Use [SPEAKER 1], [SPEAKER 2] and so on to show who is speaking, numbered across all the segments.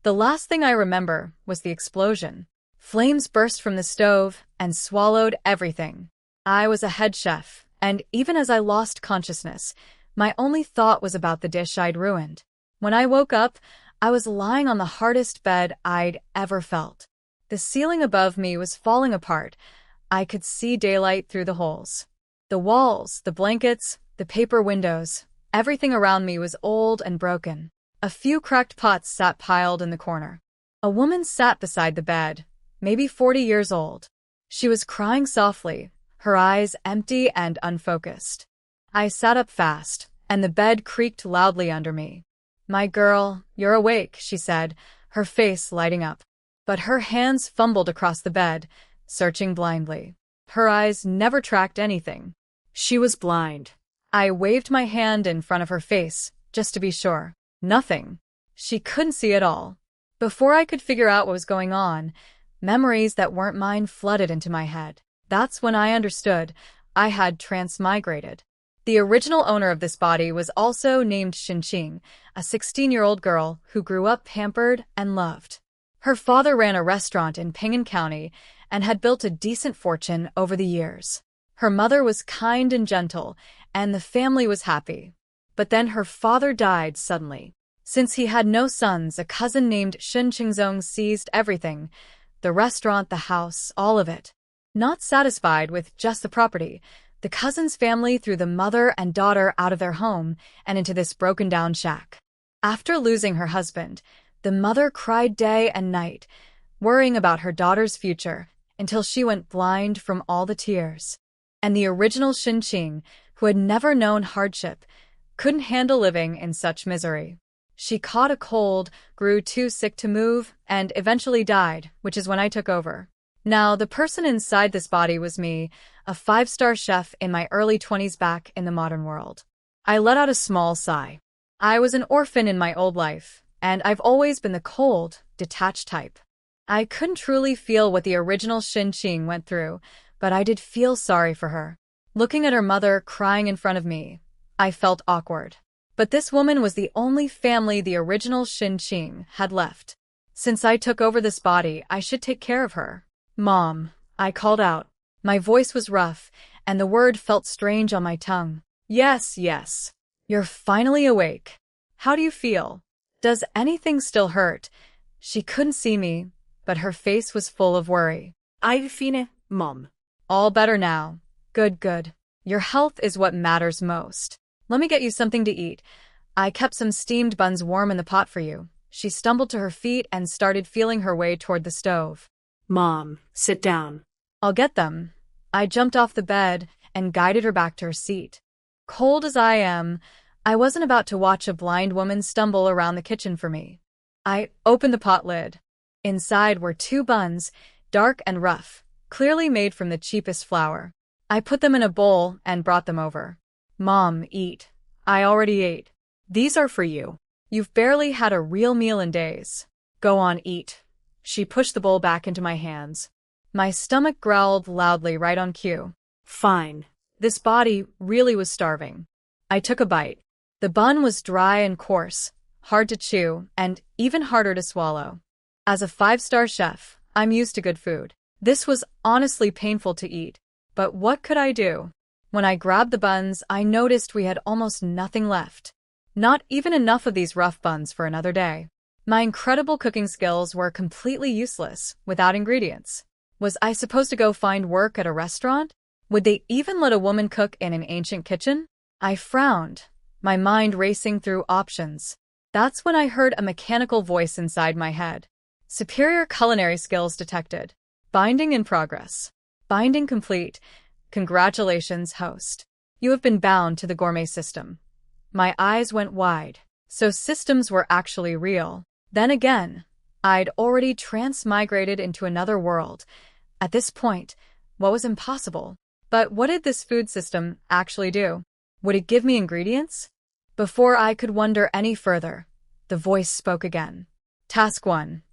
[SPEAKER 1] The last thing I remember was the explosion. Flames burst from the stove and swallowed everything. I was a head chef, and even as I lost consciousness, my only thought was about the dish I'd ruined. When I woke up, I was lying on the hardest bed I'd ever felt. The ceiling above me was falling apart. I could see daylight through the holes. The walls, the blankets, the paper windows, everything around me was old and broken. A few cracked pots sat piled in the corner. A woman sat beside the bed, maybe 40 years old. She was crying softly, her eyes empty and unfocused. I sat up fast, and the bed creaked loudly under me. "My girl, you're awake," she said, her face lighting up. But her hands fumbled across the bed, searching blindly. Her eyes never tracked anything. She was blind. I waved my hand in front of her face, just to be sure. Nothing. She couldn't see at all. Before I could figure out what was going on, memories that weren't mine flooded into my head. That's when I understood I had transmigrated. The original owner of this body was also named Xinqing, a 16-year-old girl who grew up pampered and loved. Her father ran a restaurant in Ping'an County and had built a decent fortune over the years. Her mother was kind and gentle, and the family was happy. But then her father died suddenly. Since he had no sons, a cousin named Shen Qingzong seized everything, the restaurant, the house, all of it. Not satisfied with just the property, the cousin's family threw the mother and daughter out of their home and into this broken-down shack. After losing her husband, the mother cried day and night, worrying about her daughter's future, until she went blind from all the tears. And the original Xinqing, who had never known hardship, couldn't handle living in such misery. She caught a cold, grew too sick to move, and eventually died, which is when I took over. Now, the person inside this body was me, a 5-star chef in my early 20s back in the modern world. I let out a small sigh. I was an orphan in my old life, and I've always been the cold, detached type. I couldn't truly feel what the original Xinqing went through, but I did feel sorry for her. Looking at her mother crying in front of me, I felt awkward. But this woman was the only family the original Xinqing had left. Since I took over this body, I should take care of her. "Mom," I called out. My voice was rough, and the word felt strange on my tongue. "Yes, yes. You're finally awake. How do you feel? Does anything still hurt?" She couldn't see me, but her face was full of worry.
[SPEAKER 2] "I'm fine, Mom."
[SPEAKER 1] "All better now. Good, good. Your health is what matters most. Let me get you something to eat. I kept some steamed buns warm in the pot for you." She stumbled to her feet and started feeling her way toward the stove.
[SPEAKER 2] "Mom, sit down."
[SPEAKER 1] "I'll get them." I jumped off the bed and guided her back to her seat. Cold as I am, I wasn't about to watch a blind woman stumble around the kitchen for me. I opened the pot lid. Inside were 2 buns, dark and rough, clearly made from the cheapest flour. I put them in a bowl and brought them over. "Mom, eat." "I already ate." "These are for you. You've barely had a real meal in days. Go on, eat." She pushed the bowl back into my hands. My stomach growled loudly right on cue.
[SPEAKER 2] "Fine."
[SPEAKER 1] This body really was starving. I took a bite. The bun was dry and coarse, hard to chew, and even harder to swallow. As a 5-star chef, I'm used to good food. This was honestly painful to eat, but what could I do? When I grabbed the buns, I noticed we had almost nothing left. Not even enough of these rough buns for another day. My incredible cooking skills were completely useless without ingredients. Was I supposed to go find work at a restaurant? Would they even let a woman cook in an ancient kitchen? I frowned, my mind racing through options. That's when I heard a mechanical voice inside my head. Superior culinary skills detected. Binding in progress. Binding complete. Congratulations, host. You have been bound to the gourmet system. My eyes went wide. So systems were actually real. Then again, I'd already transmigrated into another world. At this point, what was impossible? But what did this food system actually do? Would it give me ingredients? Before I could wonder any further, the voice spoke again. Task 1.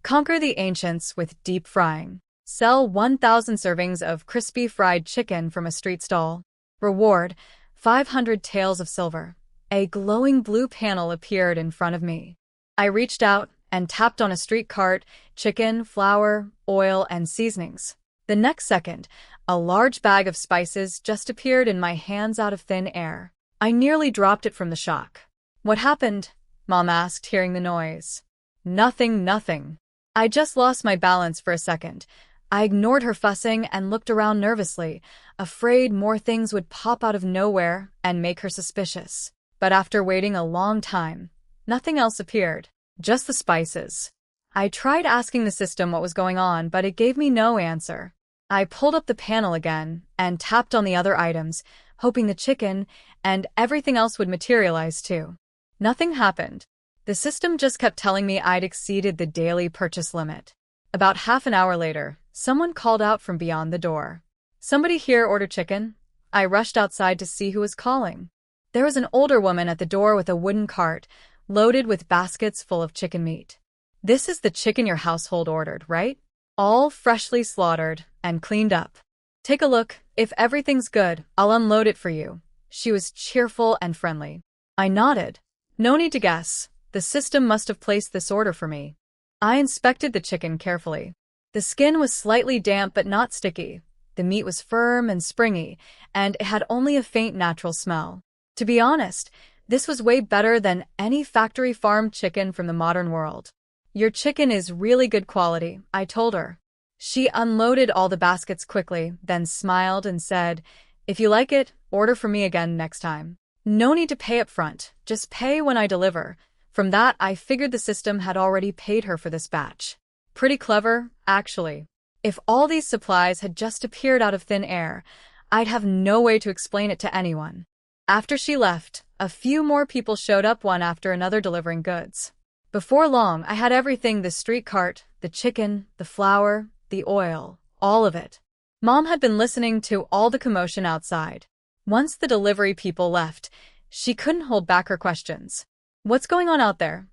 [SPEAKER 1] Conquer the ancients with deep frying. Sell 1,000 servings of crispy fried chicken from a street stall. Reward, 500 taels of silver. A glowing blue panel appeared in front of me. I reached out and tapped on a street cart, chicken, flour, oil, and seasonings. The next second, a large bag of spices just appeared in my hands out of thin air. I nearly dropped it from the shock. "What happened?" Mom asked, hearing the noise. Nothing. I just lost my balance for a second. I ignored her fussing and looked around nervously, afraid more things would pop out of nowhere and make her suspicious. But after waiting a long time, nothing else appeared, just the spices. I tried asking the system what was going on, but it gave me no answer. I pulled up the panel again and tapped on the other items, hoping the chicken and everything else would materialize too. Nothing happened. The system just kept telling me I'd exceeded the daily purchase limit. About half an hour later, someone called out from beyond the door. "Somebody here order chicken?" I rushed outside to see who was calling. There was an older woman at the door with a wooden cart, loaded with baskets full of chicken meat. "This is the chicken your household ordered, right? All freshly slaughtered and cleaned up. Take a look. If everything's good, I'll unload it for you." She was cheerful and friendly. I nodded. No need to guess. The system must have placed this order for me. I inspected the chicken carefully. The skin was slightly damp but not sticky. The meat was firm and springy, and it had only a faint natural smell. To be honest, this was way better than any factory farmed chicken from the modern world. "Your chicken is really good quality," I told her. She unloaded all the baskets quickly, then smiled and said, "If you like it, order for me again next time. No need to pay up front, just pay when I deliver." From that, I figured the system had already paid her for this batch. Pretty clever, actually. If all these supplies had just appeared out of thin air, I'd have no way to explain it to anyone. After she left, a few more people showed up one after another delivering goods. Before long, I had everything: the street cart, the chicken, the flour, the oil, all of it. Mom had been listening to all the commotion outside. Once the delivery people left, she couldn't hold back her questions. "What's going on out there?"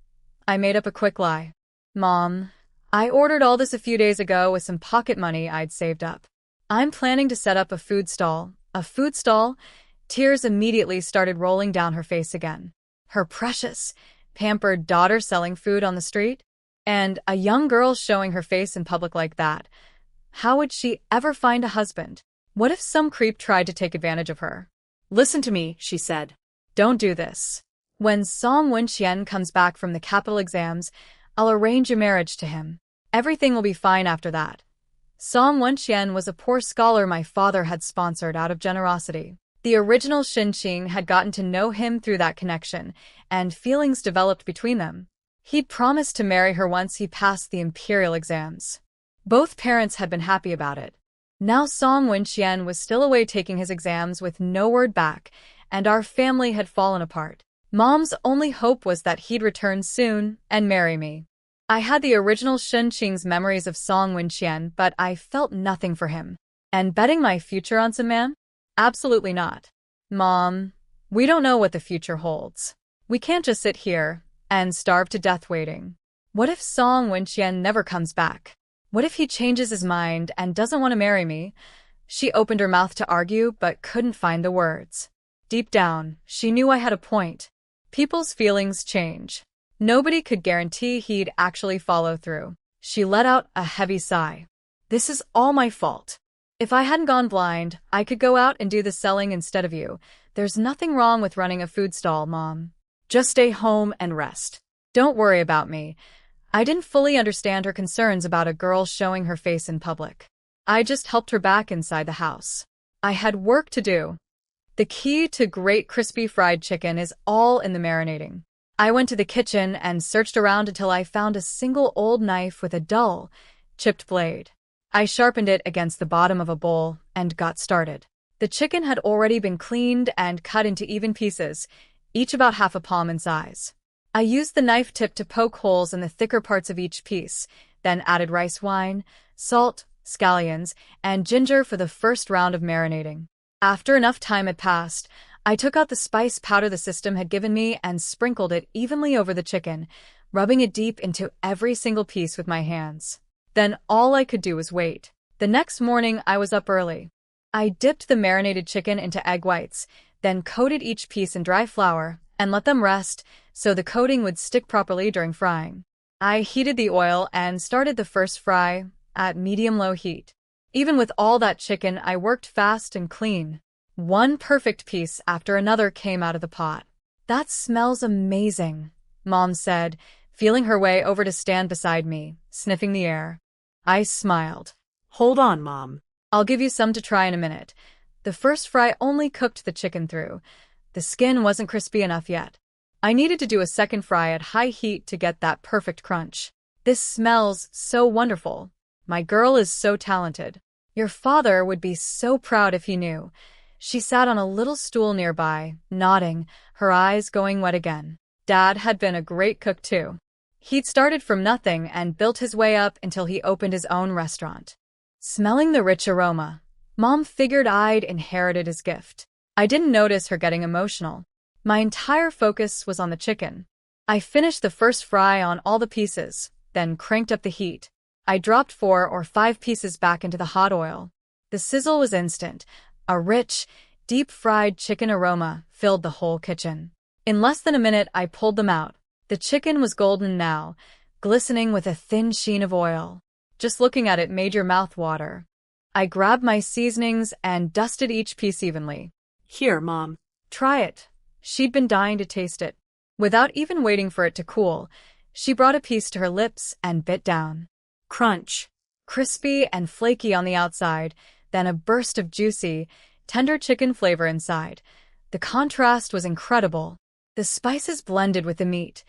[SPEAKER 1] I made up a quick lie. "Mom, I ordered all this a few days ago with some pocket money I'd saved up. I'm planning to set up a food stall." "A food stall?" Tears immediately started rolling down her face again. Her precious, pampered daughter selling food on the street? And a young girl showing her face in public like that. How would she ever find a husband? What if some creep tried to take advantage of her?
[SPEAKER 2] "Listen to me," she said.
[SPEAKER 1] "Don't do this. When Song Wenxian comes back from the capital exams, I'll arrange a marriage to him. Everything will be fine after that." Song Wenxian was a poor scholar my father had sponsored out of generosity. The original Xinqing had gotten to know him through that connection, and feelings developed between them. He'd promised to marry her once he passed the imperial exams. Both parents had been happy about it. Now Song Wenxian was still away taking his exams with no word back, and our family had fallen apart. Mom's only hope was that he'd return soon and marry me. I had the original Xinqing's memories of Song Wenxian, but I felt nothing for him. And betting my future on some man? Absolutely not. "Mom, we don't know what the future holds. We can't just sit here and starve to death waiting. What if Song Wenxian never comes back? What if he changes his mind and doesn't want to marry me?" She opened her mouth to argue, but couldn't find the words. Deep down, she knew I had a point. People's feelings change. Nobody could guarantee he'd actually follow through. She let out a heavy sigh. "This is all my fault. If I hadn't gone blind, I could go out and do the selling instead of you. There's nothing wrong with running a food stall, Mom. Just stay home and rest. Don't worry about me." I didn't fully understand her concerns about a girl showing her face in public. I just helped her back inside the house. I had work to do. The key to great crispy fried chicken is all in the marinating. I went to the kitchen and searched around until I found a single old knife with a dull, chipped blade. I sharpened it against the bottom of a bowl and got started. The chicken had already been cleaned and cut into even pieces, each about half a palm in size. I used the knife tip to poke holes in the thicker parts of each piece, then added rice wine, salt, scallions, and ginger for the first round of marinating. After enough time had passed, I took out the spice powder the system had given me and sprinkled it evenly over the chicken, rubbing it deep into every single piece with my hands. Then all I could do was wait. The next morning, I was up early. I dipped the marinated chicken into egg whites, then coated each piece in dry flour and let them rest so the coating would stick properly during frying. I heated the oil and started the first fry at medium-low heat. Even with all that chicken, I worked fast and clean. One perfect piece after another came out of the pot. "That smells amazing," Mom said, feeling her way over to stand beside me, sniffing the air. I smiled.
[SPEAKER 2] "Hold on, Mom.
[SPEAKER 1] "I'll give you some to try in a minute." The first fry only cooked the chicken through. The skin wasn't crispy enough yet. I needed to do a second fry at high heat to get that perfect crunch. "This smells so wonderful. My girl is so talented. Your father would be so proud if he knew." She sat on a little stool nearby, nodding, her eyes going wet again. Dad had been a great cook too. He'd started from nothing and built his way up until he opened his own restaurant. Smelling the rich aroma, Mom figured I'd inherited his gift. I didn't notice her getting emotional. My entire focus was on the chicken. I finished the first fry on all the pieces, then cranked up the heat. I dropped 4 or 5 pieces back into the hot oil. The sizzle was instant. A rich, deep-fried chicken aroma filled the whole kitchen. In less than a minute, I pulled them out. The chicken was golden now, glistening with a thin sheen of oil. Just looking at it made your mouth water. I grabbed my seasonings and dusted each piece evenly.
[SPEAKER 2] "Here, Mom.
[SPEAKER 1] "Try it." She'd been dying to taste it. Without even waiting for it to cool, she brought a piece to her lips and bit down.
[SPEAKER 2] Crunch.
[SPEAKER 1] Crispy and flaky on the outside, then a burst of juicy, tender chicken flavor inside. The contrast was incredible. The spices blended with the meat,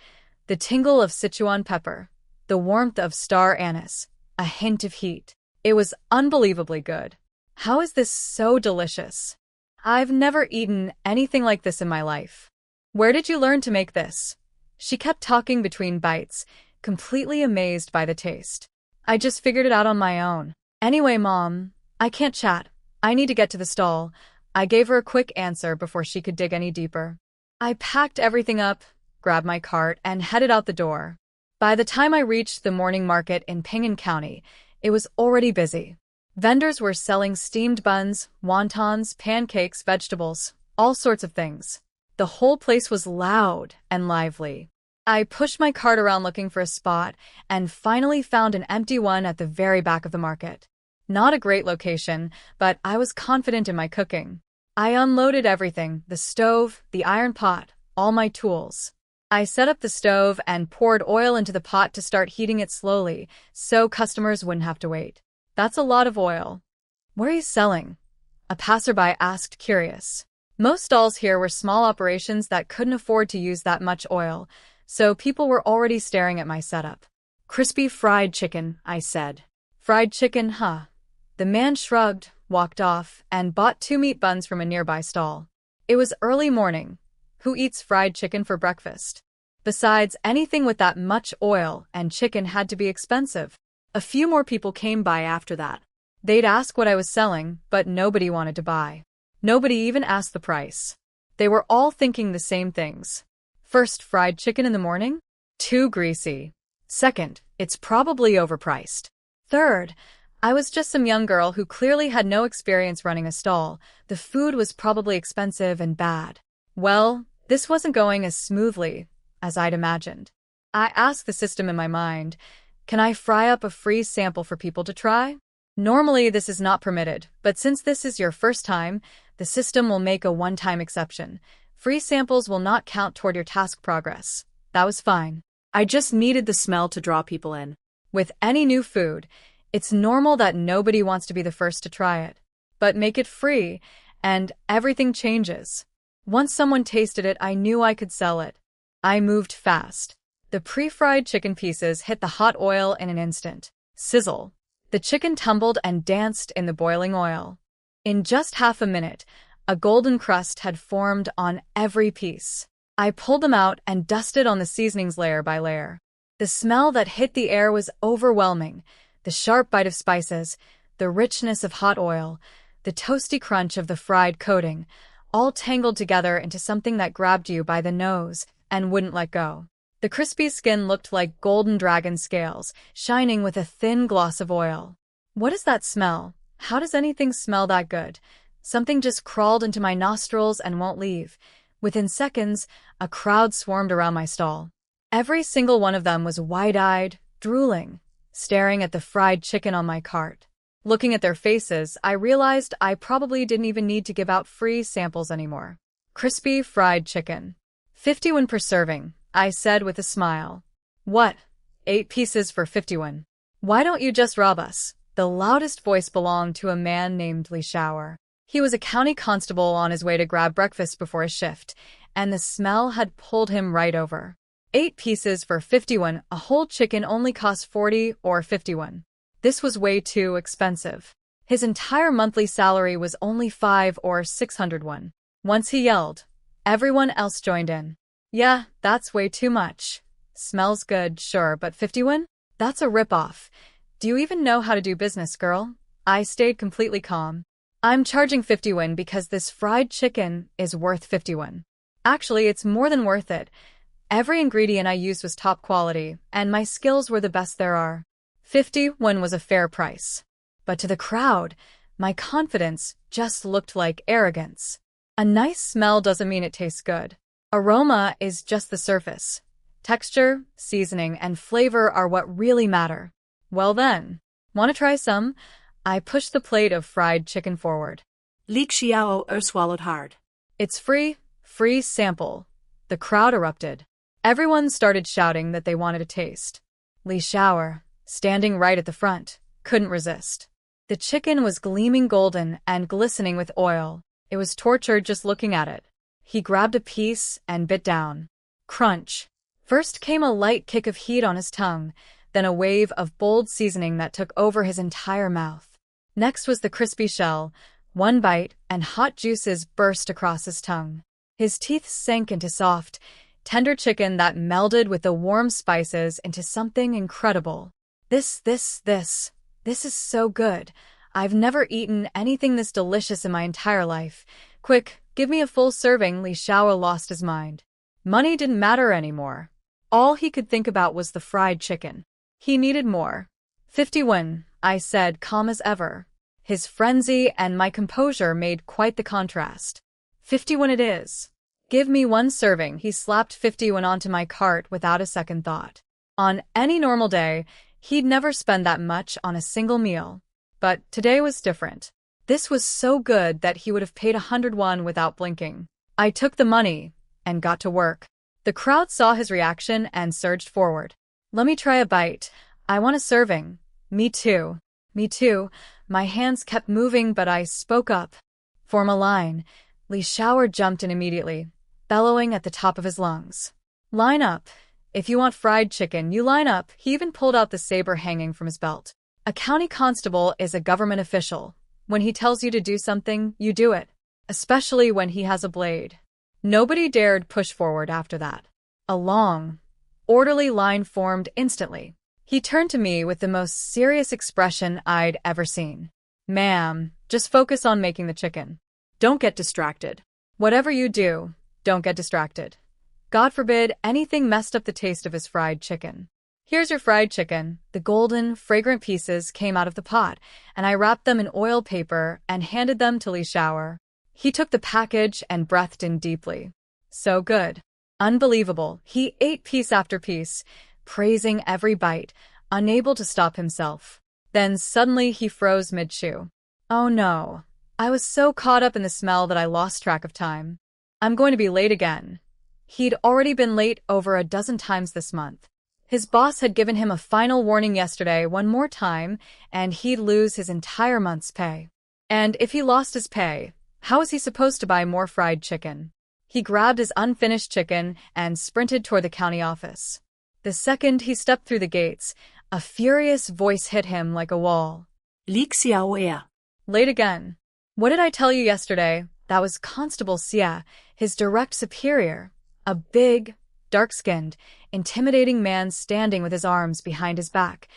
[SPEAKER 1] the tingle of Sichuan pepper, the warmth of star anise, a hint of heat. It was unbelievably good. How is this so delicious? I've never eaten anything like this in my life. Where did you learn to make this? She kept talking between bites, completely amazed by the taste. I just figured it out on my own. Anyway, Mom, I can't chat. I need to get to the stall. I gave her a quick answer before she could dig any deeper. I packed everything up, grabbed my cart, and headed out the door. By the time I reached the morning market in Ping'an County, it was already busy. Vendors were selling steamed buns, wontons, pancakes, vegetables, all sorts of things. The whole place was loud and lively. I pushed my cart around looking for a spot and finally found an empty one at the very back of the market. Not a great location, but I was confident in my cooking. I unloaded everything, the stove, the iron pot, all my tools. I set up the stove and poured oil into the pot to start heating it slowly, so customers wouldn't have to wait. "That's a lot of oil. What are you selling?" a passerby asked, curious. Most stalls here were small operations that couldn't afford to use that much oil, so people were already staring at my setup. "Crispy fried chicken," I said. "Fried chicken, huh?" The man shrugged, walked off, and bought 2 meat buns from a nearby stall. It was early morning. Who eats fried chicken for breakfast? Besides, anything with that much oil and chicken had to be expensive. A few more people came by after that. They'd ask what I was selling, but nobody wanted to buy. Nobody even asked the price. They were all thinking the same things. First, fried chicken in the morning? Too greasy. Second, it's probably overpriced. Third, I was just some young girl who clearly had no experience running a stall. The food was probably expensive and bad. Well, this wasn't going as smoothly as I'd imagined. I asked the system in my mind, "Can I fry up a free sample for people to try?" Normally, this is not permitted, but since this is your first time, the system will make a one-time exception. Free samples will not count toward your task progress. That was fine.
[SPEAKER 2] I just needed the smell to draw people in.
[SPEAKER 1] With any new food, it's normal that nobody wants to be the first to try it. But make it free, and everything changes. Once someone tasted it, I knew I could sell it. I moved fast. The pre-fried chicken pieces hit the hot oil in an instant. Sizzle. The chicken tumbled and danced in the boiling oil. In just half a minute, a golden crust had formed on every piece. I pulled them out and dusted on the seasonings layer by layer. The smell that hit the air was overwhelming. The sharp bite of spices, the richness of hot oil, the toasty crunch of the fried coating, all tangled together into something that grabbed you by the nose and wouldn't let go. The crispy skin looked like golden dragon scales, shining with a thin gloss of oil. What is that smell? How does anything smell that good? Something just crawled into my nostrils and won't leave. Within seconds, a crowd swarmed around my stall. Every single one of them was wide-eyed, drooling, staring at the fried chicken on my cart. Looking at their faces, I realized I probably didn't even need to give out free samples anymore. Crispy fried chicken. 51 per serving, I said with a smile. What? 8 pieces for 51. Why don't you just rob us? The loudest voice belonged to a man named Lee Shower. He was a county constable on his way to grab breakfast before his shift, and the smell had pulled him right over. 8 pieces for 51, a whole chicken only cost 40 or 51. This was way too expensive. His entire monthly salary was only 5 or 601. Once he yelled, everyone else joined in. Yeah, that's way too much. Smells good, sure, but 51? That's a ripoff. Do you even know how to do business, girl? I stayed completely calm. I'm charging 51 because this fried chicken is worth 51. Actually, it's more than worth it. Every ingredient I used was top quality, and my skills were the best there are. 51 was a fair price. But to the crowd, my confidence just looked like arrogance. A nice smell doesn't mean it tastes good. Aroma is just the surface. Texture, seasoning, and flavor are what really matter. Well then, want to try some? I pushed the plate of fried chicken forward.
[SPEAKER 2] Li Xiao swallowed hard.
[SPEAKER 1] It's free sample. The crowd erupted. Everyone started shouting that they wanted a taste. Li Shower, standing right at the front, couldn't resist. The chicken was gleaming golden and glistening with oil. It was torture just looking at it. He grabbed a piece and bit down. Crunch. First came a light kick of heat on his tongue, then a wave of bold seasoning that took over his entire mouth. Next was the crispy shell. One bite, and hot juices burst across his tongue. His teeth sank into soft, tender chicken that melded with the warm spices into something incredible. This is so good. I've never eaten anything this delicious in my entire life. Quick, give me a full serving. Li Xiao lost his mind. Money didn't matter anymore. All he could think about was the fried chicken. He needed more. 51, I said, calm as ever. His frenzy and my composure made quite the contrast. 51 it is. Give me one serving. He slapped 51 onto my cart without a second thought. On any normal day, he'd never spend that much on a single meal. But today was different. This was so good that he would have paid 101 without blinking. I took the money and got to work. The crowd saw his reaction and surged forward. Let me try a bite. I want a serving. Me too. Me too. My hands kept moving, but I spoke up. Form a line. Li Shower jumped in immediately, bellowing at the top of his lungs. Line up. If you want fried chicken, you line up. He even pulled out the saber hanging from his belt. A county constable is a government official. When he tells you to do something, you do it. Especially when he has a blade. Nobody dared push forward after that. A long, orderly line formed instantly. He turned to me with the most serious expression I'd ever seen. Ma'am, just focus on making the chicken.
[SPEAKER 2] Don't get distracted.
[SPEAKER 1] Whatever you do, don't get distracted. God forbid anything messed up the taste of his fried chicken. Here's your fried chicken. The golden, fragrant pieces came out of the pot, and I wrapped them in oil paper and handed them to Li Shower. He took the package and breathed in deeply. So good. Unbelievable. He ate piece after piece, praising every bite, unable to stop himself. Then suddenly he froze mid-chew. Oh no. I was so caught up in the smell that I lost track of time. I'm going to be late again. He'd already been late over a dozen times this month. His boss had given him a final warning yesterday, one more time, and he'd lose his entire month's pay. And if he lost his pay, how was he supposed to buy more fried chicken? He grabbed his unfinished chicken and sprinted toward the county office. The second he stepped through the gates, a furious voice hit him like a wall.
[SPEAKER 2] Li Xiao.
[SPEAKER 1] Late again. What did I tell you yesterday? That was Constable Xia, his direct superior. A big, dark-skinned, intimidating man standing with his arms behind his back,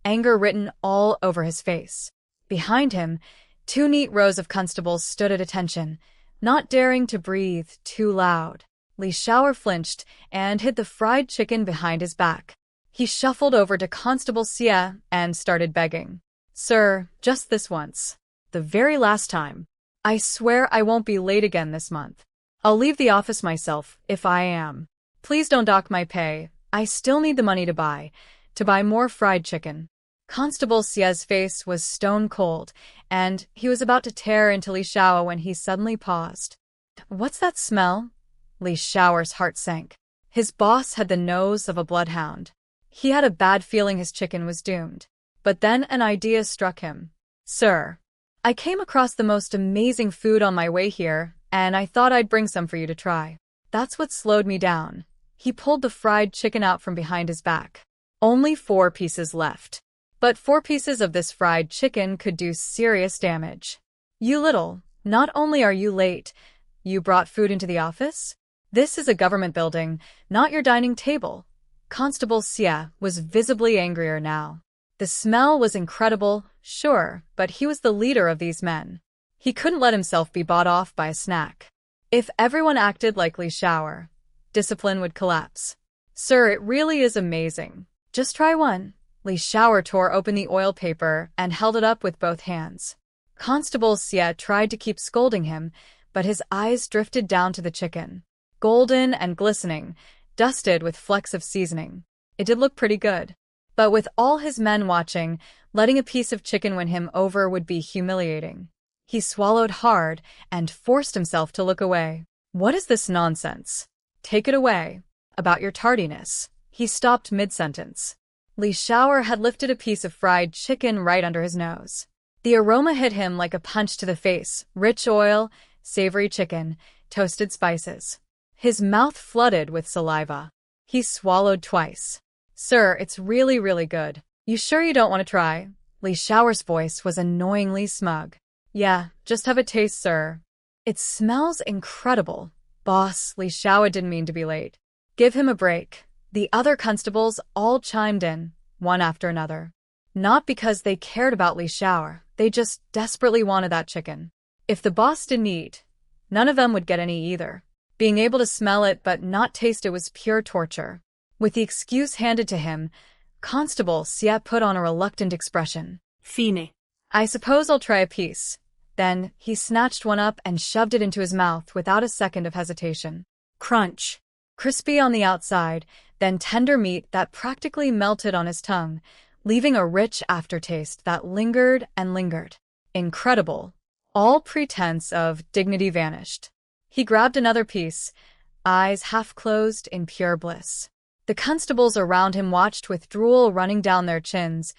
[SPEAKER 1] anger written all over his face. Behind him, 2 neat rows of constables stood at attention, not daring to breathe too loud. Li Shower flinched and hid the fried chicken behind his back. He shuffled over to Constable Xia and started begging. Sir, just this once. The very last time. I swear I won't be late again this month. I'll leave the office myself, if I am. Please don't dock my pay. I still need the money to buy more fried chicken. Constable Xie's face was stone cold, and he was about to tear into Li Xiao when he suddenly paused. What's that smell? Li Xiao's heart sank. His boss had the nose of a bloodhound. He had a bad feeling his chicken was doomed. But then an idea struck him. Sir, I came across the most amazing food on my way here, and I thought I'd bring some for you to try. That's what slowed me down. He pulled the fried chicken out from behind his back. Only 4 pieces left. But 4 pieces of this fried chicken could do serious damage. You little, not only are you late, you brought food into the office? This is a government building, not your dining table. Constable Xie was visibly angrier now. The smell was incredible, sure, but he was the leader of these men. He couldn't let himself be bought off by a snack. If everyone acted like Li Xiao, discipline would collapse. Sir, it really is amazing. Just try one. Li Xiao tore open the oil paper and held it up with both hands. Constable Xie tried to keep scolding him, but his eyes drifted down to the chicken. Golden and glistening, dusted with flecks of seasoning. It did look pretty good. But with all his men watching, letting a piece of chicken win him over would be humiliating. He swallowed hard and forced himself to look away. What is this nonsense? Take it away. About your tardiness. He stopped mid-sentence. Li Xiao had lifted a piece of fried chicken right under his nose. The aroma hit him like a punch to the face. Rich oil, savory chicken, toasted spices. His mouth flooded with saliva. He swallowed twice. Sir, it's really, really good. You sure you don't want to try? Li Xiao's voice was annoyingly smug. Yeah, just have a taste, sir. It smells incredible. Boss, Li Xiao didn't mean to be late. Give him a break. The other constables all chimed in, one after another. Not because they cared about Li Xiao, they just desperately wanted that chicken. If the boss didn't eat, none of them would get any either. Being able to smell it but not taste it was pure torture. With the excuse handed to him, Constable Xie put on a reluctant expression.
[SPEAKER 2] Fine.
[SPEAKER 1] I suppose I'll try a piece. Then he snatched one up and shoved it into his mouth without a second of hesitation. Crunch. Crispy on the outside, then tender meat that practically melted on his tongue, leaving a rich aftertaste that lingered and lingered. Incredible. All pretense of dignity vanished. He grabbed another piece, eyes half closed in pure bliss. The constables around him watched with drool running down their chins,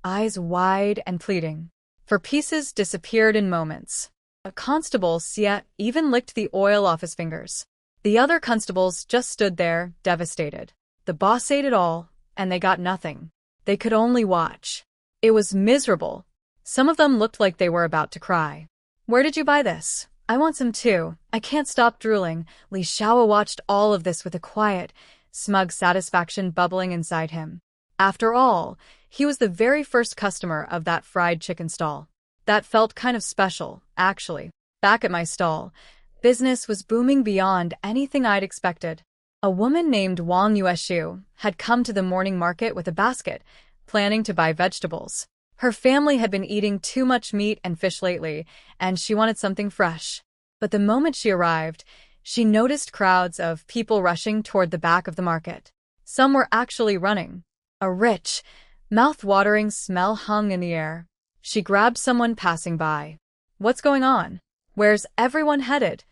[SPEAKER 1] eyes wide and pleading. For pieces disappeared in moments. A constable, Xie, even licked the oil off his fingers. The other constables just stood there, devastated. The boss ate it all, and they got nothing. They could only watch. It was miserable. Some of them looked like they were about to cry. Where did you buy this? I want some too. I can't stop drooling. Li Xiao watched all of this with a quiet, smug satisfaction bubbling inside him. After all, he was the very first customer of that fried chicken stall. That felt kind of special, actually. Back at my stall, business was booming beyond anything I'd expected. A woman named Wang Yueshu had come to the morning market with a basket, planning to buy vegetables. Her family had been eating too much meat and fish lately, and she wanted something fresh. But the moment she arrived, she noticed crowds of people rushing toward the back of the market. Some were actually running. A rich, mouth-watering smell hung in the air. She grabbed someone passing by. What's going on? Where's everyone headed?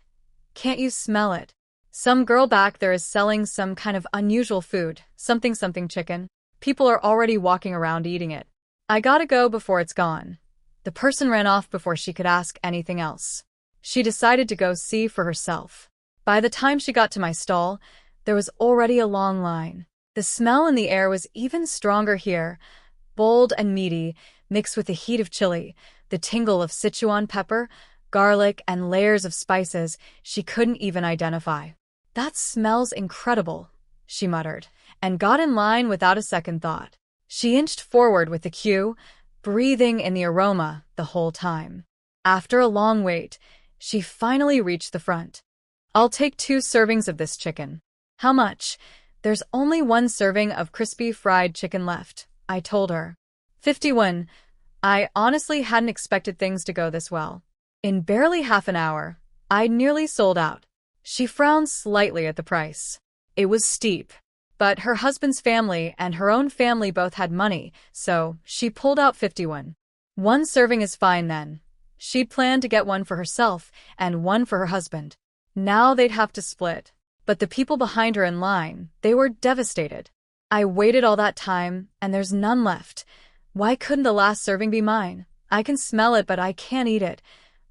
[SPEAKER 1] Can't you smell it? Some girl back there is selling some kind of unusual food, something chicken. People are already walking around eating it. I gotta go before it's gone. The person ran off before she could ask anything else. She decided to go see for herself. By the time she got to my stall, there was already a long line. The smell in the air was even stronger here, bold and meaty, mixed with the heat of chili, the tingle of Sichuan pepper, garlic, and layers of spices she couldn't even identify. That smells incredible, she muttered, and got in line without a second thought. She inched forward with the queue, breathing in the aroma the whole time. After a long wait, she finally reached the front. I'll take 2 servings of this chicken. How much? There's only 1 serving of crispy fried chicken left, I told her. 51. I honestly hadn't expected things to go this well. In barely half an hour, I'd nearly sold out. She frowned slightly at the price. It was steep. But her husband's family and her own family both had money, so she pulled out 51. One serving is fine then. She'd planned to get one for herself and one for her husband. Now they'd have to split. But the people behind her in line, they were devastated. I waited all that time, and there's none left. Why couldn't the last serving be mine? I can smell it, but I can't eat it.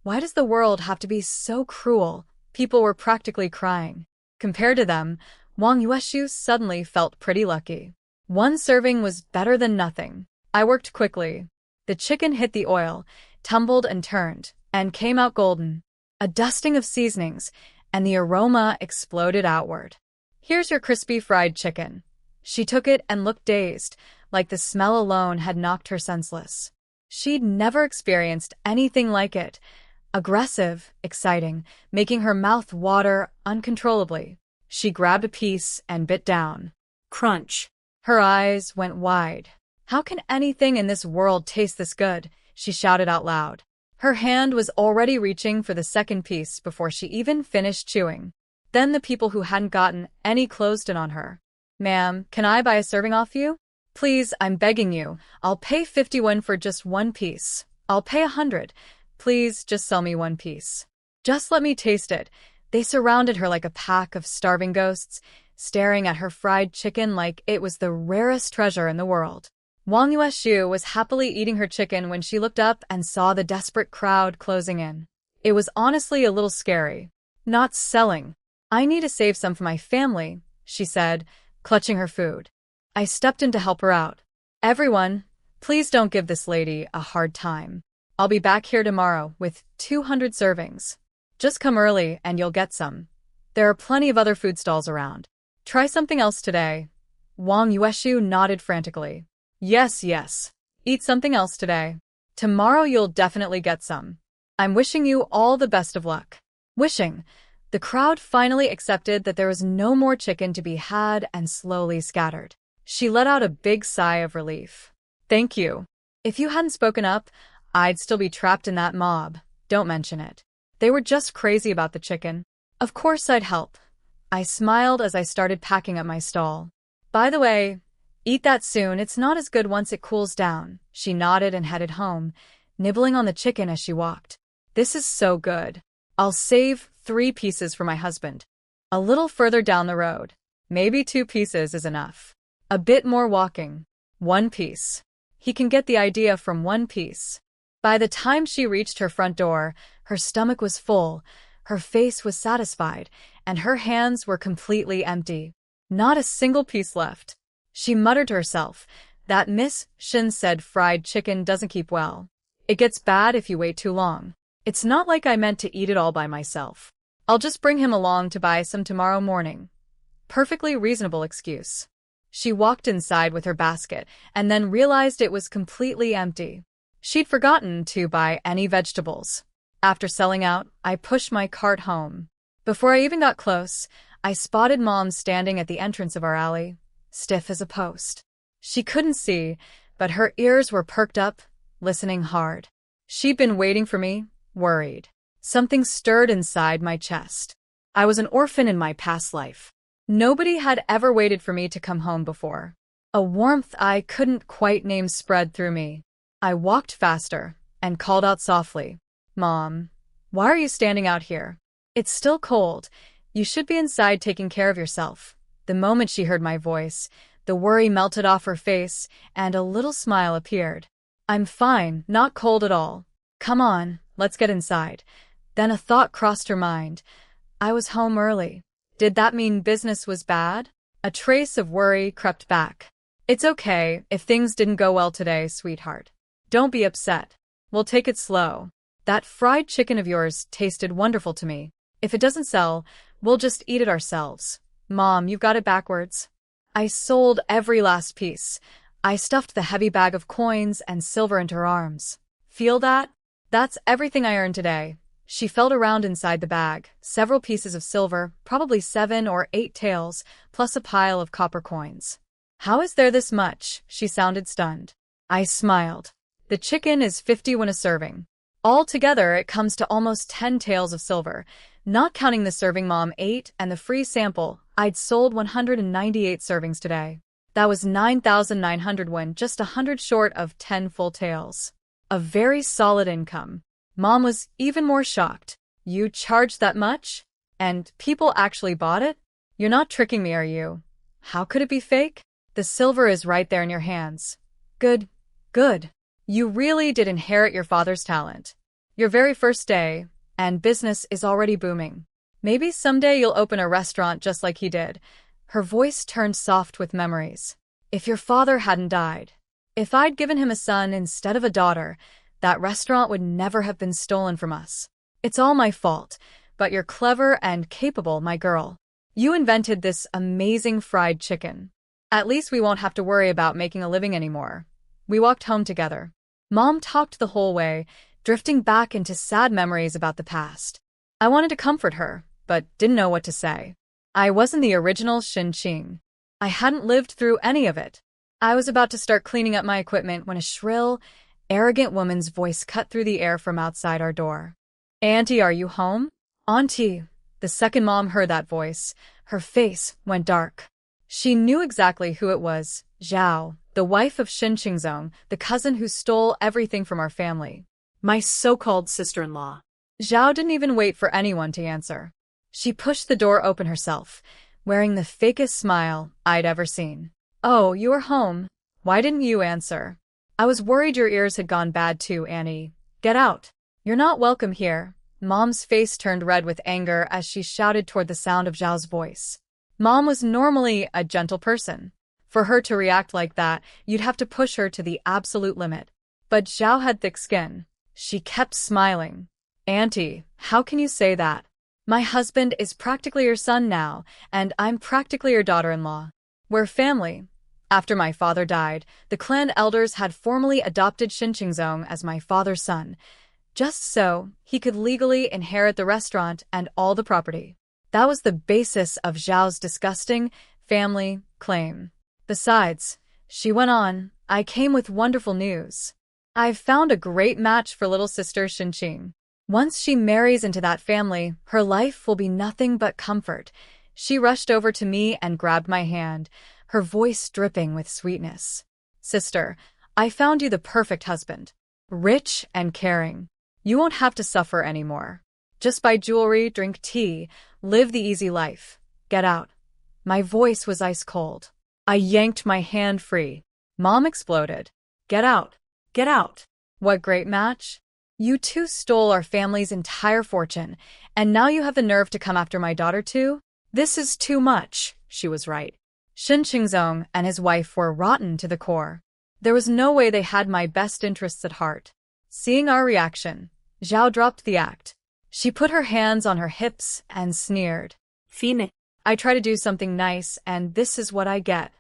[SPEAKER 1] Why does the world have to be so cruel? People were practically crying. Compared to them, Wang Yueshu suddenly felt pretty lucky. One serving was better than nothing. I worked quickly. The chicken hit the oil, tumbled and turned, and came out golden. A dusting of seasonings, and the aroma exploded outward. Here's your crispy fried chicken. She took it and looked dazed, like the smell alone had knocked her senseless. She'd never experienced anything like it. Aggressive, exciting, making her mouth water uncontrollably. She grabbed a piece and bit down.
[SPEAKER 2] Crunch.
[SPEAKER 1] Her eyes went wide. How can anything in this world taste this good? She shouted out loud. Her hand was already reaching for the second piece before she even finished chewing. Then the people who hadn't gotten any closed in on her. Ma'am, can I buy a serving off you? Please, I'm begging you. I'll pay 51 for just one piece. I'll pay 100. Please, just sell me one piece. Just let me taste it. They surrounded her like a pack of starving ghosts, staring at her fried chicken like it was the rarest treasure in the world. Wang Yueshu was happily eating her chicken when she looked up and saw the desperate crowd closing in. It was honestly a little scary. Not selling. I need to save some for my family, she said, clutching her food. I stepped in to help her out. Everyone, please don't give this lady a hard time. I'll be back here tomorrow with 200 servings. Just come early and you'll get some. There are plenty of other food stalls around. Try something else today. Wang Yueshu nodded frantically. Yes, yes. Eat something else today. Tomorrow you'll definitely get some. I'm wishing you all the best of luck. Wishing. The crowd finally accepted that there was no more chicken to be had and slowly scattered. She let out a big sigh of relief. Thank you. If you hadn't spoken up, I'd still be trapped in that mob. Don't mention it. They were just crazy about the chicken. Of course I'd help. I smiled as I started packing up my stall. By the way, eat that soon. It's not as good once it cools down. She nodded and headed home, nibbling on the chicken as she walked. This is so good. I'll save 3 pieces for my husband. A little further down the road. Maybe 2 pieces is enough. A bit more walking. 1 piece. He can get the idea from 1 piece. By the time she reached her front door, her stomach was full, her face was satisfied, and her hands were completely empty. Not a single piece left. She muttered to herself, that Miss Shin said fried chicken doesn't keep well. It gets bad if you wait too long. It's not like I meant to eat it all by myself. I'll just bring him along to buy some tomorrow morning. Perfectly reasonable excuse. She walked inside with her basket and then realized it was completely empty. She'd forgotten to buy any vegetables. After selling out, I pushed my cart home. Before I even got close, I spotted Mom standing at the entrance of our alley, stiff as a post. She couldn't see, but her ears were perked up, listening hard. She'd been waiting for me, worried. Something stirred inside my chest. I was an orphan in my past life. Nobody had ever waited for me to come home before. A warmth I couldn't quite name spread through me. I walked faster and called out softly, Mom, why are you standing out here? It's still cold. You should be inside taking care of yourself. The moment she heard my voice, the worry melted off her face and a little smile appeared. I'm fine, not cold at all. Come on, let's get inside. Then a thought crossed her mind. I was home early. Did that mean business was bad? A trace of worry crept back. It's okay if things didn't go well today, sweetheart. Don't be upset. We'll take it slow. That fried chicken of yours tasted wonderful to me. If it doesn't sell, we'll just eat it ourselves. Mom, you've got it backwards. I sold every last piece. I stuffed the heavy bag of coins and silver into her arms. Feel that? That's everything I earned today. She felt around inside the bag, several pieces of silver, probably 7 or 8 taels, plus a pile of copper coins. How is there this much? She sounded stunned. I smiled. The chicken is 51 a serving. Altogether, it comes to almost 10 taels of silver, not counting the serving Mom ate and the free sample I'd sold 198 servings today. That was 9,900 won, just 100 short of 10 full tails. A very solid income. Mom was even more shocked. You charged that much? And people actually bought it? You're not tricking me, are you? How could it be fake? The silver is right there in your hands. Good, good. You really did inherit your father's talent. Your very first day, and business is already booming. Maybe someday you'll open a restaurant just like he did. Her voice turned soft with memories. If your father hadn't died, if I'd given him a son instead of a daughter, that restaurant would never have been stolen from us. It's all my fault, but you're clever and capable, my girl. You invented this amazing fried chicken. At least we won't have to worry about making a living anymore. We walked home together. Mom talked the whole way, drifting back into sad memories about the past. I wanted to comfort her, but didn't know what to say. I wasn't the original Shin-Ching. I hadn't lived through any of it. I was about to start cleaning up my equipment when a shrill, arrogant woman's voice cut through the air from outside our door. Auntie, are you home? Auntie. The second Mom heard that voice, her face went dark. She knew exactly who it was, Zhao, the wife of Shin Qingzong, the cousin who stole everything from our family.
[SPEAKER 2] My so-called sister-in-law.
[SPEAKER 1] Zhao didn't even wait for anyone to answer. She pushed the door open herself, wearing the fakest smile I'd ever seen. Oh, you are home. Why didn't you answer? I was worried your ears had gone bad too, Annie. Get out. You're not welcome here. Mom's face turned red with anger as she shouted toward the sound of Zhao's voice. Mom was normally a gentle person. For her to react like that, you'd have to push her to the absolute limit. But Zhao had thick skin. She kept smiling. Auntie, how can you say that? My husband is practically your son now, and I'm practically your daughter-in-law. We're family. After my father died, the clan elders had formally adopted Shin Qingzong as my father's son, just so he could legally inherit the restaurant and all the property. That was the basis of Zhao's disgusting family claim. Besides, she went on, I came with wonderful news. I've found a great match for little sister Shinqing. Once she marries into that family, her life will be nothing but comfort. She rushed over to me and grabbed my hand, her voice dripping with sweetness. Sister, I found you the perfect husband. Rich and caring. You won't have to suffer anymore. Just buy jewelry, drink tea, live the easy life. Get out. My voice was ice cold. I yanked my hand free. Mom exploded. Get out. Get out. What great match. You two stole our family's entire fortune, and now you have the nerve to come after my daughter too? This is too much, she was right. Shin Qingzong and his wife were rotten to the core. There was no way they had my best interests at heart. Seeing our reaction, Zhao dropped the act. She put her hands on her hips and sneered.
[SPEAKER 2] Fine.
[SPEAKER 1] I try to do something nice, and this is what I get.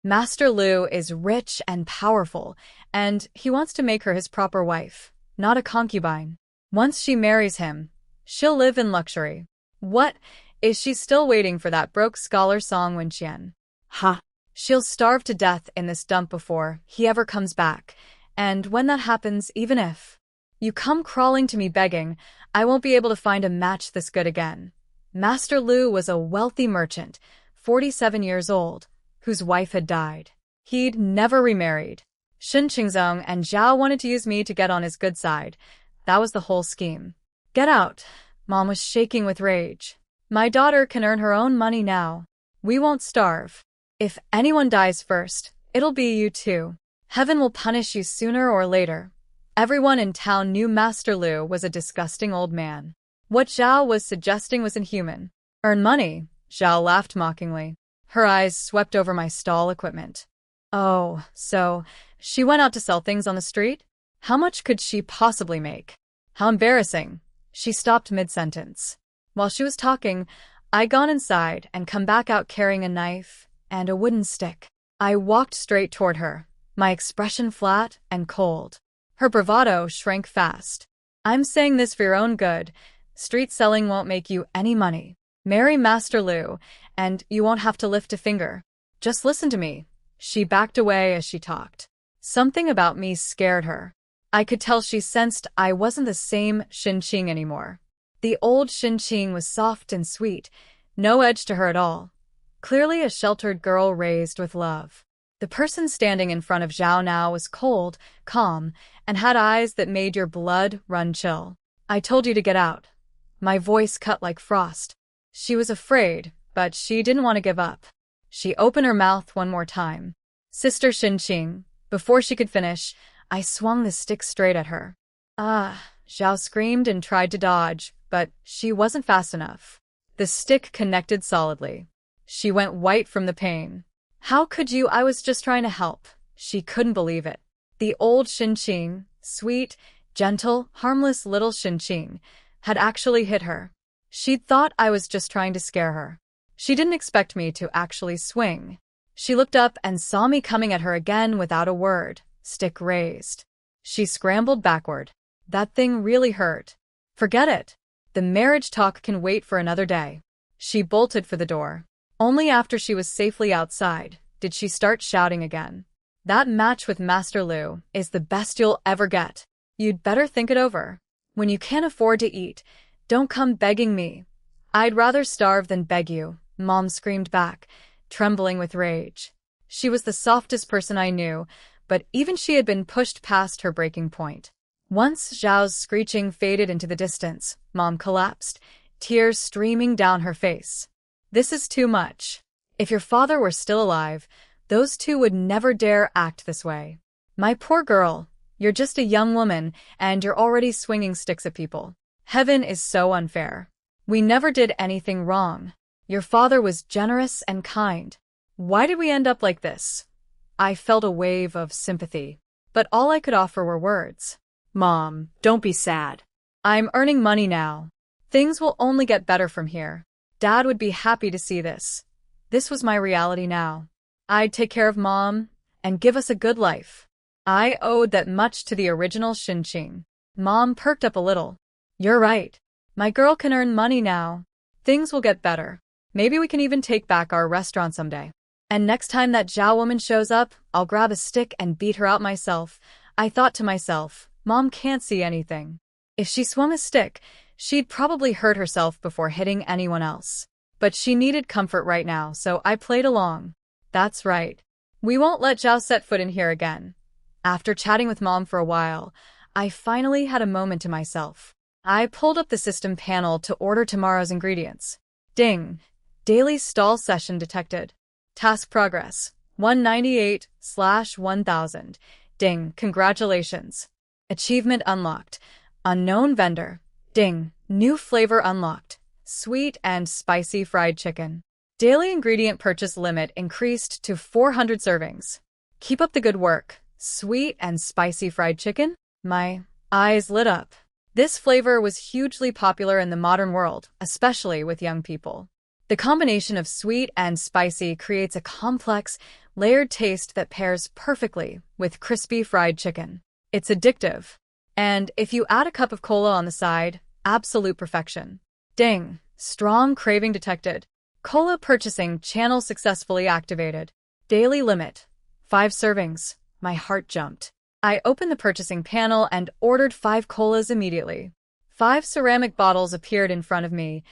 [SPEAKER 1] Master Lu is rich and powerful, and he wants to make her his proper wife, not a concubine. Once she marries him, she'll live in luxury. What? Is she still waiting for that broke scholar Song Wenqian?
[SPEAKER 2] Ha!
[SPEAKER 1] She'll starve to death in this dump before he ever comes back, and when that happens, even if you come crawling to me begging, I won't be able to find a match this good again. Master Lu was a wealthy merchant, 47 years old, whose wife had died. He'd never remarried. Shin Qingzong and Zhao wanted to use me to get on his good side. That was the whole scheme. Get out. Mom was shaking with rage. My daughter can earn her own money now. We won't starve. If anyone dies first, it'll be you too. Heaven will punish you sooner or later. Everyone in town knew Master Lu was a disgusting old man. What Zhao was suggesting was inhuman. Earn money, Zhao laughed mockingly. Her eyes swept over my stall equipment. Oh, so she went out to sell things on the street? How much could she possibly make? How embarrassing. She stopped mid-sentence. While she was talking, I'd gone inside and come back out carrying a knife and a wooden stick. I walked straight toward her, my expression flat and cold. Her bravado shrank fast. I'm saying this for your own good. Street selling won't make you any money. Marry Master Lu, and you won't have to lift a finger. Just listen to me. She backed away as she talked. Something about me scared her. I could tell she sensed I wasn't the same Shin-Ching anymore. The old Shin-Ching was soft and sweet, no edge to her at all. Clearly a sheltered girl raised with love. The person standing in front of Zhao now was cold, calm, and had eyes that made your blood run chill. I told you to get out. My voice cut like frost. She was afraid, but she didn't want to give up. She opened her mouth one more time. Sister Xinqing. Before she could finish, I swung the stick straight at her. Ah, Zhao screamed and tried to dodge, but she wasn't fast enough. The stick connected solidly. She went white from the pain. How could you? I was just trying to help. She couldn't believe it. The old Xinqing, sweet, gentle, harmless little Xinqing, had actually hit her. She'd thought I was just trying to scare her. She didn't expect me to actually swing. She looked up and saw me coming at her again without a word, stick raised. She scrambled backward. That thing really hurt. Forget it. The marriage talk can wait for another day. She bolted for the door. Only after she was safely outside did she start shouting again. That match with Master Lu is the best you'll ever get. You'd better think it over. When you can't afford to eat, don't come begging me. I'd rather starve than beg you, Mom screamed back, trembling with rage. She was the softest person I knew, but even she had been pushed past her breaking point. Once Zhao's screeching faded into the distance, Mom collapsed, tears streaming down her face. This is too much. If your father were still alive, those two would never dare act this way. My poor girl, you're just a young woman, and you're already swinging sticks at people. Heaven is so unfair. We never did anything wrong. Your father was generous and kind. Why did we end up like this? I felt a wave of sympathy, but all I could offer were words.
[SPEAKER 2] Mom, don't be sad.
[SPEAKER 1] I'm earning money now. Things will only get better from here. Dad would be happy to see this. This was my reality now. I'd take care of Mom and give us a good life. I owed that much to the original Xinqing. Mom perked up a little. You're right. My girl can earn money now. Things will get better. Maybe we can even take back our restaurant someday. And next time that Zhao woman shows up, I'll grab a stick and beat her out myself. I thought to myself, Mom can't see anything. If she swung a stick, she'd probably hurt herself before hitting anyone else. But she needed comfort right now, so I played along. That's right. We won't let Zhao set foot in here again. After chatting with Mom for a while, I finally had a moment to myself. I pulled up the system panel to order tomorrow's ingredients. Ding. Daily stall session detected. Task progress. 198/1000. Ding. Congratulations. Achievement unlocked. Unknown vendor. Ding. New flavor unlocked. Sweet and spicy fried chicken. Daily ingredient purchase limit increased to 400 servings. Keep up the good work. Sweet and spicy fried chicken? My eyes lit up. This flavor was hugely popular in the modern world, especially with young people. The combination of sweet and spicy creates a complex, layered taste that pairs perfectly with crispy fried chicken. It's addictive. And if you add a cup of cola on the side, absolute perfection. Ding! Strong craving detected. Cola purchasing channel successfully activated. Daily limit. 5 servings. My heart jumped. I opened the purchasing panel and ordered 5 colas immediately. 5 ceramic bottles appeared in front of me,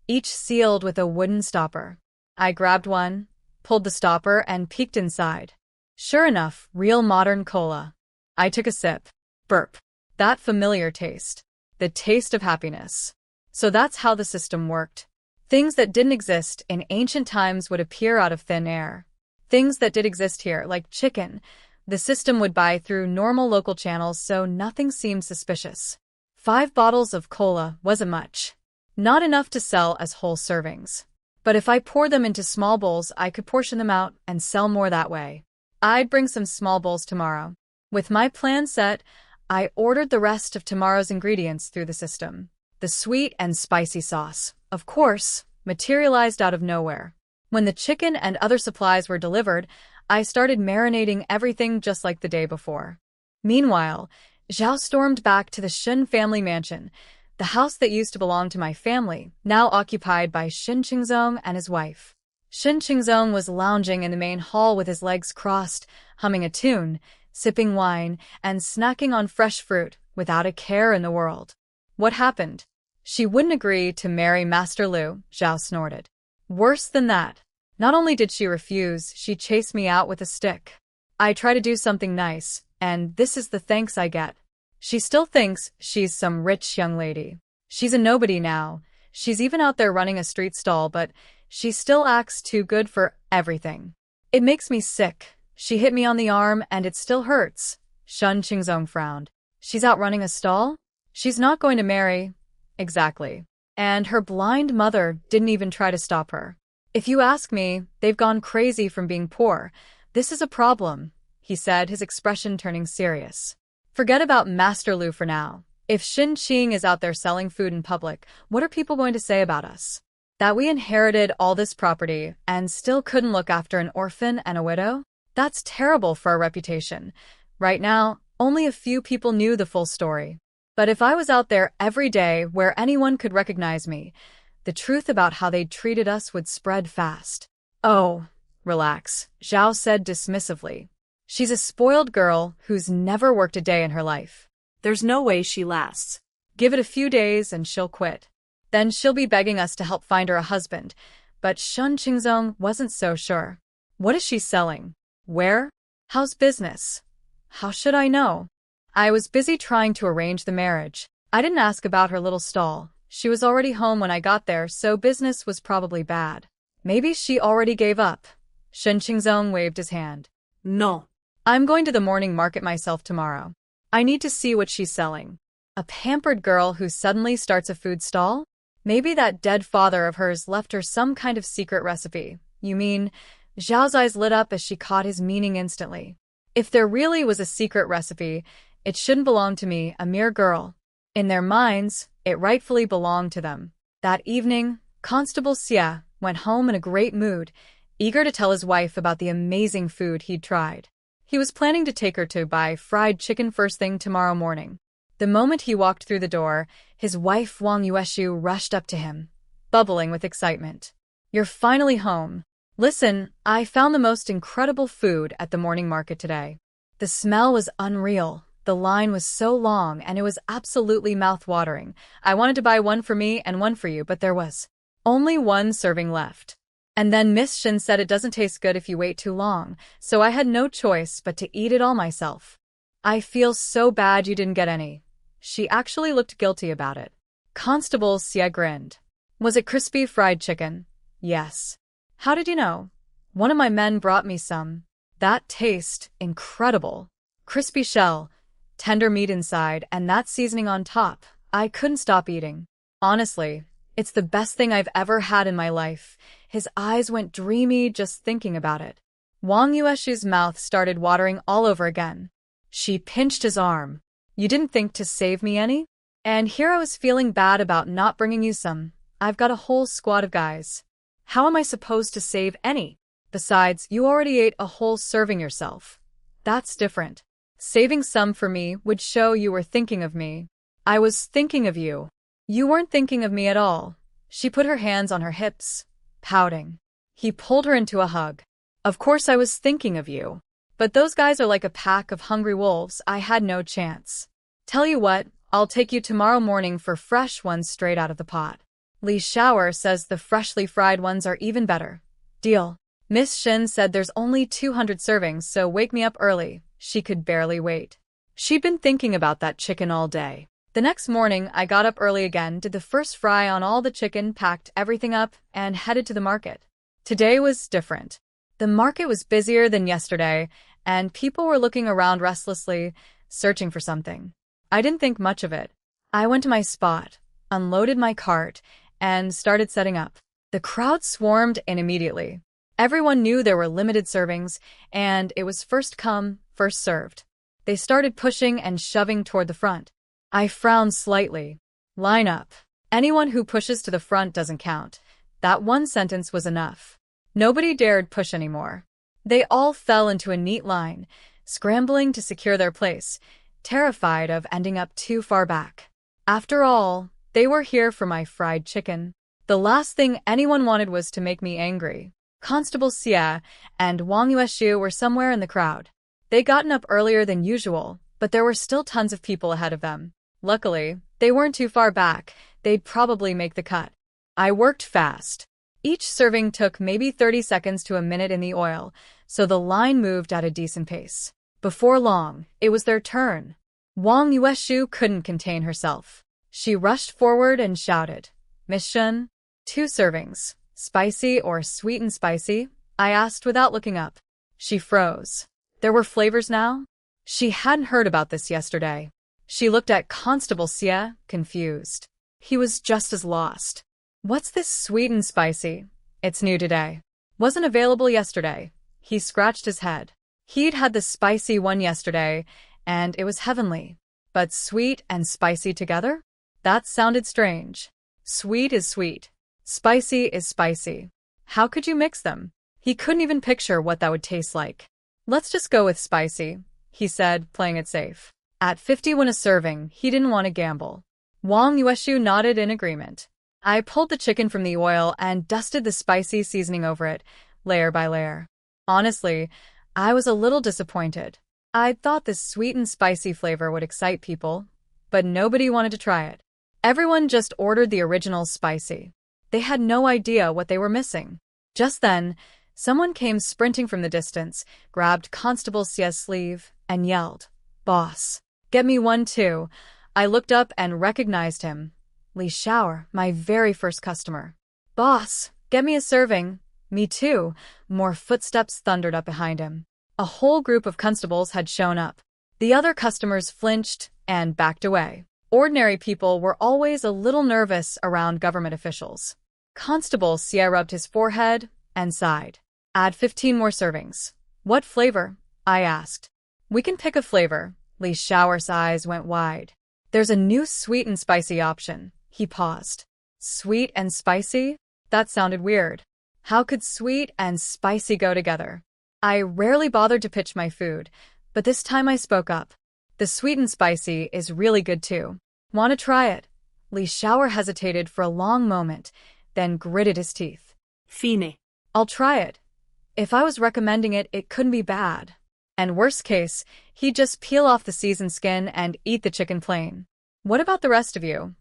[SPEAKER 1] each sealed with a wooden stopper. I grabbed one, pulled the stopper, and peeked inside. Sure enough, real modern cola. I took a sip. Burp. That familiar taste. The taste of happiness. So that's how the system worked. Things that didn't exist in ancient times would appear out of thin air. Things that did exist here, like chicken, the system would buy through normal local channels, so nothing seemed suspicious. 5 bottles of cola wasn't much. Not enough to sell as whole servings. But if I poured them into small bowls, I could portion them out and sell more that way. I'd bring some small bowls tomorrow. With my plan set, I ordered the rest of tomorrow's ingredients through the system. The sweet and spicy sauce, of course, materialized out of nowhere. When the chicken and other supplies were delivered, I started marinating everything just like the day before. Meanwhile, Zhao stormed back to the Shen family mansion, the house that used to belong to my family, now occupied by Shen Qingzong and his wife. Shen Qingzong was lounging in the main hall with his legs crossed, humming a tune, sipping wine, and snacking on fresh fruit without a care in the world. What happened? She wouldn't agree to marry Master Lu, Zhao snorted. Worse than that. Not only did she refuse, she chased me out with a stick. I try to do something nice, and this is the thanks I get. She still thinks she's some rich young lady. She's a nobody now. She's even out there running a street stall, but she still acts too good for everything. It makes me sick. She hit me on the arm, and it still hurts. Shun Qingzong frowned. She's out running a stall? She's not going to marry. Exactly. And her blind mother didn't even try to stop her. If you ask me, they've gone crazy from being poor. This is a problem, he said, his expression turning serious. Forget about Master Lu for now. If Xin Qing is out there selling food in public, what are people going to say about us? That we inherited all this property and still couldn't look after an orphan and a widow? That's terrible for our reputation. Right now, only a few people knew the full story. But if I was out there every day where anyone could recognize me, the truth about how they'd treated us would spread fast. Oh, relax, Zhao said dismissively. She's a spoiled girl who's never worked a day in her life.
[SPEAKER 2] There's no way she lasts.
[SPEAKER 1] Give it a few days and she'll quit. Then she'll be begging us to help find her a husband. But Shun Qingzong wasn't so sure. What is she selling? Where? How's business? How should I know? I was busy trying to arrange the marriage. I didn't ask about her little stall. She was already home when I got there, so business was probably bad. Maybe she already gave up. Shun Qingzong waved his hand.
[SPEAKER 2] No.
[SPEAKER 1] I'm going to the morning market myself tomorrow. I need to see what she's selling. A pampered girl who suddenly starts a food stall? Maybe that dead father of hers left her some kind of secret recipe. You mean? Zhao's eyes lit up as she caught his meaning instantly. If there really was a secret recipe, it shouldn't belong to me, a mere girl. In their minds, it rightfully belonged to them. That evening, Constable Xia went home in a great mood, eager to tell his wife about the amazing food he'd tried. He was planning to take her to buy fried chicken first thing tomorrow morning. The moment he walked through the door, his wife Wang Yueshu rushed up to him, bubbling with excitement. You're finally home. Listen, I found the most incredible food at the morning market today. The smell was unreal. The line was so long and it was absolutely mouth-watering. I wanted to buy one for me and one for you, but there was only one serving left. And then Miss Shin said it doesn't taste good if you wait too long, so I had no choice but to eat it all myself. I feel so bad you didn't get any. She actually looked guilty about it. Constable Xia grinned. Was it crispy fried chicken? Yes. How did you know? One of my men brought me some. That tastes incredible. Crispy shell, tender meat inside, and that seasoning on top. I couldn't stop eating. Honestly, it's the best thing I've ever had in my life. His eyes went dreamy just thinking about it. Wang Yueshu's mouth started watering all over again. She pinched his arm. You didn't think to save me any? And here I was feeling bad about not bringing you some. I've got a whole squad of guys. How am I supposed to save any? Besides, you already ate a whole serving yourself. That's different. Saving some for me would show you were thinking of me. I was thinking of you. You weren't thinking of me at all. She put her hands on her hips, pouting. He pulled her into a hug. Of course I was thinking of you. But those guys are like a pack of hungry wolves. I had no chance. Tell you what, I'll take you tomorrow morning for fresh ones straight out of the pot. Li Shower says the freshly fried ones are even better. Deal. Miss Shin said there's only 200 servings, so wake me up early. She could barely wait. She'd been thinking about that chicken all day. The next morning, I got up early again, did the first fry on all the chicken, packed everything up, and headed to the market. Today was different. The market was busier than yesterday, and people were looking around restlessly, searching for something. I didn't think much of it. I went to my spot, unloaded my cart, and started setting up. The crowd swarmed in immediately. Everyone knew there were limited servings, and it was first come, first served. They started pushing and shoving toward the front. I frowned slightly. Line up. Anyone who pushes to the front doesn't count. That one sentence was enough. Nobody dared push anymore. They all fell into a neat line, scrambling to secure their place, terrified of ending up too far back. After all, they were here for my fried chicken. The last thing anyone wanted was to make me angry. Constable Xia and Wang Yueshu were somewhere in the crowd. They'd gotten up earlier than usual, but there were still tons of people ahead of them. Luckily, they weren't too far back. They'd probably make the cut. I worked fast. Each serving took maybe 30 seconds to a minute in the oil, so the line moved at a decent pace. Before long, it was their turn. Wang Yueshu couldn't contain herself. She rushed forward and shouted, "Miss Shun, 2 servings, spicy or sweet and spicy?" I asked without looking up. She froze. There were flavors now? She hadn't heard about this yesterday. She looked at Constable Xie, confused. He was just as lost. "What's this sweet and spicy? It's new today. Wasn't available yesterday." He scratched his head. He'd had the spicy one yesterday, and it was heavenly. But sweet and spicy together? That sounded strange. Sweet is sweet. Spicy is spicy. How could you mix them? He couldn't even picture what that would taste like. "Let's just go with spicy," he said, playing it safe. At 51 a serving, he didn't want to gamble. Wang Yueshu nodded in agreement. I pulled the chicken from the oil and dusted the spicy seasoning over it, layer by layer. Honestly, I was a little disappointed. I'd thought this sweet and spicy flavor would excite people, but nobody wanted to try it. Everyone just ordered the original spicy. They had no idea what they were missing. Just then, someone came sprinting from the distance, grabbed Constable Xie's sleeve, and yelled, "Boss, get me one too." I looked up and recognized him. Li Xiaor, my very first customer. "Boss, get me a serving." "Me too." More footsteps thundered up behind him. A whole group of constables had shown up. The other customers flinched and backed away. Ordinary people were always a little nervous around government officials. Constable Xie rubbed his forehead and sighed. "Add 15 more servings." "What flavor?" I asked. "We can pick a flavor." Li Xiaor's eyes went wide. "There's a new sweet and spicy option." He paused. "Sweet and spicy?" That sounded weird. How could sweet and spicy go together? I rarely bothered to pitch my food, but this time I spoke up. "The sweet and spicy is really good too. Want to try it?" Li Xiaor hesitated for a long moment, then gritted his teeth.
[SPEAKER 2] "Fine.
[SPEAKER 1] "I'll try it. If I was recommending it, it couldn't be bad." And worst case, he'd just peel off the seasoned skin and eat the chicken plain. "What about the rest of you?"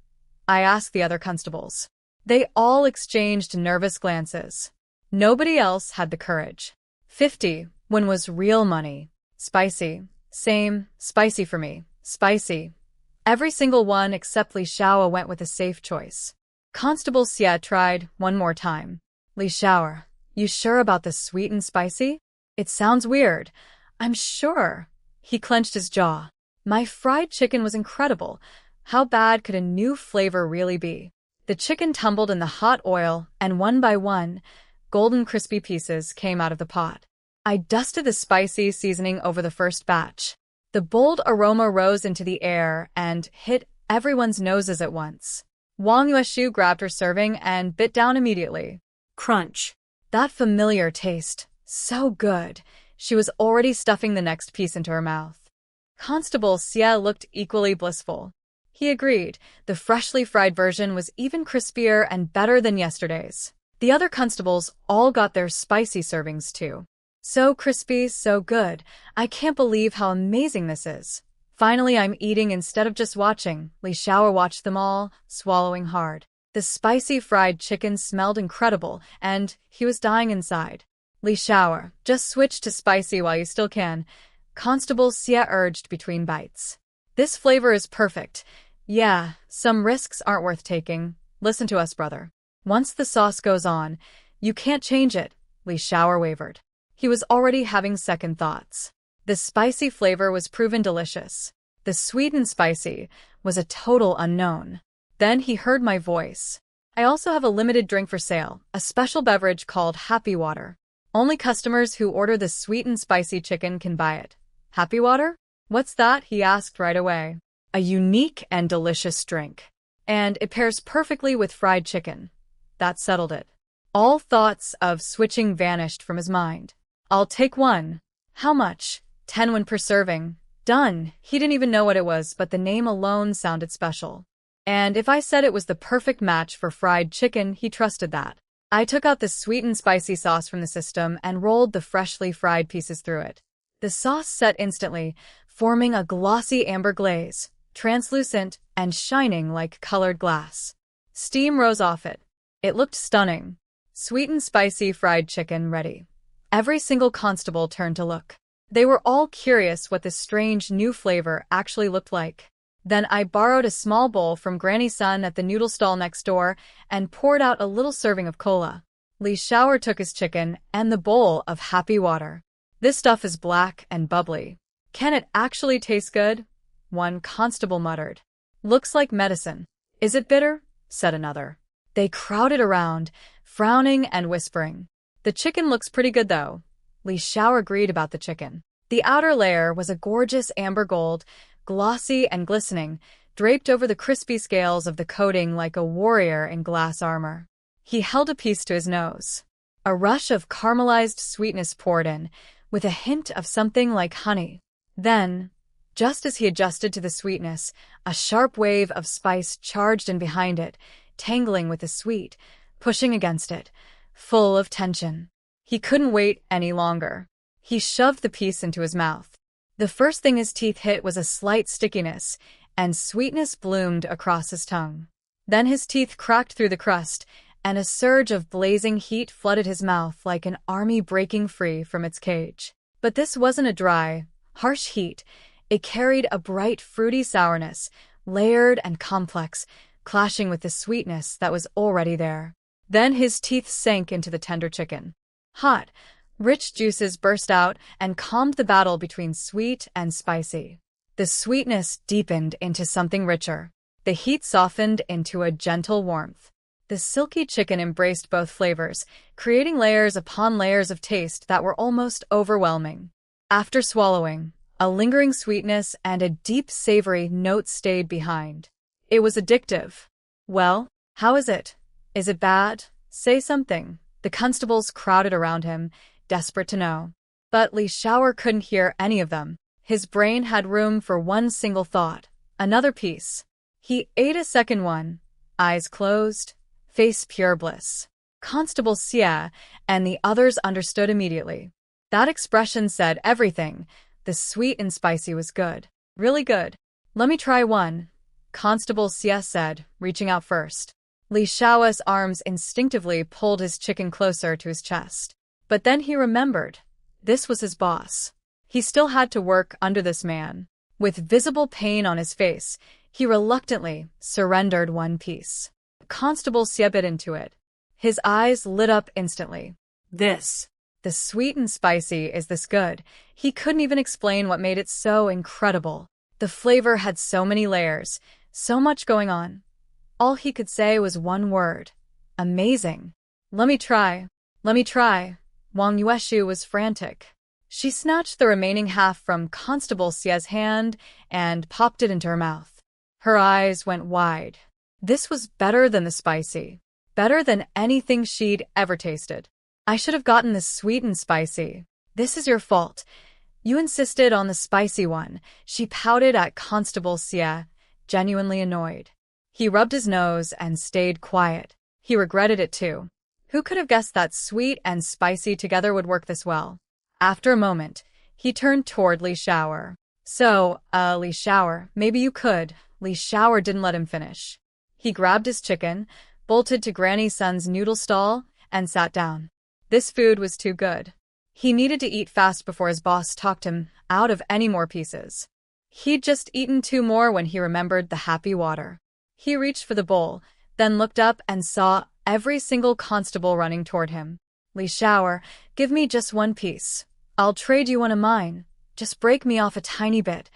[SPEAKER 1] I asked the other constables. They all exchanged nervous glances. Nobody else had the courage. 50, when was real money. "Spicy." "Same, spicy for me. Spicy." Every single one except Li Xiaor went with a safe choice. Constable Xie tried one more time. "Li Xiaor, you sure about the sweet and spicy?" "It sounds weird." "I'm sure." He clenched his jaw. My fried chicken was incredible. How bad could a new flavor really be? The chicken tumbled in the hot oil, and one by one, golden crispy pieces came out of the pot. I dusted the spicy seasoning over the first batch. The bold aroma rose into the air and hit everyone's noses at once. Wang Yueshu grabbed her serving and bit down immediately.
[SPEAKER 2] Crunch.
[SPEAKER 1] That familiar taste. So good. She was already stuffing the next piece into her mouth. Constable Xie looked equally blissful. He agreed. The freshly fried version was even crispier and better than yesterday's. The other constables all got their spicy servings too. So crispy, so good. I can't believe how amazing this is. Finally, I'm eating instead of just watching. Li Xiaor watched them all, swallowing hard. The spicy fried chicken smelled incredible, and he was dying inside. "Li Xiaor, just switch to spicy while you still can." Constable Xie urged between bites. "This flavor is perfect. Yeah, some risks aren't worth taking. Listen to us, brother. Once the sauce goes on, you can't change it." Li Xiaor wavered. He was already having second thoughts. The spicy flavor was proven delicious. The sweet and spicy was a total unknown. Then he heard my voice. "I also have a limited drink for sale, a special beverage called Happy Water. Only customers who order the sweet and spicy chicken can buy it." "Happy Water? What's that?" he asked right away. "A unique and delicious drink. And it pairs perfectly with fried chicken." That settled it. All thoughts of switching vanished from his mind. "I'll take one." "How much?" 10 won per serving." Done. He didn't even know what it was, but the name alone sounded special. And if I said it was the perfect match for fried chicken, he trusted that. I took out the sweet and spicy sauce from the system and rolled the freshly fried pieces through it. The sauce set instantly, forming a glossy amber glaze, translucent and shining like colored glass. Steam rose off it. It looked stunning. Sweet and spicy fried chicken ready. Every single constable turned to look. They were all curious what this strange new flavor actually looked like. Then I borrowed a small bowl from Granny Sun at the noodle stall next door and poured out a little serving of cola. Li Shower took his chicken and the bowl of happy water. This stuff is black and bubbly. Can it actually taste good? One constable muttered. Looks like medicine. Is it bitter? Said another. They crowded around, frowning and whispering. The chicken looks pretty good though. Li Shower agreed about the chicken. The outer layer was a gorgeous amber gold, glossy and glistening, draped over the crispy scales of the coating like a warrior in glass armor. He held a piece to his nose. A rush of caramelized sweetness poured in, with a hint of something like honey. Then, just as he adjusted to the sweetness, a sharp wave of spice charged in behind it, tangling with the sweet, pushing against it, full of tension. He couldn't wait any longer. He shoved the piece into his mouth. The first thing his teeth hit was a slight stickiness, and sweetness bloomed across his tongue. Then his teeth cracked through the crust, and a surge of blazing heat flooded his mouth like an army breaking free from its cage. But this wasn't a dry, harsh heat. It carried a bright, fruity sourness, layered and complex, clashing with the sweetness that was already there. Then his teeth sank into the tender chicken. Hot, rich juices burst out and calmed the battle between sweet and spicy. The sweetness deepened into something richer. The heat softened into a gentle warmth. The silky chicken embraced both flavors, creating layers upon layers of taste that were almost overwhelming. After swallowing, a lingering sweetness and a deep savory note stayed behind. It was addictive. Well, how is it? Is it bad? Say something. The constables crowded around him, desperate to know. But Li Shower couldn't hear any of them. His brain had room for one single thought. Another piece. He ate a second one, eyes closed, face pure bliss. Constable Xie and the others understood immediately. That expression said everything. The sweet and spicy was good. Really good. Let me try one, Constable Xie said, reaching out first. Li Shao's arms instinctively pulled his chicken closer to his chest. But then he remembered. This was his boss. He still had to work under this man. With visible pain on his face, he reluctantly surrendered one piece. Constable Xie bit into it. His eyes lit up instantly. The sweet and spicy is this good. He couldn't even explain what made it so incredible. The flavor had so many layers, so much going on. All he could say was one word. Amazing. Let me try. Wang Yueshu was frantic. She snatched the remaining half from Constable Xie's hand and popped it into her mouth. Her eyes went wide. This was better than the spicy. Better than anything she'd ever tasted. I should have gotten the sweet and spicy. This is your fault. You insisted on the spicy one. She pouted at Constable Xie, genuinely annoyed. He rubbed his nose and stayed quiet. He regretted it too. Who could have guessed that sweet and spicy together would work this well? After a moment, he turned toward Li Shower. So, Li Shower, maybe you could. Li Shower didn't let him finish. He grabbed his chicken, bolted to Granny Sun's noodle stall, and sat down. This food was too good. He needed to eat fast before his boss talked him out of any more pieces. He'd just eaten 2 more when he remembered the happy water. He reached for the bowl, then looked up and saw every single constable running toward him. Li Shower, give me just one piece. I'll trade you one of mine. Just break me off a tiny bit.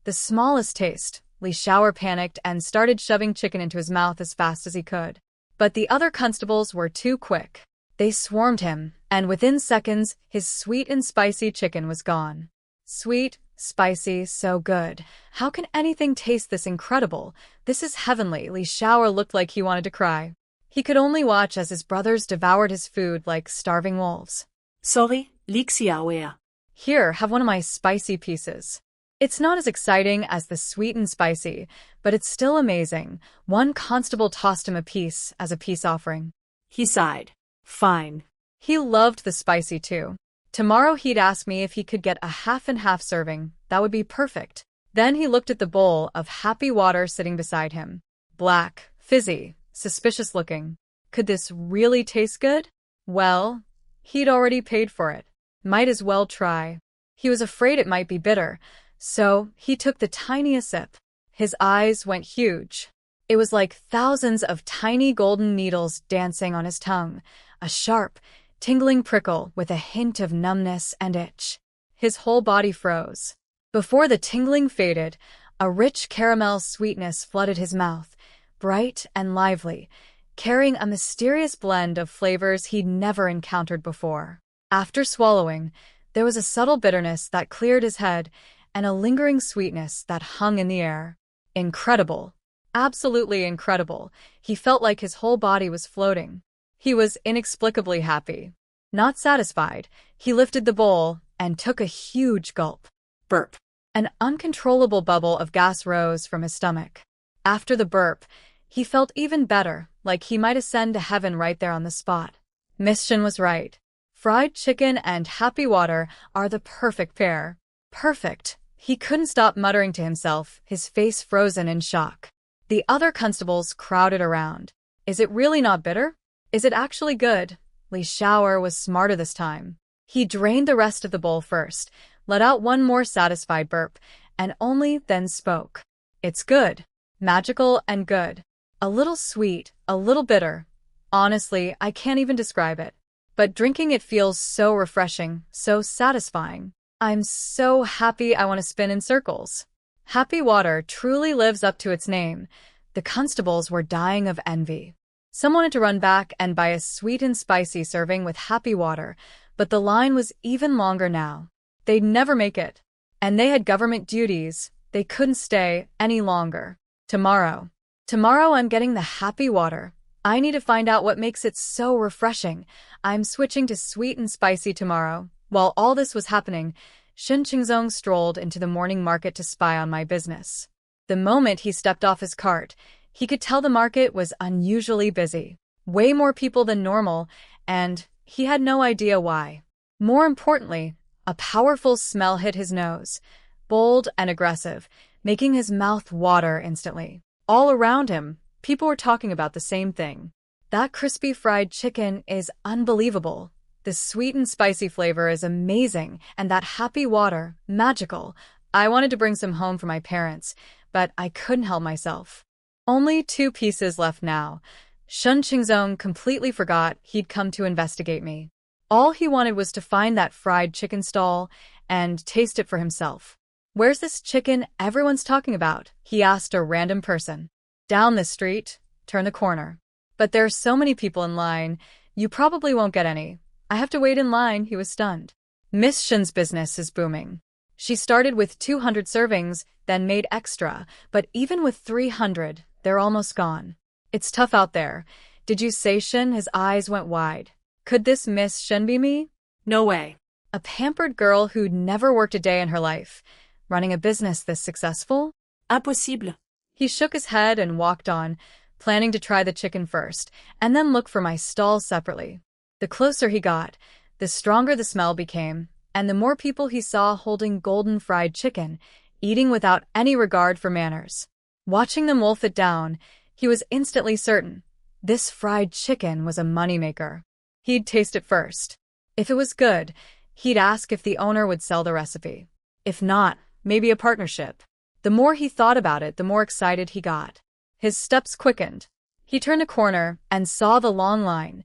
[SPEAKER 1] The smallest taste. Li Shower panicked and started shoving chicken into his mouth as fast as he could. But the other constables were too quick. They swarmed him, and within seconds, his sweet and spicy chicken was gone. Sweet, spicy, so good. How can anything taste this incredible? This is heavenly. Li Shower looked like he wanted to cry. He could only watch as his brothers devoured his food like starving wolves.
[SPEAKER 2] Sorry, Li Xiaowei.
[SPEAKER 1] Here, have one of my spicy pieces. It's not as exciting as the sweet and spicy, but it's still amazing. One constable tossed him a piece as a peace offering.
[SPEAKER 2] He sighed. Fine.
[SPEAKER 1] He loved the spicy too. Tomorrow he'd ask me if he could get a half-and-half serving. That would be perfect. Then he looked at the bowl of happy water sitting beside him. Black, fizzy, suspicious looking. Could this really taste good? Well, he'd already paid for it. Might as well try. He was afraid it might be bitter, so he took the tiniest sip. His eyes went huge. It was like thousands of tiny golden needles dancing on his tongue, a sharp, tingling prickle with a hint of numbness and itch. His whole body froze. Before the tingling faded, a rich caramel sweetness flooded his mouth, bright and lively, carrying a mysterious blend of flavors he'd never encountered before. After swallowing, there was a subtle bitterness that cleared his head and a lingering sweetness that hung in the air. Incredible. Absolutely incredible. He felt like his whole body was floating. He was inexplicably happy. Not satisfied, he lifted the bowl and took a huge gulp.
[SPEAKER 2] Burp.
[SPEAKER 1] An uncontrollable bubble of gas rose from his stomach. After the burp, he felt even better, like he might ascend to heaven right there on the spot. Miss Shen was right. Fried chicken and happy water are the perfect pair. Perfect. He couldn't stop muttering to himself, his face frozen in shock. The other constables crowded around. Is it really not bitter? Is it actually good? Li Xiaoer was smarter this time. He drained the rest of the bowl first, let out one more satisfied burp, and only then spoke. It's good. Magical and good. A little sweet, a little bitter. Honestly, I can't even describe it. But drinking it feels so refreshing, so satisfying. I'm so happy I want to spin in circles. Happy water truly lives up to its name. The constables were dying of envy. Some wanted to run back and buy a sweet and spicy serving with happy water, but the line was even longer now. They'd never make it. And they had government duties. They couldn't stay any longer. Tomorrow I'm getting the happy water. I need to find out what makes it so refreshing. I'm switching to sweet and spicy tomorrow. While all this was happening, Shen Qingzong strolled into the morning market to spy on my business. The moment he stepped off his cart, he could tell the market was unusually busy. Way more people than normal, and he had no idea why. More importantly, a powerful smell hit his nose, bold and aggressive, making his mouth water instantly. All around him, people were talking about the same thing. That crispy fried chicken is unbelievable. The sweet and spicy flavor is amazing, and that happy water, magical. I wanted to bring some home for my parents, but I couldn't help myself. Only 2 pieces left now. Shen Qingzong completely forgot he'd come to investigate me. All he wanted was to find that fried chicken stall and taste it for himself. Where's this chicken everyone's talking about? He asked a random person. Down this street, turn the corner. But there are so many people in line, you probably won't get any. I have to wait in line, he was stunned. Miss Shen's business is booming. She started with 200 servings, then made extra, but even with 300, they're almost gone. It's tough out there. Did you say Shen? His eyes went wide. Could this Miss Shen be me?
[SPEAKER 2] No way.
[SPEAKER 1] A pampered girl who'd never worked a day in her life. Running a business this successful?
[SPEAKER 2] Impossible.
[SPEAKER 1] He shook his head and walked on, planning to try the chicken first, and then look for my stall separately. The closer he got, the stronger the smell became, and the more people he saw holding golden fried chicken, eating without any regard for manners. Watching them wolf it down, he was instantly certain. This fried chicken was a moneymaker. He'd taste it first. If it was good, he'd ask if the owner would sell the recipe. If not, maybe a partnership. The more he thought about it, the more excited he got. His steps quickened. He turned a corner and saw the long line.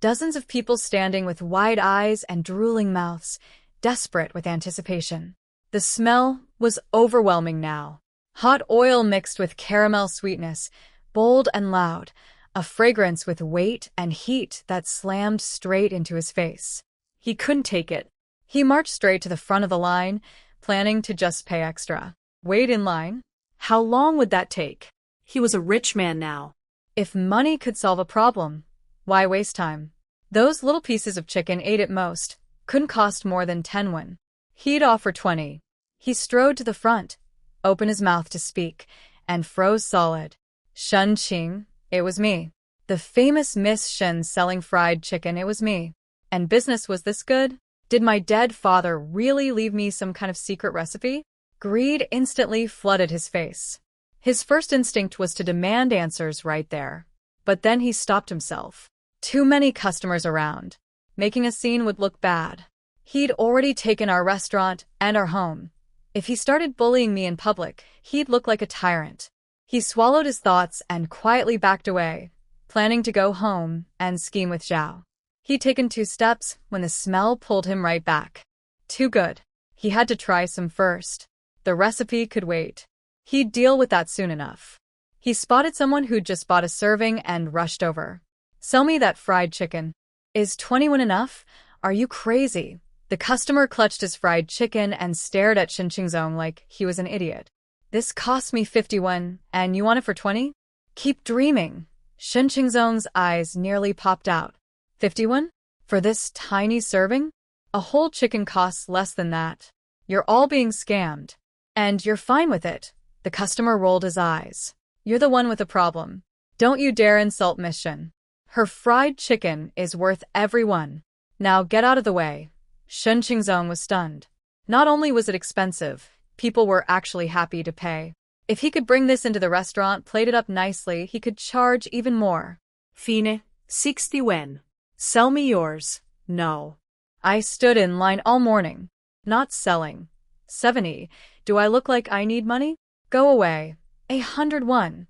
[SPEAKER 1] Dozens of people standing with wide eyes and drooling mouths, desperate with anticipation. The smell was overwhelming now. Hot oil mixed with caramel sweetness, bold and loud, a fragrance with weight and heat that slammed straight into his face. He couldn't take it. He marched straight to the front of the line, planning to just pay extra. Wait in line? How long would that take?
[SPEAKER 2] He was a rich man now.
[SPEAKER 1] If money could solve a problem, why waste time? Those little pieces of chicken ate at most, couldn't cost more than 10 won. He'd offer 20. He strode to the front, opened his mouth to speak, and froze solid. Shen Qing, it was me. The famous Miss Shen selling fried chicken, it was me. And business was this good? Did my dead father really leave me some kind of secret recipe? Greed instantly flooded his face. His first instinct was to demand answers right there. But then he stopped himself. Too many customers around. Making a scene would look bad. He'd already taken our restaurant and our home. If he started bullying me in public, he'd look like a tyrant. He swallowed his thoughts and quietly backed away, planning to go home and scheme with Zhao. He'd taken 2 steps when the smell pulled him right back. Too good. He had to try some first. The recipe could wait. He'd deal with that soon enough. He spotted someone who'd just bought a serving and rushed over. "Sell me that fried chicken." "Is 21 enough? Are you crazy?" The customer clutched his fried chicken and stared at Shen Qingzong like he was an idiot. "This cost me 51, and you want it for 20? Keep dreaming." Shen Qingzong's eyes nearly popped out. 51? For this tiny serving? A whole chicken costs less than that. You're all being scammed. And you're fine with it. The customer rolled his eyes. "You're the one with a problem. Don't you dare insult Miss Shen. Her fried chicken is worth every one. Now get out of the way." Shen Qingzong was stunned. Not only was it expensive, people were actually happy to pay. If he could bring this into the restaurant, plate it up nicely, he could charge even more.
[SPEAKER 2] Fine, 60 yuan. Sell me yours. No.
[SPEAKER 1] I stood in line all morning. Not selling. 70. Do I look like I need money? Go away. 101.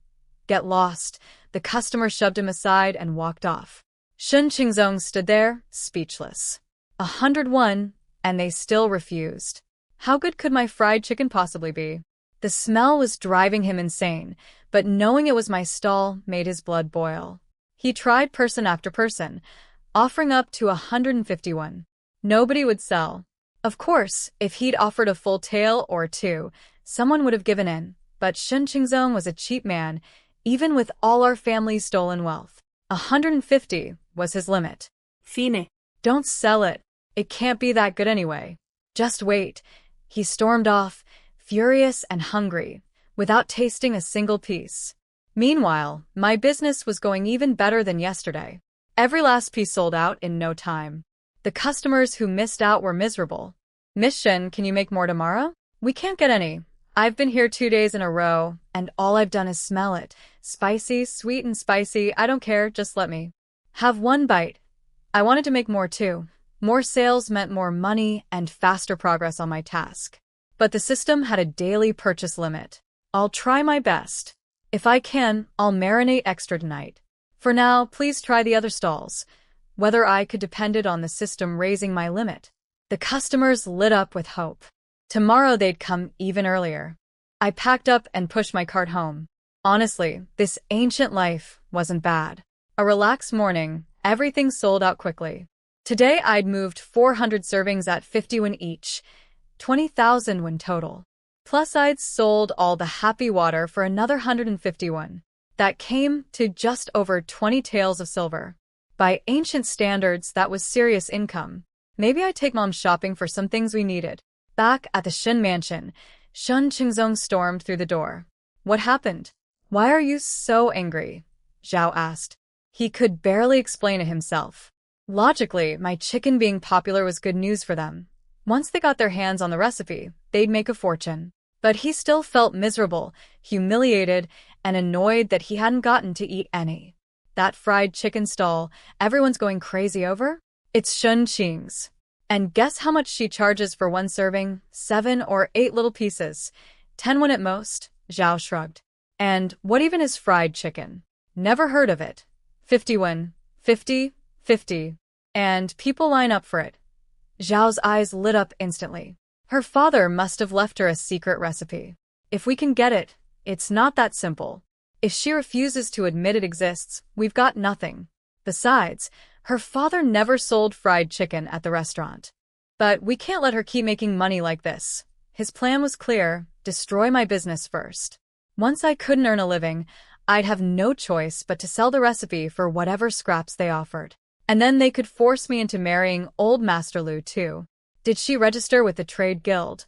[SPEAKER 1] Get lost. The customer shoved him aside and walked off. Shen Qingzong stood there, speechless. 101, and they still refused. How good could my fried chicken possibly be? The smell was driving him insane, but knowing it was my stall made his blood boil. He tried person after person, offering up to 151. Nobody would sell. Of course, if he'd offered a full tail or 2, someone would have given in, but Shen Qingzong was a cheap man, even with all our family's stolen wealth. 150 was his limit.
[SPEAKER 2] Fine.
[SPEAKER 1] Don't sell it. It can't be that good anyway. Just wait. He stormed off, furious and hungry, without tasting a single piece. Meanwhile, my business was going even better than yesterday. Every last piece sold out in no time. The customers who missed out were miserable. "Miss Shen, can you make more tomorrow?" "We can't get any. I've been here 2 days in a row, and all I've done is smell it. Spicy, sweet and spicy, I don't care, just let me have one bite." I wanted to make more too. More sales meant more money and faster progress on my task. But the system had a daily purchase limit. "I'll try my best. If I can, I'll marinate extra tonight. For now, please try the other stalls." Whether I could depended on the system raising my limit. The customers lit up with hope. Tomorrow they'd come even earlier. I packed up and pushed my cart home. Honestly, this ancient life wasn't bad. A relaxed morning, everything sold out quickly. Today I'd moved 400 servings at 51 each, 20,000 when total. Plus I'd sold all the happy water for another 151. That came to just over 20 taels of silver. By ancient standards, that was serious income. Maybe I'd take Mom shopping for some things we needed. Back at the Shen mansion, Shen Qingzong stormed through the door. "What happened? Why are you so angry?" Zhao asked. He could barely explain it himself. Logically, my chicken being popular was good news for them. Once they got their hands on the recipe, they'd make a fortune. But he still felt miserable, humiliated, and annoyed that he hadn't gotten to eat any. That fried chicken stall everyone's going crazy over? It's Shen Qing's. And guess how much she charges for one serving? 7 or 8 little pieces. 10 at most, Zhao shrugged. And what even is fried chicken? Never heard of it. 51, 50, 50. And people line up for it. Zhao's eyes lit up instantly. Her father must have left her a secret recipe. If we can get it, it's not that simple. If she refuses to admit it exists, we've got nothing. Besides, her father never sold fried chicken at the restaurant. But we can't let her keep making money like this. His plan was clear: destroy my business first. Once I couldn't earn a living, I'd have no choice but to sell the recipe for whatever scraps they offered. And then they could force me into marrying old Master Lu too. Did she register with the trade guild?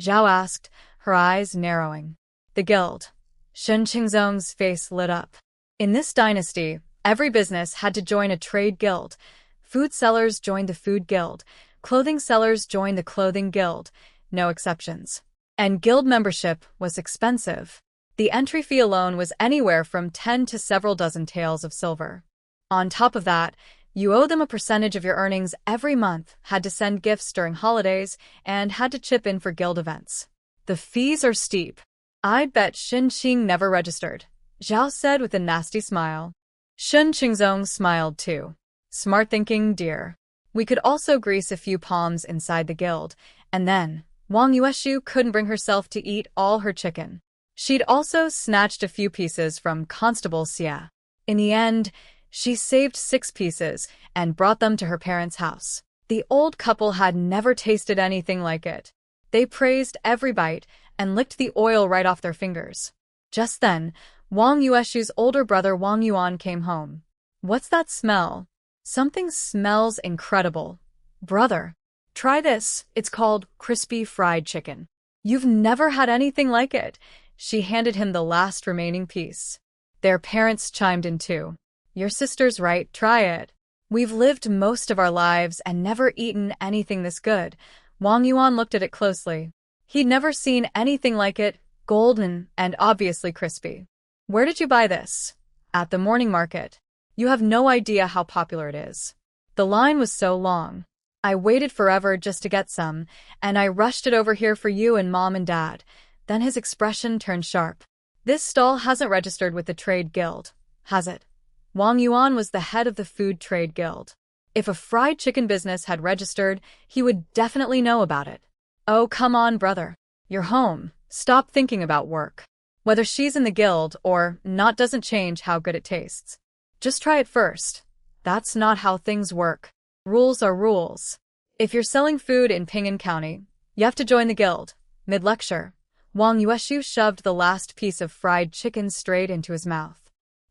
[SPEAKER 1] Zhao asked, her eyes narrowing. The guild. Shen Qingzong's face lit up. In this dynasty, every business had to join a trade guild. Food sellers joined the food guild. Clothing sellers joined the clothing guild. No exceptions. And guild membership was expensive. The entry fee alone was anywhere from 10 to several dozen taels of silver. On top of that, you owe them a percentage of your earnings every month, had to send gifts during holidays, and had to chip in for guild events. The fees are steep. I bet Shen Qing never registered, Zhao said with a nasty smile. Shen Qingzong smiled too. Smart thinking, dear. We could also grease a few palms inside the guild, and then Wang Yueshu couldn't bring herself to eat all her chicken. She'd also snatched a few pieces from Constable Xia. In the end, she saved 6 pieces and brought them to her parents' house. The old couple had never tasted anything like it. They praised every bite and licked the oil right off their fingers. Just then, Wang Yueshu's older brother Wang Yuan came home. What's that smell? Something smells incredible. Brother, try this. It's called crispy fried chicken. You've never had anything like it. She handed him the last remaining piece. Their parents chimed in too. Your sister's right, try it. We've lived most of our lives and never eaten anything this good. Wang Yuan looked at it closely. He'd never seen anything like it, golden and obviously crispy. Where did you buy this? At the morning market. You have no idea how popular it is. The line was so long. I waited forever just to get some, and I rushed it over here for you and Mom and Dad. Then his expression turned sharp. This stall hasn't registered with the trade guild, has it? Wang Yuan was the head of the food trade guild. If a fried chicken business had registered, he would definitely know about it. Oh, come on, brother. You're home. Stop thinking about work. Whether she's in the guild or not doesn't change how good it tastes. Just try it first. That's not how things work. Rules are rules. If you're selling food in Ping'an County, you have to join the guild. Mid-lecture, Wang Yueshu shoved the last piece of fried chicken straight into his mouth.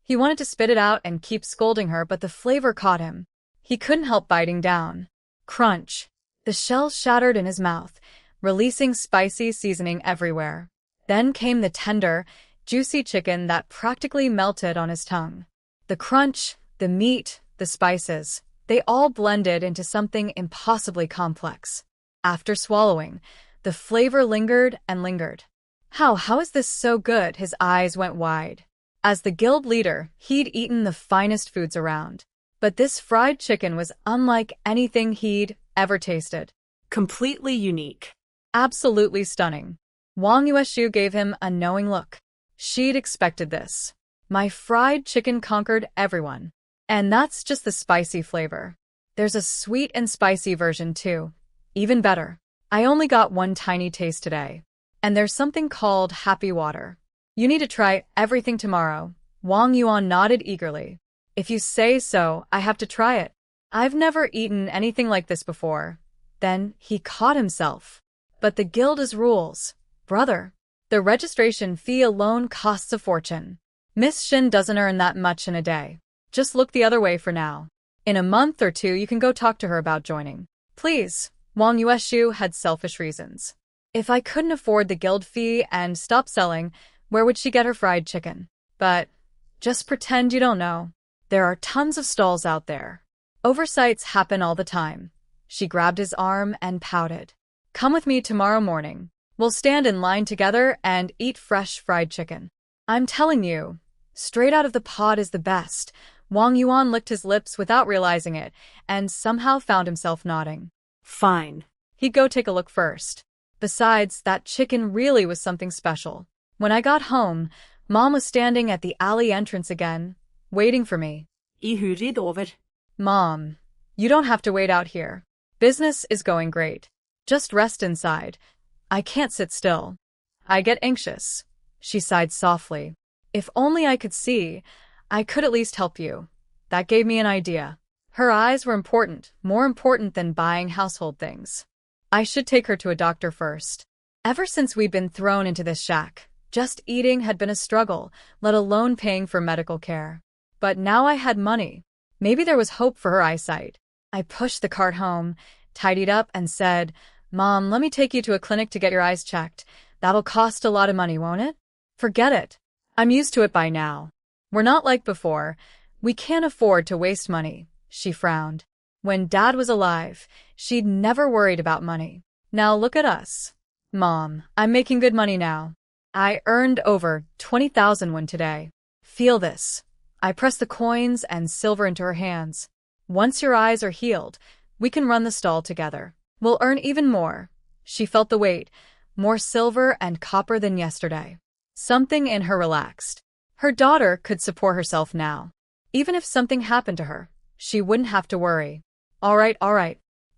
[SPEAKER 1] He wanted to spit it out and keep scolding her, but the flavor caught him. He couldn't help biting down. Crunch. The shell shattered in his mouth, releasing spicy seasoning everywhere. Then came the tender, juicy chicken that practically melted on his tongue. The crunch, the meat, the spices, they all blended into something impossibly complex. After swallowing, the flavor lingered and lingered. How is this so good? His eyes went wide. As the guild leader, he'd eaten the finest foods around. But this fried chicken was unlike anything he'd ever tasted.
[SPEAKER 2] Completely unique.
[SPEAKER 1] Absolutely stunning. Wang Yueshu gave him a knowing look. She'd expected this. My fried chicken conquered everyone. And that's just the spicy flavor. There's a sweet and spicy version too. Even better. I only got one tiny taste today. And there's something called happy water. You need to try everything tomorrow. Wang Yuan nodded eagerly. If you say so, I have to try it. I've never eaten anything like this before. Then he caught himself. But the guild is rules. Brother, the registration fee alone costs a fortune. Miss Shin doesn't earn that much in a day. Just look the other way for now. In a month or 2 you can go talk to her about joining. Please. Wang Yueshu had selfish reasons. If I couldn't afford the guild fee and stop selling, where would she get her fried chicken? But just pretend you don't know. There are tons of stalls out there. Oversights happen all the time. She grabbed his arm and pouted. Come with me tomorrow morning. We'll stand in line together and eat fresh fried chicken. I'm telling you, straight out of the pod is the best. Wang Yuan licked his lips without realizing it, and somehow found himself nodding.
[SPEAKER 2] Fine.
[SPEAKER 1] He'd go take a look first. Besides, that chicken really was something special. When I got home, Mom was standing at the alley entrance again, waiting for me. Mom, you don't have to wait out here. Business is going great. Just rest inside. I can't sit still. I get anxious. She sighed softly. If only I could see, I could at least help you. That gave me an idea. Her eyes were important, more important than buying household things. I should take her to a doctor first. Ever since we'd been thrown into this shack, just eating had been a struggle, let alone paying for medical care. But now I had money. Maybe there was hope for her eyesight. I pushed the cart home, tidied up, and said, Mom, let me take you to a clinic to get your eyes checked. That'll cost a lot of money, won't it? Forget it. I'm used to it by now. We're not like before. We can't afford to waste money. She frowned. When Dad was alive, she'd never worried about money. Now look at us. Mom, I'm making good money now. I earned over 20,000 won today. Feel this. I pressed the coins and silver into her hands. Once your eyes are healed, we can run the stall together. We'll earn even more. She felt the weight, more silver and copper than yesterday. Something in her relaxed. Her daughter could support herself now. Even if something happened to her, she wouldn't have to worry. All right,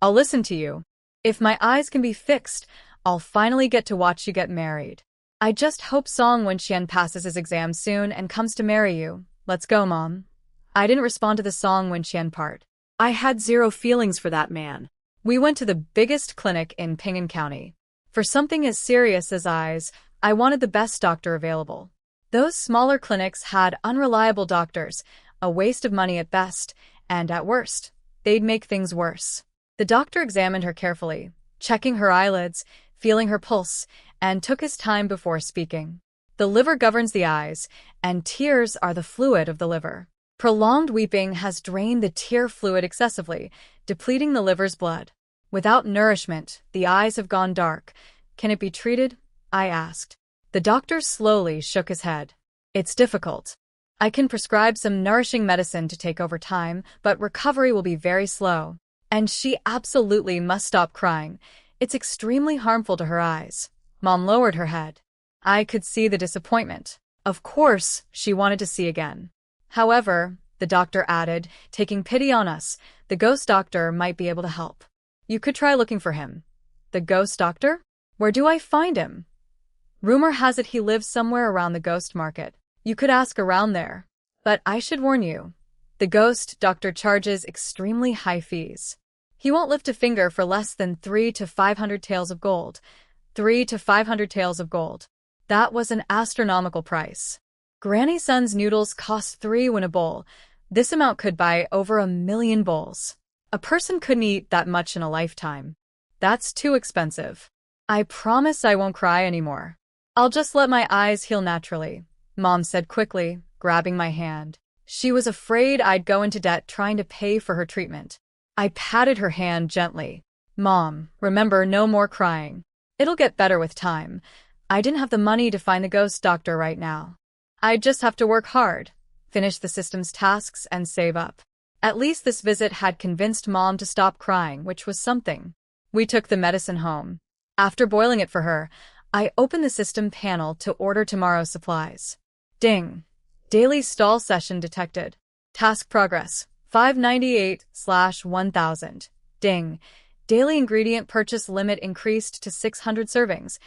[SPEAKER 1] I'll listen to you. If my eyes can be fixed, I'll finally get to watch you get married. I just hope Song Wenxian passes his exam soon and comes to marry you. Let's go, Mom. I didn't respond to the Song Wenxian part.
[SPEAKER 2] I had zero feelings for that man.
[SPEAKER 1] We went to the biggest clinic in Ping'an County. For something as serious as eyes, I wanted the best doctor available. Those smaller clinics had unreliable doctors, a waste of money at best, and at worst, they'd make things worse. The doctor examined her carefully, checking her eyelids, feeling her pulse, and took his time before speaking. The liver governs the eyes, and tears are the fluid of the liver. Prolonged weeping has drained the tear fluid excessively, depleting the liver's blood. Without nourishment, the eyes have gone dark. Can it be treated? I asked. The doctor slowly shook his head. It's difficult. I can prescribe some nourishing medicine to take over time, but recovery will be very slow. And she absolutely must stop crying. It's extremely harmful to her eyes. Mom lowered her head. I could see the disappointment. Of course, she wanted to see again. However, the doctor added, taking pity on us, the ghost doctor might be able to help. You could try looking for him. The ghost doctor? Where do I find him? Rumor has it he lives somewhere around the ghost market. You could ask around there. But I should warn you, the ghost doctor charges extremely high fees. He won't lift a finger for less than 3 to 500 taels of gold. 3 to 500 taels of gold. That was an astronomical price. Granny Sun's noodles cost 3 won a bowl. This amount could buy over 1 million bowls. A person couldn't eat that much in a lifetime. That's too expensive. I promise I won't cry anymore. I'll just let my eyes heal naturally, Mom said quickly, grabbing my hand. She was afraid I'd go into debt trying to pay for her treatment. I patted her hand gently. Mom, remember, no more crying. It'll get better with time. I didn't have the money to find the ghost doctor right now. I'd just have to work hard, finish the system's tasks, and save up. At least this visit had convinced Mom to stop crying, which was something. We took the medicine home. After boiling it for her, I opened the system panel to order tomorrow's supplies. Ding. Daily stall session detected. Task progress, 598/1000. Ding. Daily ingredient purchase limit increased to 600 servings.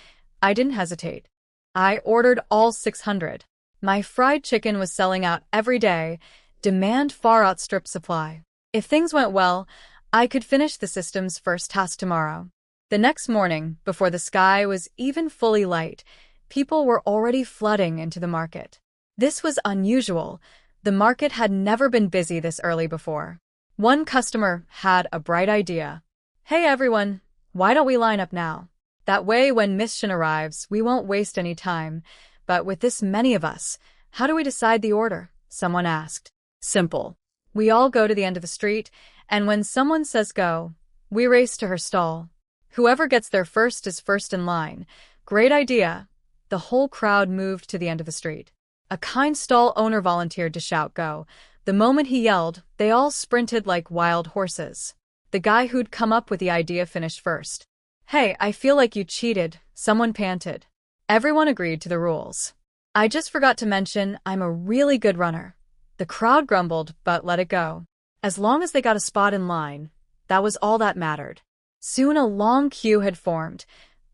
[SPEAKER 1] I didn't hesitate. I ordered all 600. My fried chicken was selling out every day. Demand far outstripped supply. If things went well, I could finish the system's first task tomorrow. The next morning, before the sky was even fully light, people were already flooding into the market. This was unusual. The market had never been busy this early before. One customer had a bright idea. Hey everyone, why don't we line up now? That way when Miss Shin arrives, we won't waste any time. But with this many of us, how do we decide the order? Someone asked. Simple. We all go to the end of the street, and when someone says go, we race to her stall. Whoever gets there first is first in line. Great idea. The whole crowd moved to the end of the street. A kind stall owner volunteered to shout go. The moment he yelled, they all sprinted like wild horses. The guy who'd come up with the idea finished first. Hey, I feel like you cheated, someone panted. Everyone agreed to the rules. I just forgot to mention I'm a really good runner. The crowd grumbled, but let it go. As long as they got a spot in line, that was all that mattered. Soon a long queue had formed,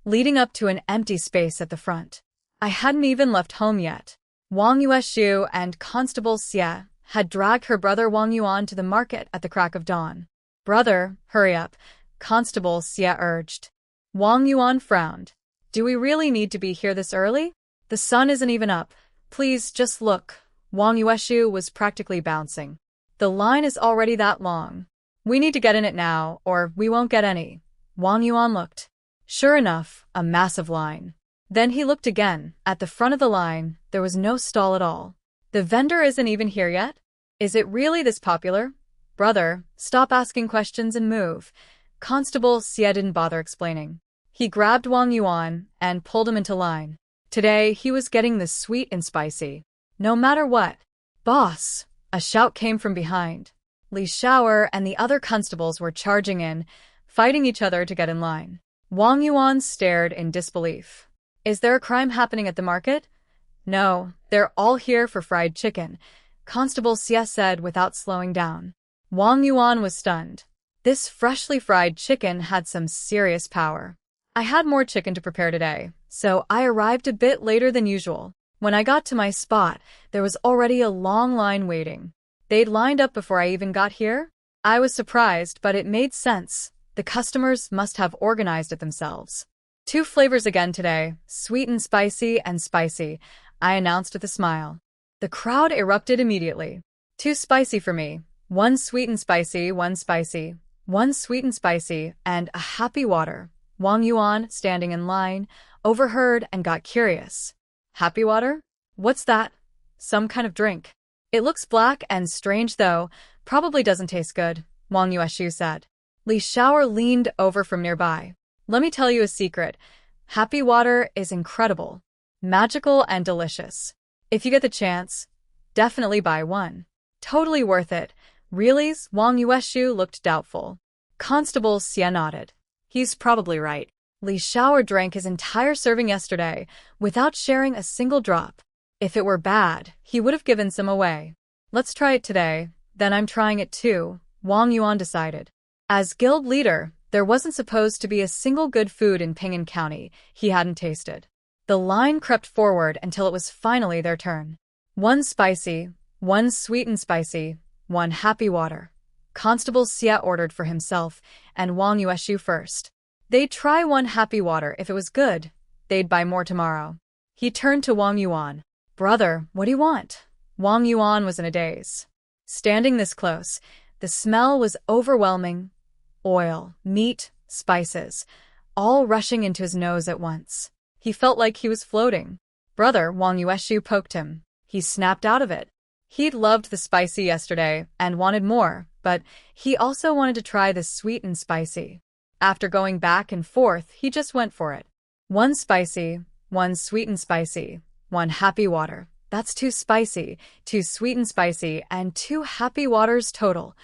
[SPEAKER 1] leading up to an empty space at the front. I hadn't even left home yet. Wang Yueshu and Constable Xie had dragged her brother Wang Yuan to the market at the crack of dawn. Brother, hurry up, Constable Xie urged. Wang Yuan frowned. Do we really need to be here this early? The sun isn't even up. Please just look. Wang Yueshu was practically bouncing. The line is already that long. We need to get in it now, or we won't get any. Wang Yuan looked. Sure enough, a massive line. Then he looked again. At the front of the line, there was no stall at all. The vendor isn't even here yet? Is it really this popular? Brother, stop asking questions and move. Constable Xie didn't bother explaining. He grabbed Wang Yuan and pulled him into line. Today, he was getting the sweet and spicy. No matter what. Boss, A shout came from behind. Li Xiaoer and the other constables were charging in, fighting each other to get in line. Wang Yuan stared in disbelief. Is there a crime happening at the market? No, they're all here for fried chicken, Constable Xie said without slowing down. Wang Yuan was stunned. This freshly fried chicken had some serious power. I had more chicken to prepare today, so I arrived a bit later than usual. When I got to my spot, there was already a long line waiting. They'd lined up before I even got here? I was surprised, but it made sense. The customers must have organized it themselves. 2 flavors again today, sweet and spicy, I announced with a smile. The crowd erupted immediately. 2 spicy for me, 1 sweet and spicy, 1 spicy, 1 sweet and spicy, and a happy water. Wang Yuan, standing in line, overheard and got curious. Happy water? What's that? Some kind of drink. It looks black and strange though, probably doesn't taste good, Wang Yueshu said. Li Xiaoer leaned over from nearby. Let me tell you a secret. Happy water is incredible, magical and delicious. If you get the chance, definitely buy one. Totally worth it. Really? Wang Yueshu looked doubtful. Constable Xie nodded. He's probably right. Li Xiaoer drank his entire serving yesterday without sharing a single drop. If it were bad, he would have given some away. Let's try it today, then I'm trying it too, Wang Yuan decided. As guild leader, there wasn't supposed to be a single good food in Ping'an County he hadn't tasted. The line crept forward until it was finally their turn. 1 spicy, 1 sweet and spicy, 1 happy water. Constable Xie ordered for himself and Wang Yueshu first. They'd try 1 happy water if it was good. They'd buy more tomorrow. He turned to Wang Yuan. Brother, what do you want? Wang Yuan was in a daze. Standing this close, the smell was overwhelming. Oil, meat, spices, all rushing into his nose at once. He felt like he was floating. Brother, Wang Yueshu poked him. He snapped out of it. He'd loved the spicy yesterday and wanted more, but he also wanted to try the sweet and spicy. After going back and forth, he just went for it. 1 spicy, 1 sweet and spicy, 1 happy water. That's 2 spicy, 2 sweet and spicy, and 2 happy waters total.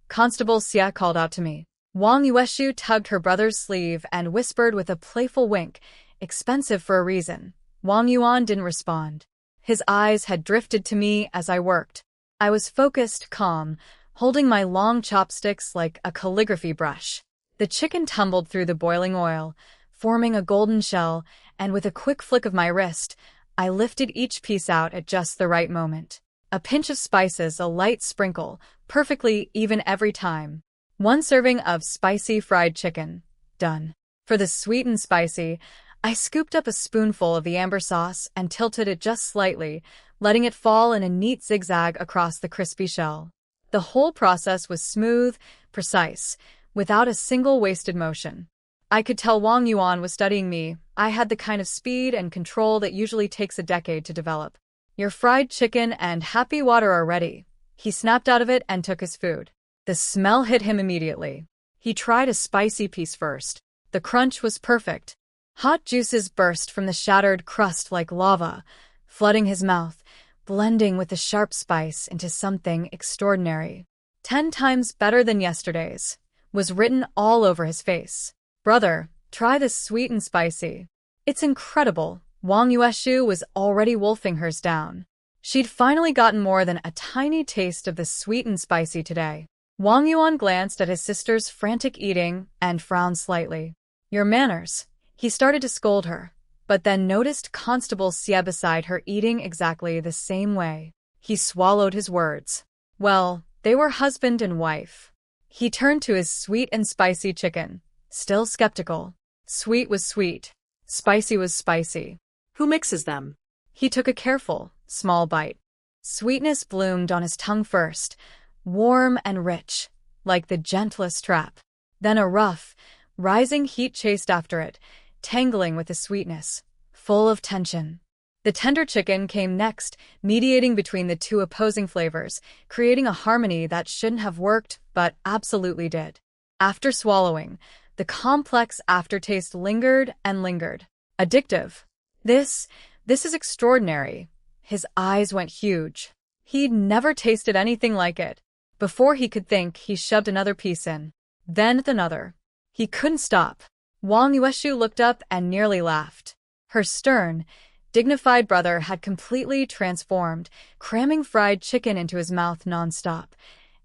[SPEAKER 1] Constable Xie called out to me. Wang Yueshu tugged her brother's sleeve and whispered with a playful wink, expensive for a reason. Wang Yuan didn't respond. His eyes had drifted to me as I worked. I was focused, calm, holding my long chopsticks like a calligraphy brush. The chicken tumbled through the boiling oil, forming a golden shell, and with a quick flick of my wrist, I lifted each piece out at just the right moment. A pinch of spices, a light sprinkle, perfectly even every time. 1 serving of spicy fried chicken. Done. For the sweet and spicy, I scooped up a spoonful of the amber sauce and tilted it just slightly, letting it fall in a neat zigzag across the crispy shell. The whole process was smooth, precise, without a single wasted motion. I could tell Wang Yuan was studying me. I had the kind of speed and control that usually takes a decade to develop. Your fried chicken and happy water are ready. He snapped out of it and took his food. The smell hit him immediately. He tried a spicy piece first. The crunch was perfect. Hot juices burst from the shattered crust like lava, flooding his mouth, blending with the sharp spice into something extraordinary. 10 times better than yesterday's, was written all over his face. Brother, try this sweet and spicy. It's incredible. Wang Yueshu was already wolfing hers down. She'd finally gotten more than a tiny taste of the sweet and spicy today. Wang Yuan glanced at his sister's frantic eating and frowned slightly. Your manners. He started to scold her, but then noticed Constable Xie beside her eating exactly the same way. He swallowed his words. Well, they were husband and wife. He turned to his sweet and spicy chicken, still skeptical. Sweet was sweet. Spicy was spicy.
[SPEAKER 2] Who mixes them?
[SPEAKER 1] He took a careful, small bite. Sweetness bloomed on his tongue first, warm and rich, like the gentlest trap. Then a rough, rising heat chased after it, tangling with the sweetness, full of tension. The tender chicken came next, mediating between the 2 opposing flavors, creating a harmony that shouldn't have worked, but absolutely did. After swallowing, the complex aftertaste lingered and lingered. Addictive. This is extraordinary. His eyes went huge. He'd never tasted anything like it. Before he could think, he shoved another piece in. Then another. He couldn't stop. Wang Yueshu looked up and nearly laughed. Her stern, dignified brother had completely transformed, cramming fried chicken into his mouth nonstop.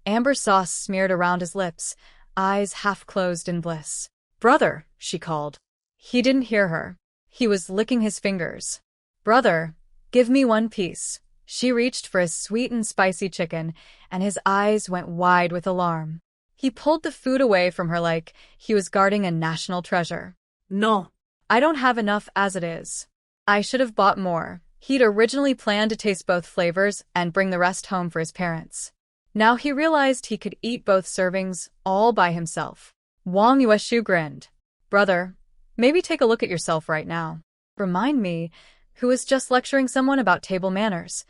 [SPEAKER 1] Amber sauce smeared around his lips, eyes half closed in bliss. "Brother," she called. He didn't hear her. He was licking his fingers. "Brother, give me one piece." She reached for his sweet and spicy chicken, and his eyes went wide with alarm. He pulled the food away from her like he was guarding a national treasure.
[SPEAKER 2] "No.
[SPEAKER 1] "I don't have enough as it is. I should have bought more." He'd originally planned to taste both flavors and bring the rest home for his parents. Now he realized he could eat both servings all by himself. Wang Yueshu grinned. "Brother, maybe take a look at yourself right now. Remind me, who was just lecturing someone about table manners?"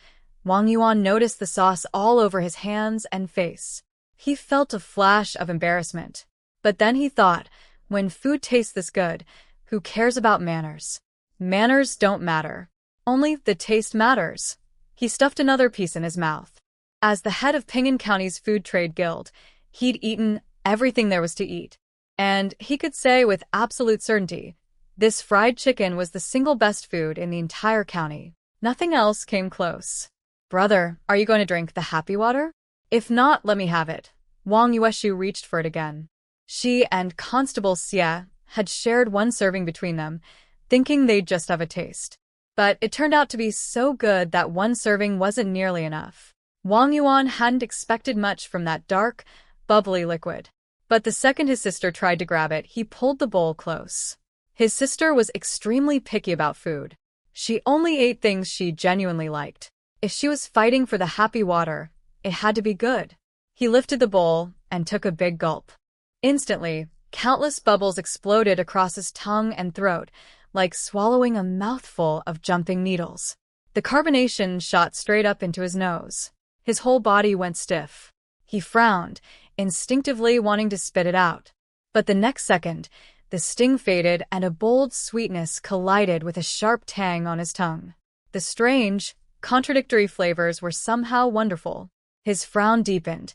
[SPEAKER 1] Wang Yuan noticed the sauce all over his hands and face. He felt a flash of embarrassment. But then he thought, when food tastes this good, who cares about manners? Manners don't matter. Only the taste matters. He stuffed another piece in his mouth. As the head of Ping'an County's Food Trade Guild, he'd eaten everything there was to eat. And he could say with absolute certainty, this fried chicken was the single best food in the entire county. Nothing else came close. "Brother, are you going to drink the happy water? If not, let me have it." Wang Yueshu reached for it again. She and Constable Xie had shared one serving between them, thinking they'd just have a taste. But it turned out to be so good that one serving wasn't nearly enough. Wang Yuan hadn't expected much from that dark, bubbly liquid. But the second his sister tried to grab it, he pulled the bowl close. His sister was extremely picky about food. She only ate things she genuinely liked. If she was fighting for the happy water, it had to be good. He lifted the bowl and took a big gulp. Instantly, countless bubbles exploded across his tongue and throat, like swallowing a mouthful of jumping needles. The carbonation shot straight up into his nose. His whole body went stiff. He frowned, instinctively wanting to spit it out. But the next second, the sting faded and a bold sweetness collided with a sharp tang on his tongue. The strange, contradictory flavors were somehow wonderful. His frown deepened,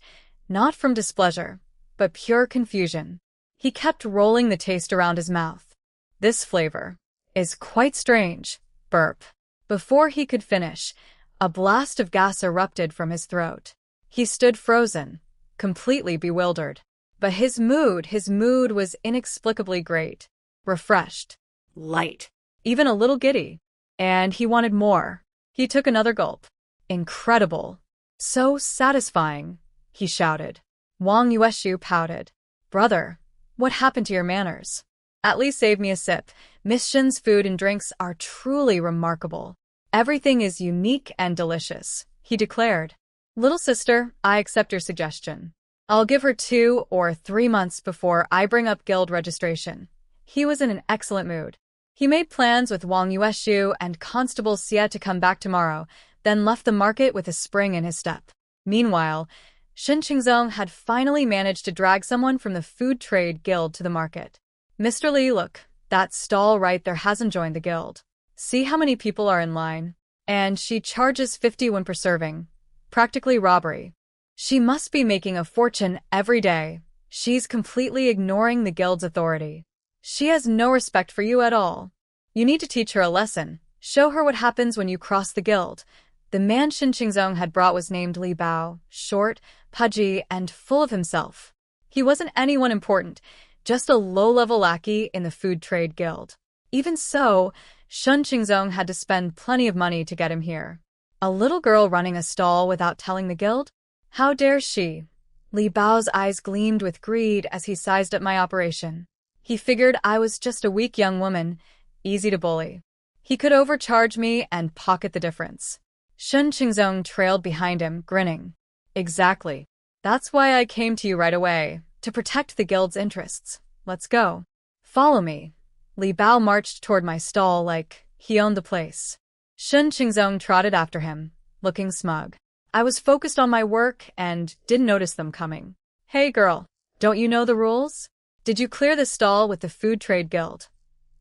[SPEAKER 1] not from displeasure, but pure confusion. He kept rolling the taste around his mouth. "This flavor is quite strange." Burp. Before he could finish, a blast of gas erupted from his throat. He stood frozen, completely bewildered. But his mood was inexplicably great. Refreshed.
[SPEAKER 2] Light.
[SPEAKER 1] Even a little giddy. And he wanted more. He took another gulp. "Incredible. So satisfying," he shouted. Wang Yueshu pouted. "Brother, what happened to your manners? At least save me a sip. Miss Shin's food and drinks are truly remarkable. Everything is unique and delicious," he declared. "Little sister, I accept your suggestion. I'll give her 2 or 3 months before I bring up guild registration." He was in an excellent mood. He made plans with Wang Yueshu and Constable Xie to come back tomorrow, then left the market with a spring in his step. Meanwhile, Shen Qingzong had finally managed to drag someone from the Food Trade Guild to the market. "Mr. Li, look, that stall right there hasn't joined the guild. See how many people are in line? And she charges 50 per serving. Practically robbery. She must be making a fortune every day. She's completely ignoring the guild's authority. She has no respect for you at all. You need to teach her a lesson. Show her what happens when you cross the guild." The man Shen Qingzong had brought was named Li Bao, short, pudgy, and full of himself. He wasn't anyone important, just a low-level lackey in the Food Trade Guild. Even so, Shen Qingzong had to spend plenty of money to get him here. A little girl running a stall without telling the guild? How dare she? Li Bao's eyes gleamed with greed as he sized up my operation. He figured I was just a weak young woman, easy to bully. He could overcharge me and pocket the difference. Shen Qingzong trailed behind him, grinning. "Exactly. That's why I came to you right away, to protect the guild's interests. Let's go. Follow me." Li Bao marched toward my stall like he owned the place. Shen Qingzong trotted after him, looking smug. I was focused on my work and didn't notice them coming. "Hey girl, don't you know the rules? Did you clear the stall with the Food Trade Guild?"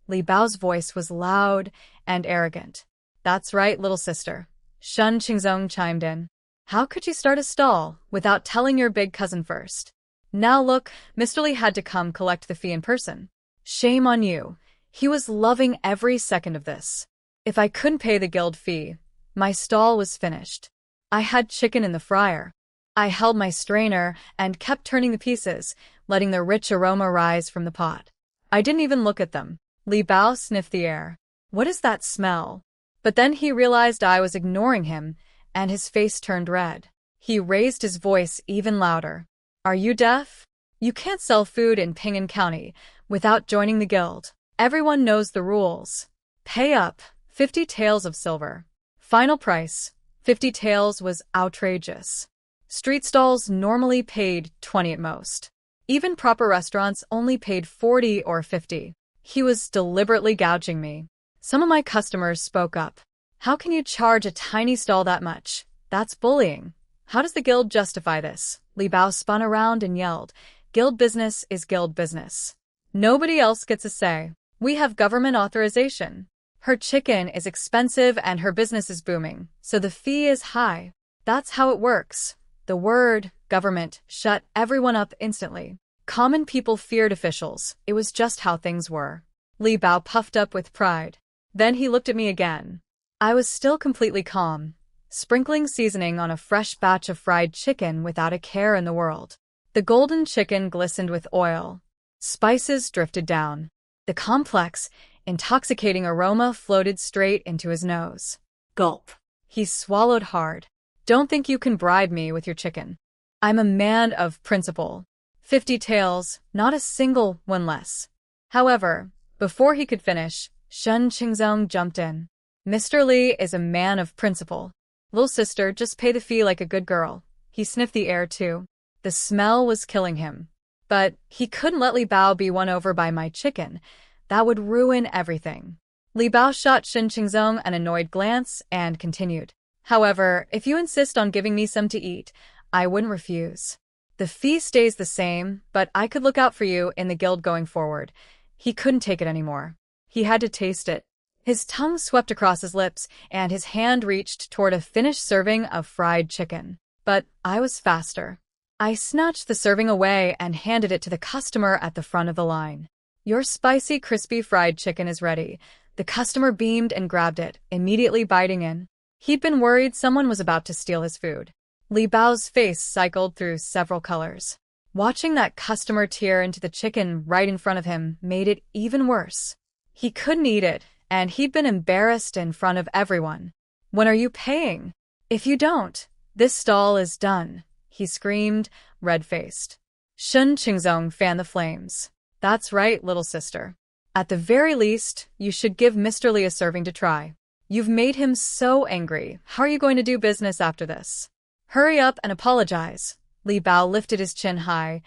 [SPEAKER 1] Li Bao's voice was loud and arrogant. "That's right, little sister," Shen Qingzong chimed in. How could you start a stall without telling your big cousin first? Now look, Mr. Lee had to come collect the fee in person. Shame on you. He was loving every second of this. If I couldn't pay the guild fee, my stall was finished. I had chicken in the fryer. I held my strainer and kept turning the pieces, letting the rich aroma rise from the pot. I didn't even look at them. Li Bao sniffed the air. What is that smell? But then he realized I was ignoring him, and his face turned red. He raised his voice even louder. Are you deaf? You can't sell food in Ping'an County without joining the guild. Everyone knows the rules. Pay up, 50 taels of silver. Final price, 50 taels was outrageous. Street stalls normally paid 20 at most. Even proper restaurants only paid 40 or 50. He was deliberately gouging me. Some of my customers spoke up. How can you charge a tiny stall that much? That's bullying. How does the guild justify this? Li Bao spun around and yelled, Guild business is guild business. Nobody else gets a say. We have government authorization. Her chicken is expensive and her business is booming, so the fee is high. That's how it works. The word, government, shut everyone up instantly. Common people feared officials. It was just how things were. Li Bao puffed up with pride. Then he looked at me again. I was still completely calm, sprinkling seasoning on a fresh batch of fried chicken without a care in the world. The golden chicken glistened with oil. Spices drifted down. The complex, intoxicating aroma floated straight into his nose.
[SPEAKER 2] Gulp.
[SPEAKER 1] He swallowed hard. Don't think you can bribe me with your chicken. I'm a man of principle. 50 taels, not a single one less. However, before he could finish, Shen Qingzong jumped in. Mr. Lee is a man of principle. Little sister, just pay the fee like a good girl. He sniffed the air too. The smell was killing him. But he couldn't let Li Bao be won over by my chicken. That would ruin everything. Li Bao shot Shen Qingzong an annoyed glance and continued. However, if you insist on giving me some to eat, I wouldn't refuse. The fee stays the same, but I could look out for you in the guild going forward. He couldn't take it anymore. He had to taste it. His tongue swept across his lips, and his hand reached toward a finished serving of fried chicken. But I was faster. I snatched the serving away and handed it to the customer at the front of the line. Your spicy, crispy fried chicken is ready. The customer beamed and grabbed it, immediately biting in. He'd been worried someone was about to steal his food. Li Bao's face cycled through several colors. Watching that customer tear into the chicken right in front of him made it even worse. He couldn't eat it, and he'd been embarrassed in front of everyone. When are you paying? If you don't, this stall is done, he screamed, red-faced. Shen Qingzong fanned the flames. That's right, little sister. At the very least, you should give Mr. Lee a serving to try. You've made him so angry. How are you going to do business after this? Hurry up and apologize. Li Bao lifted his chin high,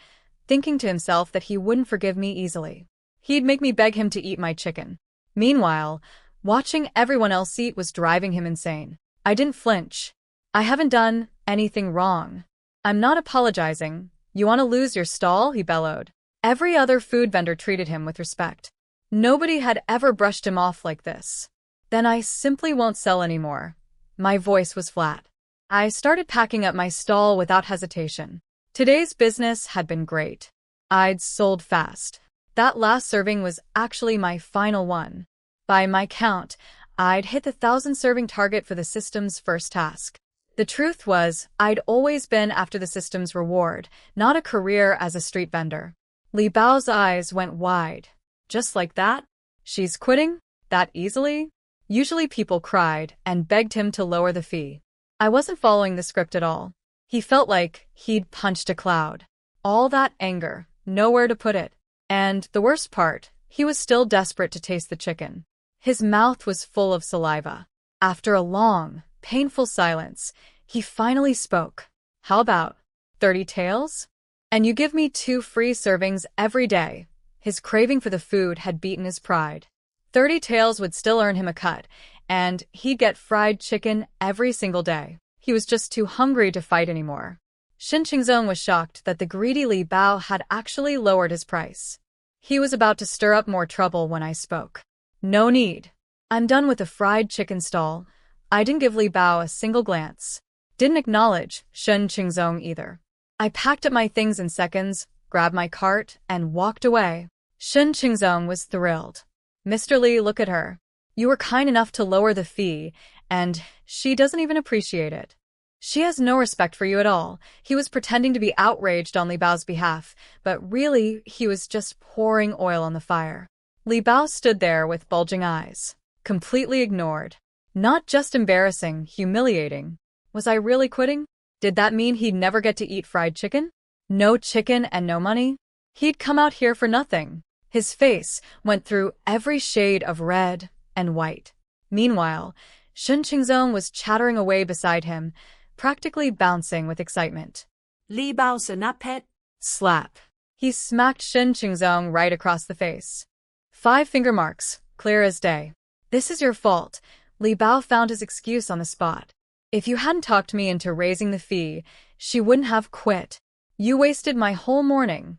[SPEAKER 1] thinking to himself that he wouldn't forgive me easily. He'd make me beg him to eat my chicken. Meanwhile, watching everyone else eat was driving him insane. I didn't flinch. I haven't done anything wrong. I'm not apologizing. You want to lose your stall? He bellowed. Every other food vendor treated him with respect. Nobody had ever brushed him off like this. Then I simply won't sell anymore. My voice was flat. I started packing up my stall without hesitation. Today's business had been great. I'd sold fast. That last serving was actually my final one. By my count, I'd hit the 1,000-serving target for the system's first task. The truth was, I'd always been after the system's reward, not a career as a street vendor. Li Bao's eyes went wide. Just like that? She's quitting? That easily? Usually people cried and begged him to lower the fee. I wasn't following the script at all. He felt like he'd punched a cloud. All that anger, nowhere to put it. And the worst part, he was still desperate to taste the chicken. His mouth was full of saliva. After a long, painful silence, he finally spoke. How about 30 taels? And you give me 2 free servings every day. His craving for the food had beaten his pride. 30 taels would still earn him a cut, and he'd get fried chicken every single day. He was just too hungry to fight anymore. Shen Qingzong was shocked that the greedy Li Bao had actually lowered his price. He was about to stir up more trouble when I spoke. No need. I'm done with the fried chicken stall. I didn't give Li Bao a single glance. Didn't acknowledge Shen Qingzong either. I packed up my things in seconds, grabbed my cart, and walked away. Shen Qingzong was thrilled. Mr. Li, look at her. You were kind enough to lower the fee, and she doesn't even appreciate it. She has no respect for you at all. He was pretending to be outraged on Li Bao's behalf, but really, he was just pouring oil on the fire. Li Bao stood there with bulging eyes, completely ignored. Not just embarrassing, humiliating. Was I really quitting? Did that mean he'd never get to eat fried chicken? No chicken and no money? He'd come out here for nothing. His face went through every shade of red and white. Meanwhile, Shen Qingzong was chattering away beside him, practically bouncing with excitement.
[SPEAKER 2] Li Bao sa napet.
[SPEAKER 1] Slap. He smacked Shen Qingzong right across the face. 5 finger marks, clear as day. This is your fault. Li Bao found his excuse on the spot. If you hadn't talked me into raising the fee, she wouldn't have quit. You wasted my whole morning.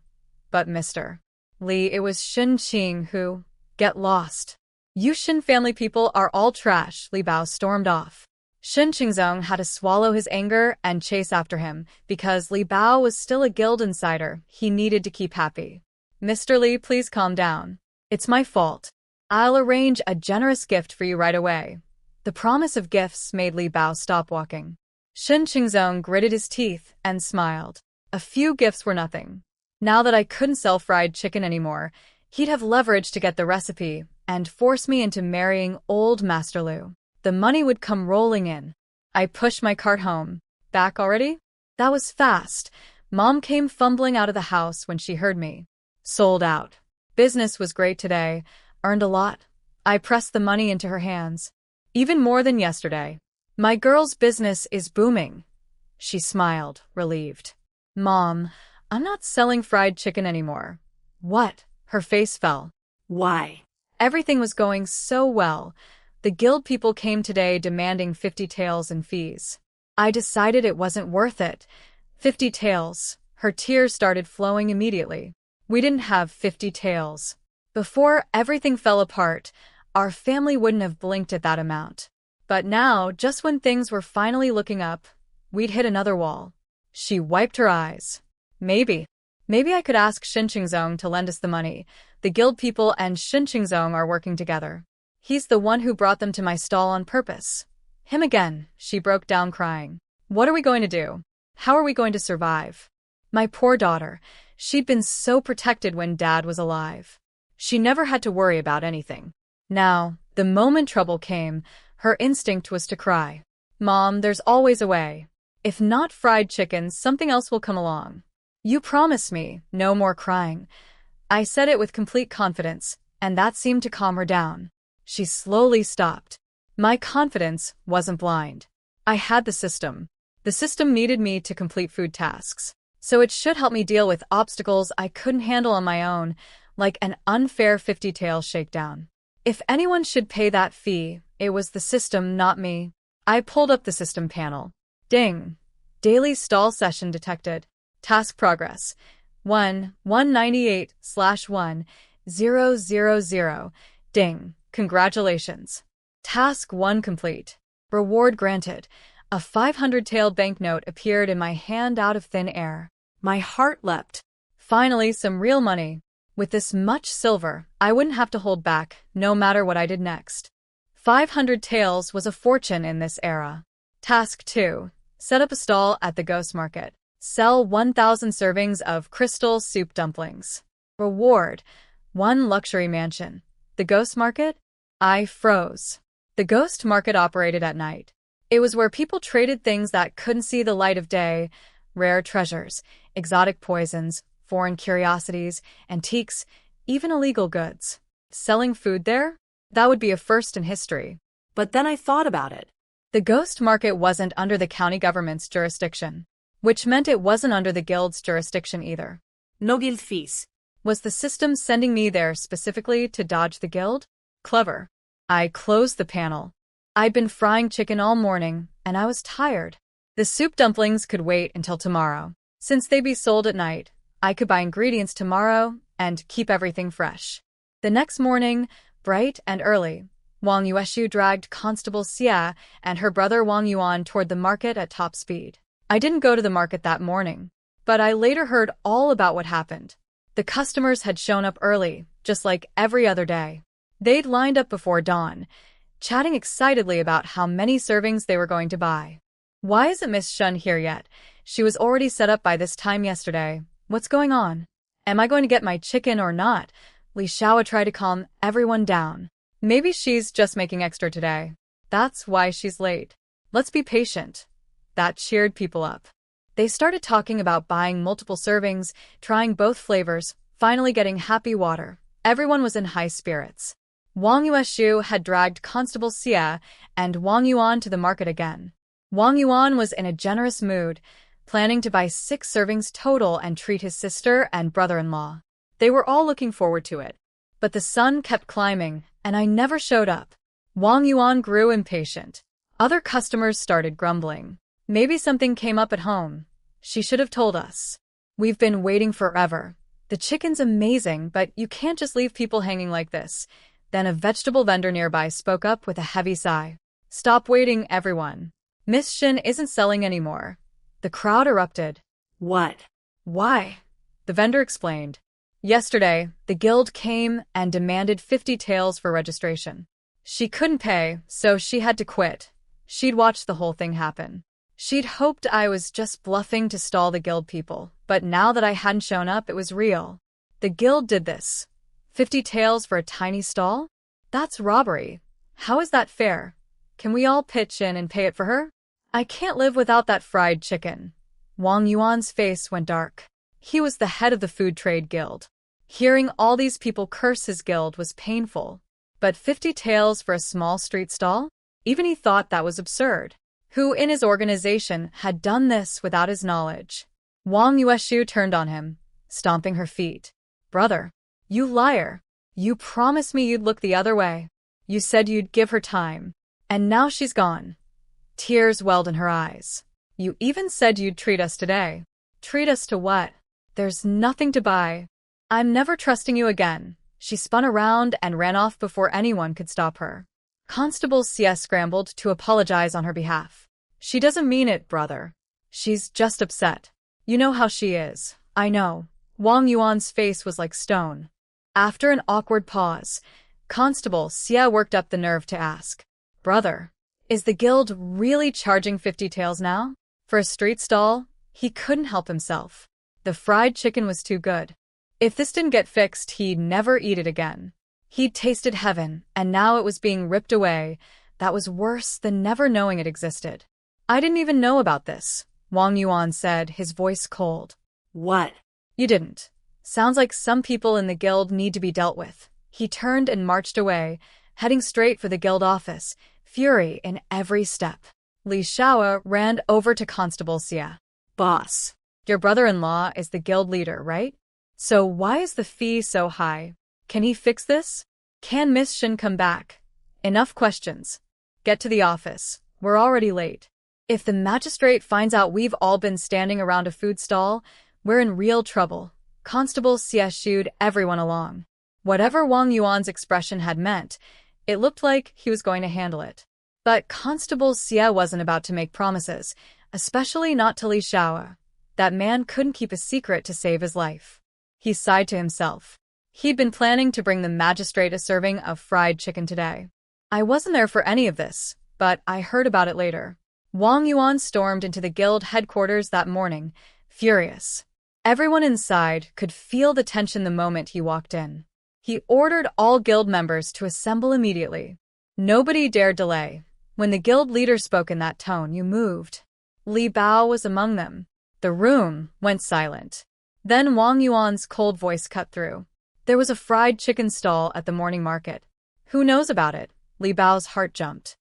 [SPEAKER 1] But Mr. Li, it was Shen Qing who... Get lost. You Shen family people are all trash, Li Bao stormed off. Shen Qingzong had to swallow his anger and chase after him, because Li Bao was still a guild insider he needed to keep happy. Mr. Li, please calm down. It's my fault. I'll arrange a generous gift for you right away. The promise of gifts made Li Bao stop walking. Shen Qingzong gritted his teeth and smiled. A few gifts were nothing. Now that I couldn't sell fried chicken anymore, he'd have leverage to get the recipe and force me into marrying old Master Lu. The money would come rolling in. I pushed my cart home. Back already? That was fast. Mom came fumbling out of the house when she heard me. Sold out. Business was great today. Earned a lot. I pressed the money into her hands. Even more than yesterday. My girl's business is booming. She smiled, relieved. Mom, I'm not selling fried chicken anymore. What? Her face fell.
[SPEAKER 2] Why?
[SPEAKER 1] Everything was going so well. The guild people came today demanding 50 taels in fees. I decided it wasn't worth it. 50 taels. Her tears started flowing immediately. We didn't have 50 taels. Before everything fell apart, our family wouldn't have blinked at that amount. But now, just when things were finally looking up, we'd hit another wall. She wiped her eyes. Maybe I could ask Shen Qingzong to lend us the money. The guild people and Shen Qingzong are working together. He's the one who brought them to my stall on purpose. Him again, she broke down crying. What are we going to do? How are we going to survive? My poor daughter, she'd been so protected when Dad was alive. She never had to worry about anything. Now, the moment trouble came, her instinct was to cry. Mom, there's always a way. If not fried chicken, something else will come along. You promise me, no more crying. I said it with complete confidence, and that seemed to calm her down. She slowly stopped. My confidence wasn't blind. I had the system. The system needed me to complete food tasks. So it should help me deal with obstacles I couldn't handle on my own, like an unfair 50-tael shakedown. If anyone should pay that fee, it was the system, not me. I pulled up the system panel. Ding. Daily stall session detected. Task progress. 1-198/1-000. Ding. Congratulations. Task 1 complete. Reward granted. A 500-tael banknote appeared in my hand out of thin air.
[SPEAKER 2] My heart leapt.
[SPEAKER 1] Finally, some real money. With this much silver, I wouldn't have to hold back, no matter what I did next. 500 taels was a fortune in this era. Task 2. Set up a stall at the ghost market. Sell 1,000 servings of crystal soup dumplings. Reward. 1 luxury mansion. The ghost market? I froze. The ghost market operated at night. It was where people traded things that couldn't see the light of day, rare treasures, exotic poisons, foreign curiosities, antiques, even illegal goods. Selling food there? That would be a first in history.
[SPEAKER 2] But then I thought about it.
[SPEAKER 1] The ghost market wasn't under the county government's jurisdiction, which meant it wasn't under the guild's jurisdiction either.
[SPEAKER 2] No guild fees.
[SPEAKER 1] Was the system sending me there specifically to dodge the guild? Clever. I closed the panel. I'd been frying chicken all morning, and I was tired. The soup dumplings could wait until tomorrow. Since they'd be sold at night, I could buy ingredients tomorrow and keep everything fresh. The next morning, bright and early, Wang Yueshu dragged Constable Xia and her brother Wang Yuan toward the market at top speed. I didn't go to the market that morning, but I later heard all about what happened. The customers had shown up early, just like every other day. They'd lined up before dawn, chatting excitedly about how many servings they were going to buy. Why isn't Miss Shun here yet? She was already set up by this time yesterday. What's going on? Am I going to get my chicken or not? Li Xiao tried to calm everyone down. Maybe she's just making extra today. That's why she's late. Let's be patient. That cheered people up. They started talking about buying multiple servings, trying both flavors, finally getting happy water. Everyone was in high spirits. Wang Yueshu had dragged Constable Xia and Wang Yuan to the market again. Wang Yuan was in a generous mood, planning to buy 6 servings total and treat his sister and brother-in-law. They were all looking forward to it. But the sun kept climbing, and I never showed up. Wang Yuan grew impatient. Other customers started grumbling. Maybe something came up at home. She should have told us. We've been waiting forever. The chicken's amazing, but you can't just leave people hanging like this. Then a vegetable vendor nearby spoke up with a heavy sigh. Stop waiting, everyone. Miss Shin isn't selling anymore. The crowd erupted.
[SPEAKER 2] What?
[SPEAKER 1] Why? The vendor explained. Yesterday, the guild came and demanded 50 taels for registration. She couldn't pay, so she had to quit. She'd watched the whole thing happen. She'd hoped I was just bluffing to stall the guild people, but now that I hadn't shown up, it was real. The guild did this. 50 taels for a tiny stall? That's robbery. How is that fair? Can we all pitch in and pay it for her? I can't live without that fried chicken. Wang Yuan's face went dark. He was the head of the food trade guild. Hearing all these people curse his guild was painful. But 50 taels for a small street stall? Even he thought that was absurd. Who in his organization had done this without his knowledge? Wang Yueshu turned on him, stomping her feet. Brother, you liar. You promised me you'd look the other way. You said you'd give her time. And now she's gone. Tears welled in her eyes. You even said you'd treat us today. Treat us to what? There's nothing to buy. I'm never trusting you again. She spun around and ran off before anyone could stop her. Constable Xia scrambled to apologize on her behalf. She doesn't mean it, brother. She's just upset. You know how she is. I know. Wang Yuan's face was like stone. After an awkward pause, Constable Xia worked up the nerve to ask, Brother, is the guild really charging 50 taels now? For a street stall? He couldn't help himself. The fried chicken was too good. If this didn't get fixed, he'd never eat it again. He'd tasted heaven, and now it was being ripped away. That was worse than never knowing it existed. I didn't even know about this, Wang Yuan said, his voice cold.
[SPEAKER 2] What?
[SPEAKER 1] You didn't. Sounds like some people in the guild need to be dealt with. He turned and marched away, heading straight for the guild office, fury in every step. Li Xiao ran over to Constable Xia.
[SPEAKER 2] Boss.
[SPEAKER 1] Your brother-in-law is the guild leader, right? So why is the fee so high? Can he fix this? Can Miss Shin come back? Enough questions. Get to the office. We're already late. If the magistrate finds out we've all been standing around a food stall, we're in real trouble. Constable Xia shooed everyone along. Whatever Wang Yuan's expression had meant, it looked like he was going to handle it. But Constable Xia wasn't about to make promises, especially not to Li Xiao. That man couldn't keep a secret to save his life. He sighed to himself. He'd been planning to bring the magistrate a serving of fried chicken today. I wasn't there for any of this, but I heard about it later. Wang Yuan stormed into the guild headquarters that morning, furious. Everyone inside could feel the tension the moment he walked in. He ordered all guild members to assemble immediately. Nobody dared delay. When the guild leader spoke in that tone, you moved. Li Bao was among them. The room went silent. Then Wang Yuan's cold voice cut through. There was a fried chicken stall at the morning market. Who knows about it? Li Bao's heart jumped.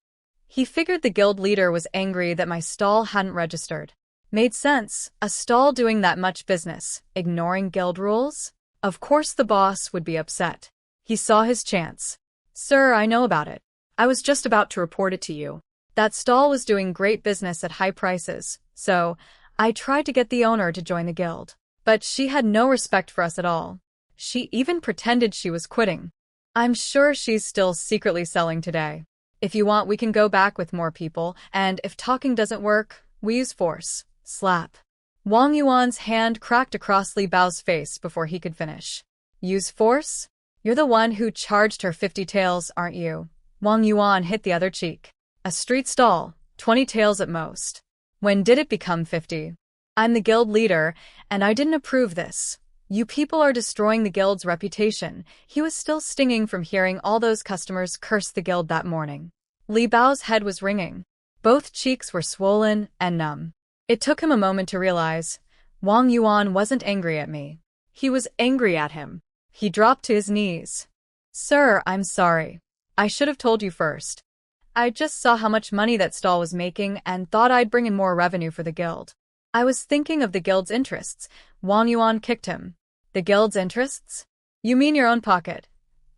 [SPEAKER 1] He figured the guild leader was angry that my stall hadn't registered. Made sense, a stall doing that much business, ignoring guild rules? Of course the boss would be upset. He saw his chance. Sir, I know about it. I was just about to report it to you. That stall was doing great business at high prices, so I tried to get the owner to join the guild. But she had no respect for us at all. She even pretended she was quitting. I'm sure she's still secretly selling today. If you want, we can go back with more people, and if talking doesn't work, we use force. Slap. Wang Yuan's hand cracked across Li Bao's face before he could finish. Use force? You're the one who charged her 50 taels, aren't you? Wang Yuan hit the other cheek. A street stall, 20 taels at most. When did it become 50? I'm the guild leader, and I didn't approve this. You people are destroying the guild's reputation. He was still stinging from hearing all those customers curse the guild that morning. Li Bao's head was ringing. Both cheeks were swollen and numb. It took him a moment to realize Wang Yuan wasn't angry at me. He was angry at him. He dropped to his knees. Sir, I'm sorry. I should have told you first. I just saw how much money that stall was making and thought I'd bring in more revenue for the guild. I was thinking of the guild's interests. Wang Yuan kicked him. The guild's interests? You mean your own pocket?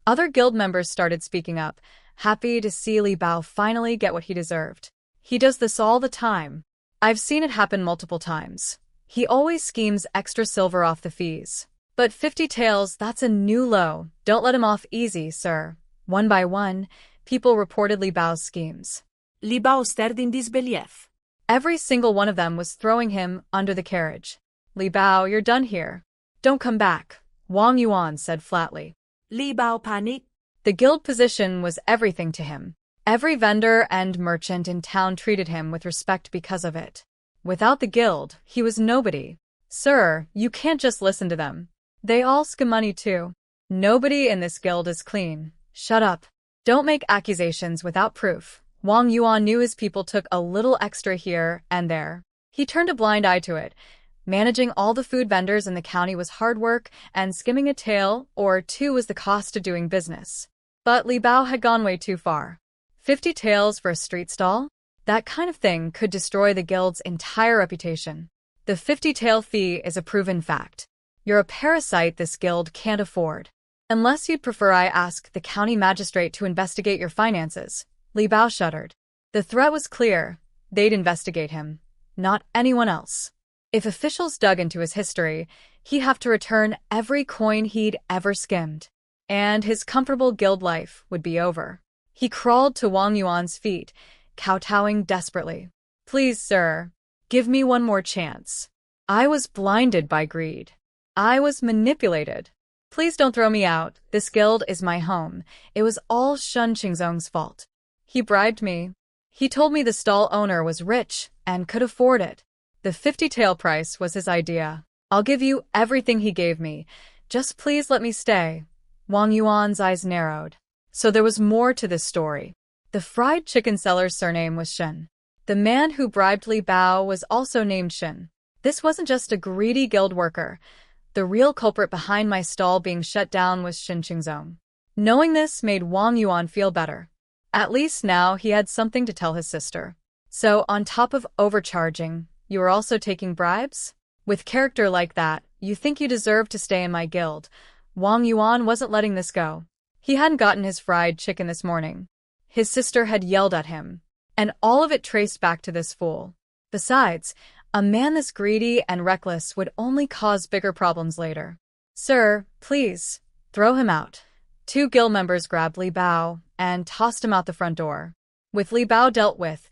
[SPEAKER 1] Other guild members started speaking up, happy to see Li Bao finally get what he deserved. He does this all the time. I've seen it happen multiple times. He always schemes extra silver off the fees. But 50 taels, that's a new low. Don't let him off easy, sir. One by one, people reported Li Bao's schemes.
[SPEAKER 2] Li Bao stared in disbelief.
[SPEAKER 1] Every single one of them was throwing him under the carriage. Li Bao, you're done here. Don't come back, Wang Yuan said flatly.
[SPEAKER 2] Li Bao panicked.
[SPEAKER 1] The guild position was everything to him. Every vendor and merchant in town treated him with respect because of it. Without the guild, he was nobody. Sir, you can't just listen to them. They all skim money too. Nobody in this guild is clean. Shut up. Don't make accusations without proof. Wang Yuan knew his people took a little extra here and there. He turned a blind eye to it. Managing all the food vendors in the county was hard work, and skimming a tael or two was the cost of doing business. But Li Bao had gone way too far. 50 taels for a street stall? That kind of thing could destroy the guild's entire reputation. The 50 tael fee is a proven fact. You're a parasite this guild can't afford. Unless you'd prefer I ask the county magistrate to investigate your finances. Li Bao shuddered. The threat was clear. They'd investigate him, not anyone else. If officials dug into his history, he'd have to return every coin he'd ever skimmed. And his comfortable guild life would be over. He crawled to Wang Yuan's feet, kowtowing desperately. Please, sir, give me one more chance. I was blinded by greed. I was manipulated. Please don't throw me out. This guild is my home. It was all Shun Qingzong's fault. He bribed me. He told me the stall owner was rich and could afford it. The 50 tael price was his idea. I'll give you everything he gave me. Just please let me stay. Wang Yuan's eyes narrowed. So there was more to this story. The fried chicken seller's surname was Shen. The man who bribed Li Bao was also named Shen. This wasn't just a greedy guild worker. The real culprit behind my stall being shut down was Shun Qingzong. Knowing this made Wang Yuan feel better. At least now he had something to tell his sister. So on top of overcharging, you were also taking bribes? With character like that, you think you deserve to stay in my guild. Wang Yuan wasn't letting this go. He hadn't gotten his fried chicken this morning. His sister had yelled at him, and all of it traced back to this fool. Besides, a man this greedy and reckless would only cause bigger problems later. Sir, please, throw him out. 2 guild members grabbed Li Bao and tossed him out the front door. With Li Bao dealt with,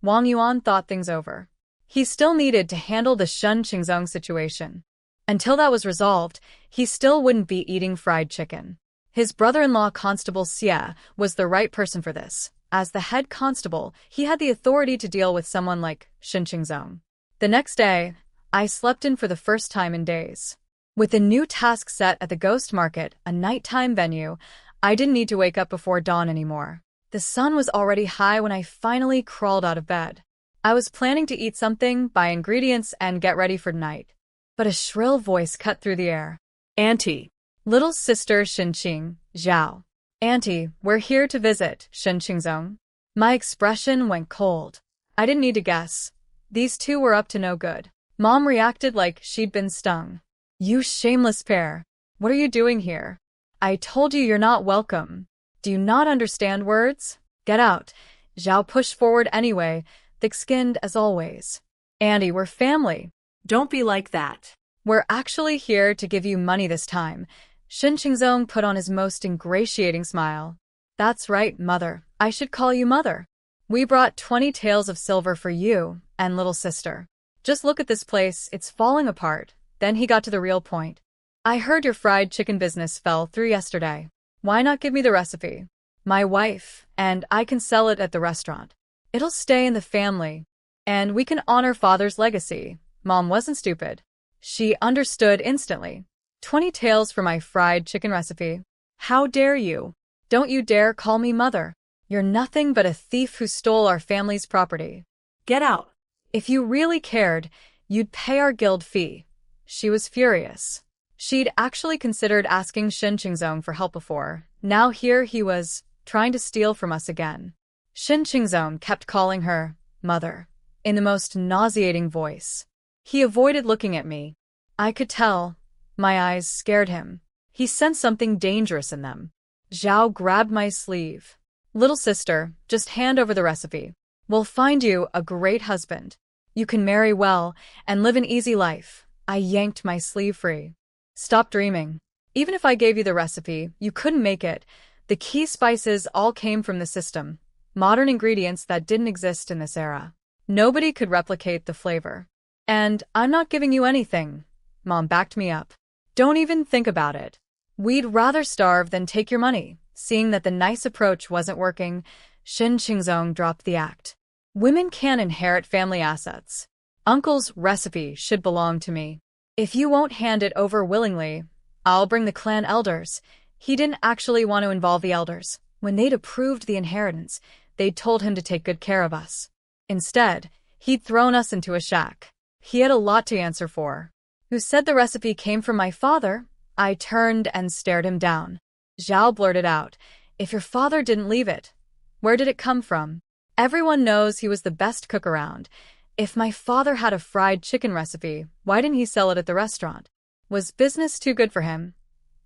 [SPEAKER 1] Wang Yuan thought things over. He still needed to handle the Shun Qingzong situation. Until that was resolved, he still wouldn't be eating fried chicken. His brother-in-law Constable Xie was the right person for this. As the head constable, he had the authority to deal with someone like Shun Qingzong. The next day, I slept in for the first time in days. With a new task set at the Ghost Market, a nighttime venue, I didn't need to wake up before dawn anymore. The sun was already high when I finally crawled out of bed. I was planning to eat something, buy ingredients, and get ready for night. But a shrill voice cut through the air. Auntie. Little sister Xinqing, Zhao. Auntie, we're here to visit Shun Qingzong. My expression went cold. I didn't need to guess. These two were up to no good. Mom reacted like she'd been stung. You shameless pair. What are you doing here? I told you you're not welcome. Do you not understand words? Get out. Zhao pushed forward anyway, thick-skinned as always. Auntie, we're family.
[SPEAKER 2] Don't be like that.
[SPEAKER 1] We're actually here to give you money this time. Shin Qingzong put on his most ingratiating smile. That's right, mother. I should call you mother. We brought 20 taels of silver for you and little sister. Just look at this place, it's falling apart. Then he got to the real point. I heard your fried chicken business fell through yesterday. Why not give me the recipe? My wife and I can sell it at the restaurant. It'll stay in the family, and we can honor father's legacy. Mom wasn't stupid. She understood instantly. 20 taels for my fried chicken recipe. How dare you? Don't you dare call me mother. You're nothing but a thief who stole our family's property.
[SPEAKER 2] Get out.
[SPEAKER 1] If you really cared, you'd pay our guild fee. She was furious. She'd actually considered asking Shin Qingzong for help before. Now here he was, trying to steal from us again. Shin Qingzong kept calling her mother, in the most nauseating voice. He avoided looking at me. I could tell. My eyes scared him. He sensed something dangerous in them. Zhao grabbed my sleeve. Little sister, just hand over the recipe. We'll find you a great husband. You can marry well and live an easy life. I yanked my sleeve free. Stop dreaming. Even if I gave you the recipe, you couldn't make it. The key spices all came from the system. Modern ingredients that didn't exist in this era. Nobody could replicate the flavor. And I'm not giving you anything. Mom backed me up. Don't even think about it. We'd rather starve than take your money. Seeing that the nice approach wasn't working, Shin Qingzong dropped the act. Women can't inherit family assets. Uncle's recipe should belong to me. If you won't hand it over willingly, I'll bring the clan elders. He didn't actually want to involve the elders. When they'd approved the inheritance, they'd told him to take good care of us. Instead, he'd thrown us into a shack. He had a lot to answer for. Who said the recipe came from my father? I turned and stared him down. Zhao blurted out, if your father didn't leave it, where did it come from? Everyone knows he was the best cook around. If my father had a fried chicken recipe, why didn't he sell it at the restaurant? Was business too good for him?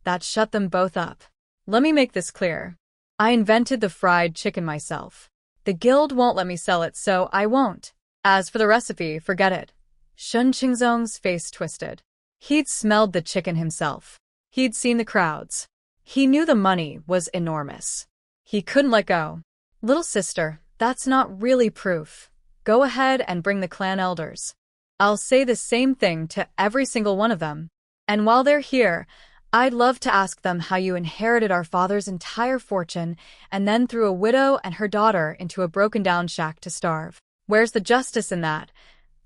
[SPEAKER 1] That shut them both up. Let me make this clear. I invented the fried chicken myself. The guild won't let me sell it, so I won't. As for the recipe, forget it. Shin Qingzong's face twisted. He'd smelled the chicken himself. He'd seen the crowds. He knew the money was enormous. He couldn't let go. Little sister, that's not really proof. Go ahead and bring the clan elders. I'll say the same thing to every single one of them. And while they're here, I'd love to ask them how you inherited our father's entire fortune and then threw a widow and her daughter into a broken-down shack to starve. Where's the justice in that?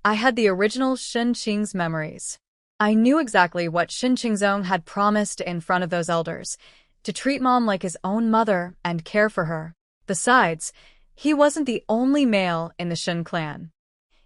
[SPEAKER 1] I had the original Shin Qing's memories. I knew exactly what Shin Qingzong had promised in front of those elders, to treat Mom like his own mother and care for her. Besides, he wasn't the only male in the Shin clan.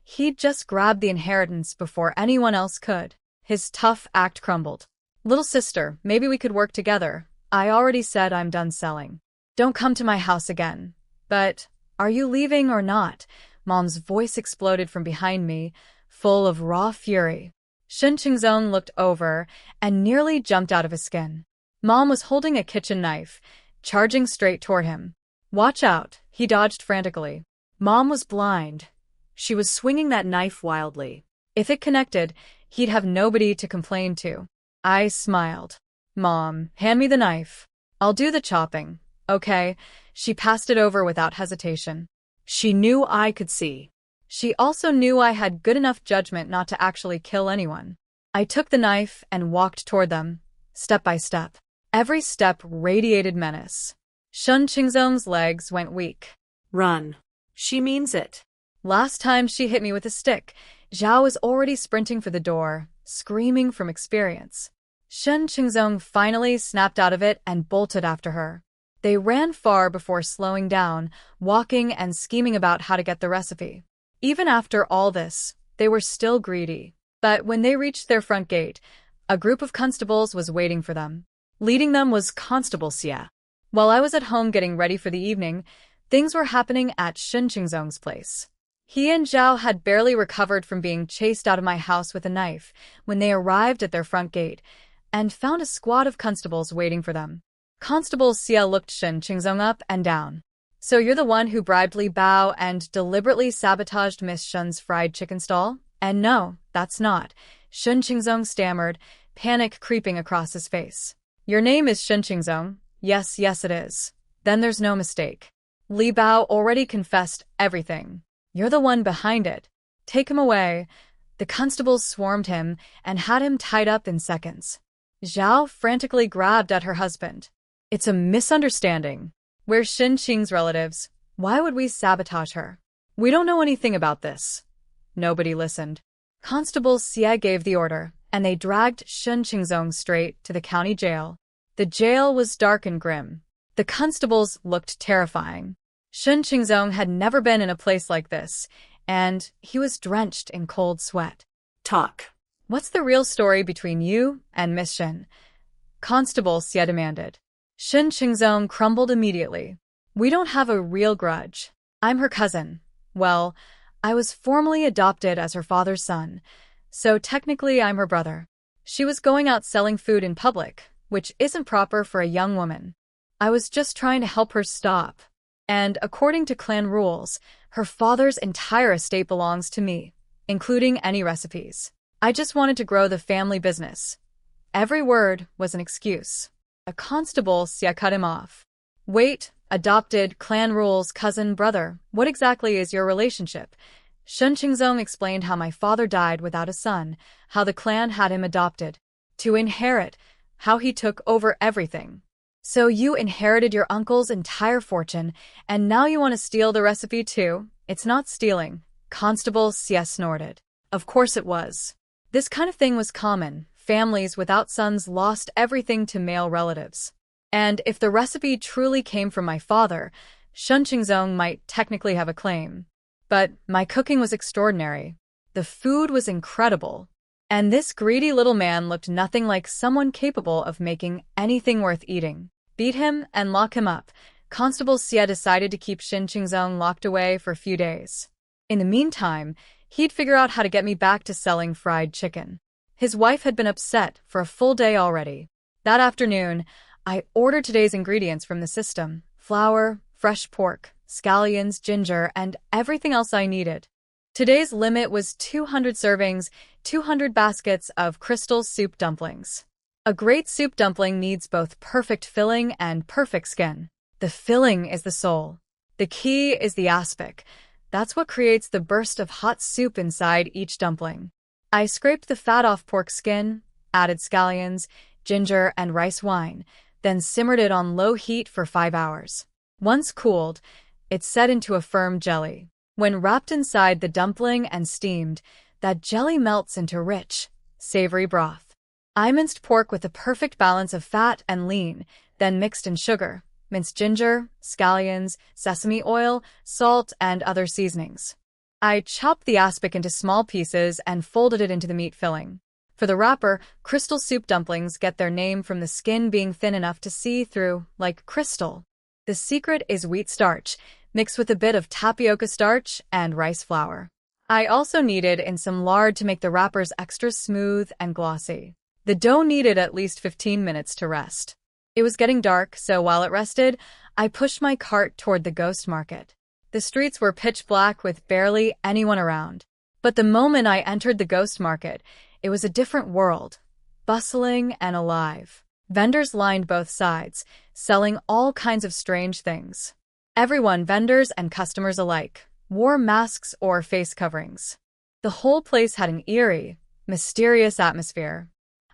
[SPEAKER 1] He'd just grabbed the inheritance before anyone else could. His tough act crumbled. Little sister, maybe we could work together. I already said I'm done selling. Don't come to my house again. But, are you leaving or not? Mom's voice exploded from behind me, full of raw fury. Shin Qingzong looked over and nearly jumped out of his skin. Mom was holding a kitchen knife, charging straight toward him. Watch out, he dodged frantically. Mom was blind. She was swinging that knife wildly. If it connected, he'd have nobody to complain to. I smiled. Mom, hand me the knife. I'll do the chopping. Okay. She passed it over without hesitation. She knew I could see. She also knew I had good enough judgment not to actually kill anyone. I took the knife and walked toward them, step by step. Every step radiated menace. Shin Qingzong's legs went weak.
[SPEAKER 2] Run. She means it.
[SPEAKER 1] Last time she hit me with a stick, Zhao was already sprinting for the door, screaming from experience. Shin Qingzong finally snapped out of it and bolted after her. They ran far before slowing down, walking and scheming about how to get the recipe. Even after all this, they were still greedy. But when they reached their front gate, a group of constables was waiting for them. Leading them was Constable Xia. While I was at home getting ready for the evening, things were happening at Shin Qingzong's place. He and Zhao had barely recovered from being chased out of my house with a knife when they arrived at their front gate and found a squad of constables waiting for them. Constable Xia looked Shin Qingzong up and down. So you're the one who bribed Li Bao and deliberately sabotaged Miss Shen's fried chicken stall? And no, that's not. Shin Qingzong stammered, panic creeping across his face. Your name is Shen Qingzong. Yes, yes it is. Then there's no mistake. Li Bao already confessed everything. You're the one behind it. Take him away. The constables swarmed him and had him tied up in seconds. Zhao frantically grabbed at her husband. It's a misunderstanding. We're Shen Qing's relatives. Why would we sabotage her? We don't know anything about this. Nobody listened. Constable Xie gave the order, and they dragged Shen Qingzong straight to the county jail. The jail was dark and grim. The constables looked terrifying. Shen Qingzong had never been in a place like this, and he was drenched in cold sweat.
[SPEAKER 2] Talk.
[SPEAKER 1] What's the real story between you and Miss Shen? Constable Xie demanded. Shen Qingzong crumbled immediately. We don't have a real grudge. I'm her cousin. Well, I was formally adopted as her father's son, so technically I'm her brother. She was going out selling food in public, which isn't proper for a young woman. I was just trying to help her stop. And according to clan rules, her father's entire estate belongs to me, including any recipes. I just wanted to grow the family business. Every word was an excuse. A constable Xie cut him off. Wait, adopted, clan rules, cousin, brother, what exactly is your relationship? Shen Qingzong explained how my father died without a son, how the clan had him adopted to inherit, how he took over everything. So you inherited your uncle's entire fortune, and now you want to steal the recipe too? It's not stealing. Constable Xie snorted. Of course it was. This kind of thing was common. Families without sons lost everything to male relatives. And if the recipe truly came from my father, Shen Qingzong might technically have a claim. But my cooking was extraordinary. The food was incredible. And this greedy little man looked nothing like someone capable of making anything worth eating. Beat him and lock him up. Constable Xie decided to keep Shen Qingzong locked away for a few days. In the meantime, he'd figure out how to get me back to selling fried chicken. His wife had been upset for a full day already. That afternoon, I ordered today's ingredients from the system: flour, fresh pork, scallions, ginger, and everything else I needed. Today's limit was 200 servings, 200 baskets of crystal soup dumplings. A great soup dumpling needs both perfect filling and perfect skin. The filling is the soul. The key is the aspic. That's what creates the burst of hot soup inside each dumpling. I scraped the fat off pork skin, added scallions, ginger, and rice wine, then simmered it on low heat for 5 hours. Once cooled, it set into a firm jelly. When wrapped inside the dumpling and steamed, that jelly melts into rich, savory broth. I minced pork with a perfect balance of fat and lean, then mixed in sugar, minced ginger, scallions, sesame oil, salt, and other seasonings. I chopped the aspic into small pieces and folded it into the meat filling. For the wrapper, crystal soup dumplings get their name from the skin being thin enough to see through, like crystal. The secret is wheat starch, mixed with a bit of tapioca starch and rice flour. I also kneaded in some lard to make the wrappers extra smooth and glossy. The dough needed at least 15 minutes to rest. It was getting dark, so while it rested, I pushed my cart toward the ghost market. The streets were pitch black with barely anyone around. But the moment I entered the ghost market, it was a different world, bustling and alive. Vendors lined both sides, selling all kinds of strange things. Everyone, vendors and customers alike, wore masks or face coverings. The whole place had an eerie, mysterious atmosphere.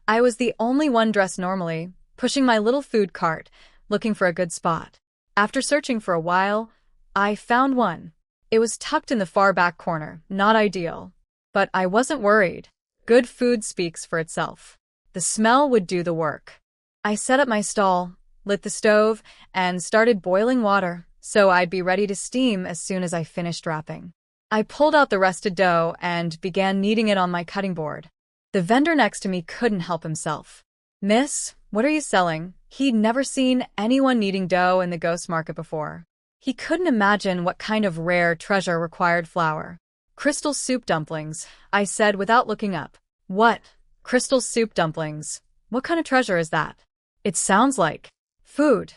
[SPEAKER 1] I was the only one dressed normally, pushing my little food cart, looking for a good spot. After searching for a while, I found one. It was tucked in the far back corner, not ideal. But I wasn't worried. Good food speaks for itself. The smell would do the work. I set up my stall, lit the stove, and started boiling water, so I'd be ready to steam as soon as I finished wrapping. I pulled out the rested dough and began kneading it on my cutting board. The vendor next to me couldn't help himself. "Miss, what are you selling?" He'd never seen anyone kneading dough in the ghost market before. He couldn't imagine what kind of rare treasure required flour. "Crystal soup dumplings," I said without looking up. "What? Crystal soup dumplings? What kind of treasure is that?" "It sounds like food."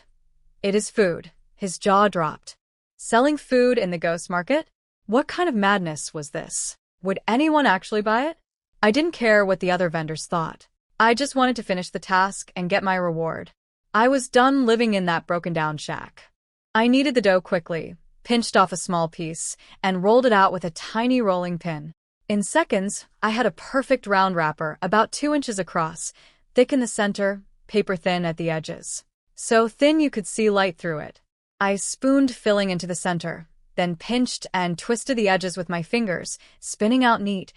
[SPEAKER 1] "It is food." His jaw dropped. Selling food in the ghost market? What kind of madness was this? Would anyone actually buy it? I didn't care what the other vendors thought. I just wanted to finish the task and get my reward. I was done living in that broken-down shack. I kneaded the dough quickly, pinched off a small piece, and rolled it out with a tiny rolling pin. In seconds, I had a perfect round wrapper about 2 inches across, thick in the center, paper-thin at the edges. So thin you could see light through it. I spooned filling into the center, then pinched and twisted the edges with my fingers, spinning out neat,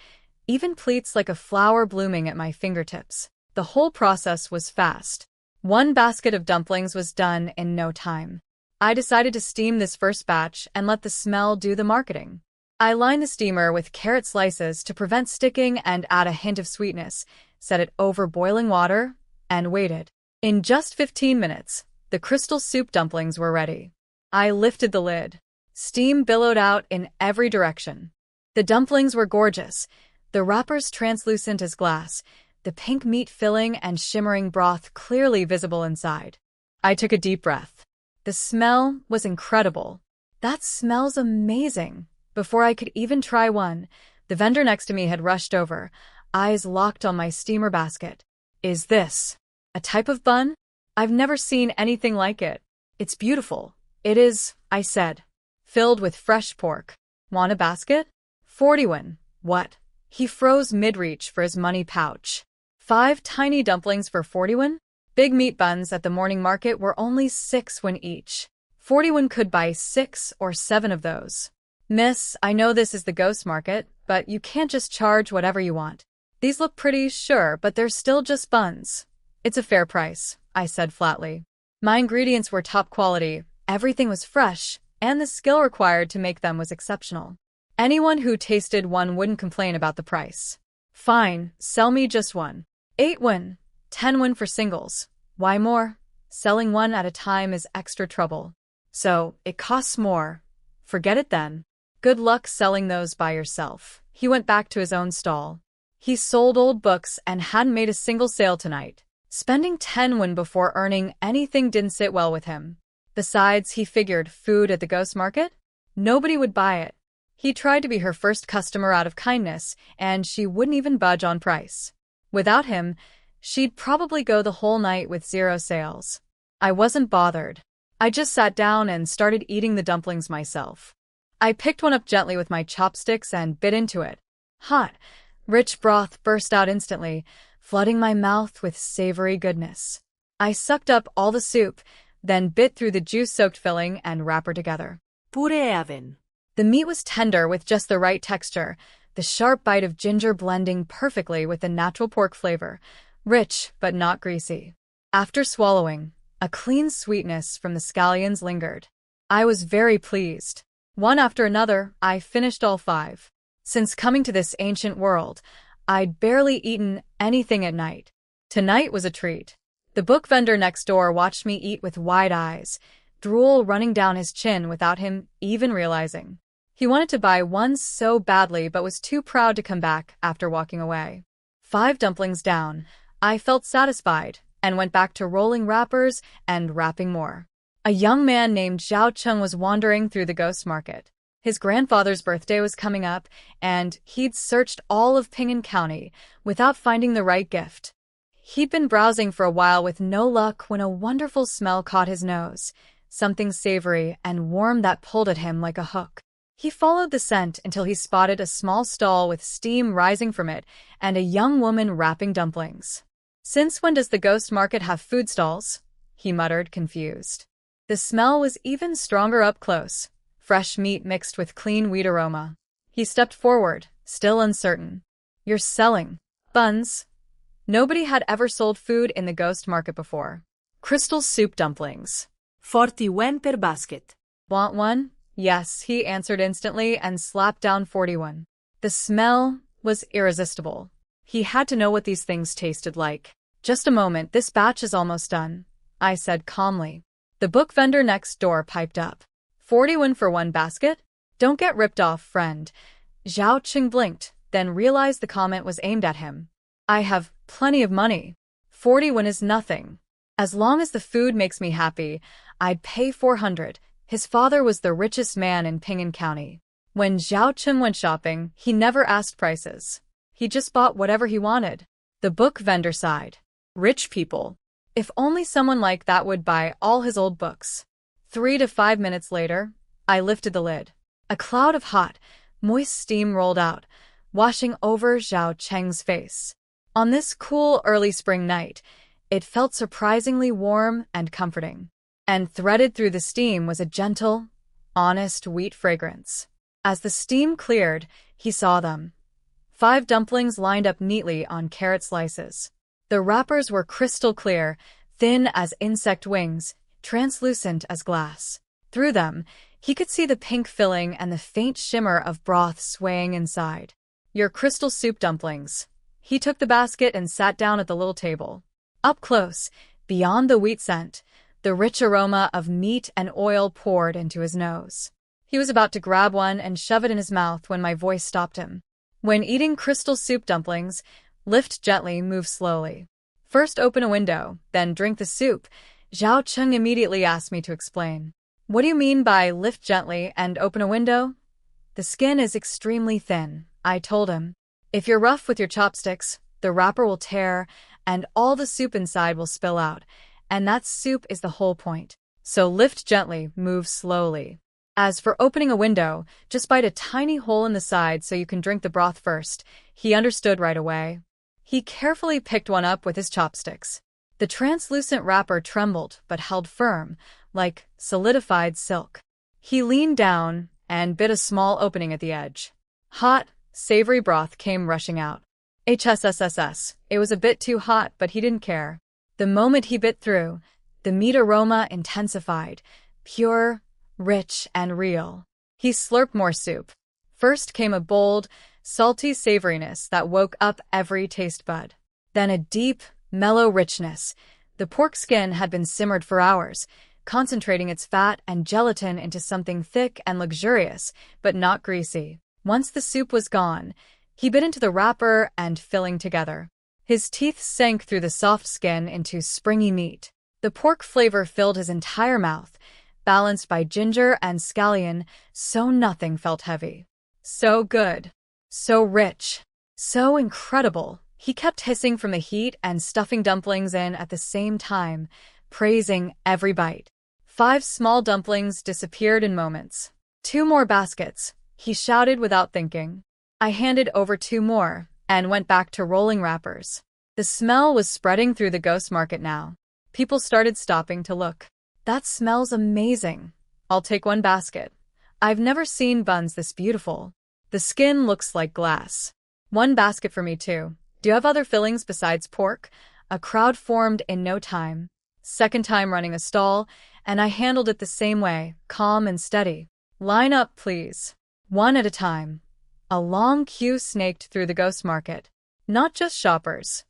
[SPEAKER 1] even pleats like a flower blooming at my fingertips. The whole process was fast. 1 basket of dumplings was done in no time. I decided to steam this first batch and let the smell do the marketing. I lined the steamer with carrot slices to prevent sticking and add a hint of sweetness, set it over boiling water, and waited. In just 15 minutes, the crystal soup dumplings were ready. I lifted the lid. Steam billowed out in every direction. The dumplings were gorgeous, the wrappers translucent as glass, the pink meat filling and shimmering broth clearly visible inside. I took a deep breath. The smell was incredible. That smells amazing. Before I could even try one, the vendor next to me had rushed over, eyes locked on my steamer basket. Is this a type of bun? I've never seen anything like it. It's beautiful. It is, I said. Filled with fresh pork. Want a basket? 41. What? He froze mid-reach for his money pouch. 5 tiny dumplings for 41? Big meat buns at the morning market were only 6 when each. 41 could buy 6 or 7 of those. Miss, I know this is the ghost market, but you can't just charge whatever you want. These look pretty, sure, but they're still just buns. It's a fair price, I said flatly. My ingredients were top quality, everything was fresh, and the skill required to make them was exceptional. Anyone who tasted one wouldn't complain about the price. Fine, sell me just one. 8 won, 10 won for singles. Why more? Selling one at a time is extra trouble. So, it costs more. Forget it then. Good luck selling those by yourself. He went back to his own stall. He sold old books and hadn't made a single sale tonight. Spending 10 won before earning anything didn't sit well with him. Besides, he figured food at the ghost market? Nobody would buy it. He tried to be her first customer out of kindness, and she wouldn't even budge on price. Without him, she'd probably go the whole night with 0 sales. I wasn't bothered. I just sat down and started eating the dumplings myself. I picked one up gently with my chopsticks and bit into it. Hot, rich broth burst out instantly, flooding my mouth with savory goodness. I sucked up all the soup, then bit through the juice-soaked filling and wrapper together.
[SPEAKER 2] Pure aven.
[SPEAKER 1] The meat was tender with just the right texture, the sharp bite of ginger blending perfectly with the natural pork flavor, rich but not greasy. After swallowing, a clean sweetness from the scallions lingered. I was very pleased. One after another, I finished all 5. Since coming to this ancient world, I'd barely eaten anything at night. Tonight was a treat. The book vendor next door watched me eat with wide eyes, drool running down his chin without him even realizing. He wanted to buy one so badly but was too proud to come back after walking away. 5 dumplings down, I felt satisfied and went back to rolling wrappers and wrapping more. A young man named Zhao Cheng was wandering through the ghost market. His grandfather's birthday was coming up, and he'd searched all of Ping'an County without finding the right gift. He'd been browsing for a while with no luck when a wonderful smell caught his nose, something savory and warm that pulled at him like a hook. He followed the scent until he spotted a small stall with steam rising from it and a young woman wrapping dumplings. "Since when does the ghost market have food stalls?" he muttered, confused. The smell was even stronger up close, fresh meat mixed with clean wheat aroma. He stepped forward, still uncertain. "You're selling buns?" Nobody had ever sold food in the ghost market before. Crystal soup dumplings.
[SPEAKER 2] 40 yen per basket.
[SPEAKER 1] Want one? Yes, he answered instantly and slapped down 41. The smell was irresistible. He had to know what these things tasted like. "Just a moment, this batch is almost done," I said calmly. The book vendor next door piped up. 41 for one basket? Don't get ripped off, friend. Zhao Qing blinked, then realized the comment was aimed at him. I have plenty of money. 41 is nothing. As long as the food makes me happy, I'd pay 400. His father was the richest man in Ping'an County. When Zhao Qing went shopping, he never asked prices. He just bought whatever he wanted. The book vendor sighed. Rich people. If only someone like that would buy all his old books. 3 to 5 minutes later, I lifted the lid. A cloud of hot, moist steam rolled out, washing over Zhao Cheng's face. On this cool early spring night, it felt surprisingly warm and comforting. And threaded through the steam was a gentle, honest wheat fragrance. As the steam cleared, he saw them. 5 dumplings lined up neatly on carrot slices. The wrappers were crystal clear, thin as insect wings, translucent as glass. Through them, he could see the pink filling and the faint shimmer of broth swaying inside. Your crystal soup dumplings. He took the basket and sat down at the little table. Up close, beyond the wheat scent, the rich aroma of meat and oil poured into his nose. He was about to grab one and shove it in his mouth when my voice stopped him. When eating crystal soup dumplings, lift gently, move slowly. First open a window, then drink the soup. Zhao Cheng immediately asked me to explain. What do you mean by lift gently and open a window? The skin is extremely thin, I told him. If you're rough with your chopsticks, the wrapper will tear and all the soup inside will spill out, and that soup is the whole point. So lift gently, move slowly. As for opening a window, just bite a tiny hole in the side so you can drink the broth first. He understood right away. He carefully picked one up with his chopsticks. The translucent wrapper trembled but held firm, like solidified silk. He leaned down and bit a small opening at the edge. Hot, savory broth came rushing out. HSSSS. It was a bit too hot, but he didn't care. The moment he bit through, the meat aroma intensified, pure, rich, and real. He slurped more soup. First came a bold, salty savoriness that woke up every taste bud. Then a deep, mellow richness. The pork skin had been simmered for hours, concentrating its fat and gelatin into something thick and luxurious, but not greasy. Once the soup was gone, he bit into the wrapper and filling together. His teeth sank through the soft skin into springy meat. The pork flavor filled his entire mouth, balanced by ginger and scallion, so nothing felt heavy. So good. So rich. So incredible. He kept hissing from the heat and stuffing dumplings in at the same time, praising every bite. 5 small dumplings disappeared in moments. 2 more baskets, he shouted without thinking. I handed over 2 more and went back to rolling wrappers. The smell was spreading through the ghost market now. People started stopping to look. That smells amazing. I'll take 1 basket. I've never seen buns this beautiful. The skin looks like glass. 1 basket for me too. Do you have other fillings besides pork? A crowd formed in no time. Second time running a stall, and I handled it the same way, calm and steady. Line up, please. 1 at a time. A long queue snaked through the ghost market. Not just shoppers.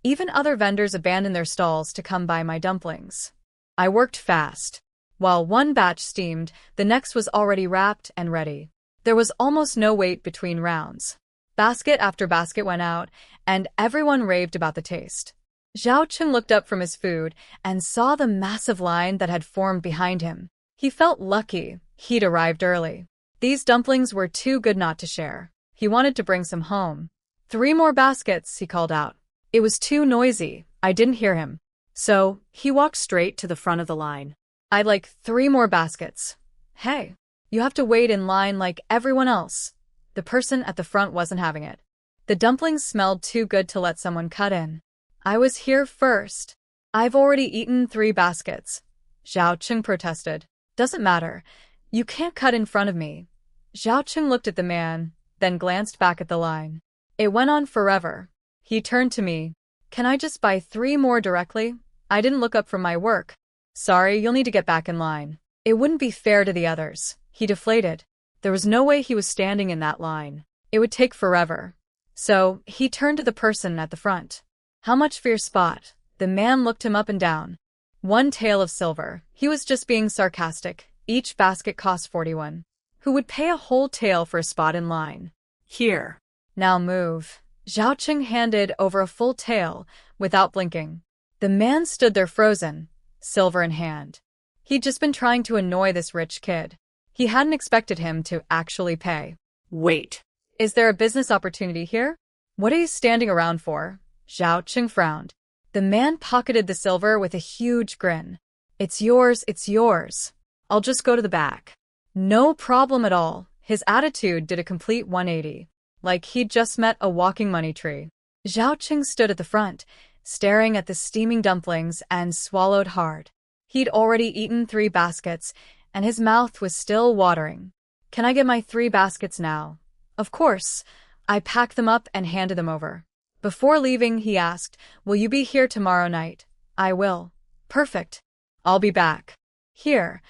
[SPEAKER 1] Even other vendors abandoned their stalls to come buy my dumplings. I worked fast. While 1 batch steamed, the next was already wrapped and ready. There was almost no wait between rounds. Basket after basket went out, and everyone raved about the taste. Zhao Cheng looked up from his food and saw the massive line that had formed behind him. He felt lucky he'd arrived early. These dumplings were too good not to share. He wanted to bring some home. 3 more baskets, he called out. It was too noisy. I didn't hear him. So, he walked straight to the front of the line. I'd like 3 more baskets. Hey, you have to wait in line like everyone else. The person at the front wasn't having it. The dumplings smelled too good to let someone cut in. I was here first. I've already eaten 3 baskets. Zhao Cheng protested. Doesn't matter. You can't cut in front of me. Zhao Cheng looked at the man, then glanced back at the line. It went on forever. He turned to me. Can I just buy 3 more directly? I didn't look up from my work. Sorry, you'll need to get back in line. It wouldn't be fair to the others. He deflated. There was no way he was standing in that line. It would take forever. So, he turned to the person at the front. How much for your spot? The man looked him up and down. 1 tael of silver. He was just being sarcastic. Each basket cost 41. Who would pay a whole tael for a spot in line? Here. Now move. Zhao Cheng handed over a full tael, without blinking. The man stood there frozen, silver in hand. He'd just been trying to annoy this rich kid. He hadn't expected him to actually pay. Wait. Is there a business opportunity here? What are you standing around for? Zhao Qing frowned. The man pocketed the silver with a huge grin. It's yours, it's yours. I'll just go to the back. No problem at all. His attitude did a complete 180. Like he'd just met a walking money tree. Zhao Qing stood at the front, staring at the steaming dumplings and swallowed hard. He'd already eaten 3 baskets, and his mouth was still watering. Can I get my 3 baskets now? Of course. I packed them up and handed them over. Before leaving, he asked, will you be here tomorrow night? I will. Perfect. I'll be back. Here,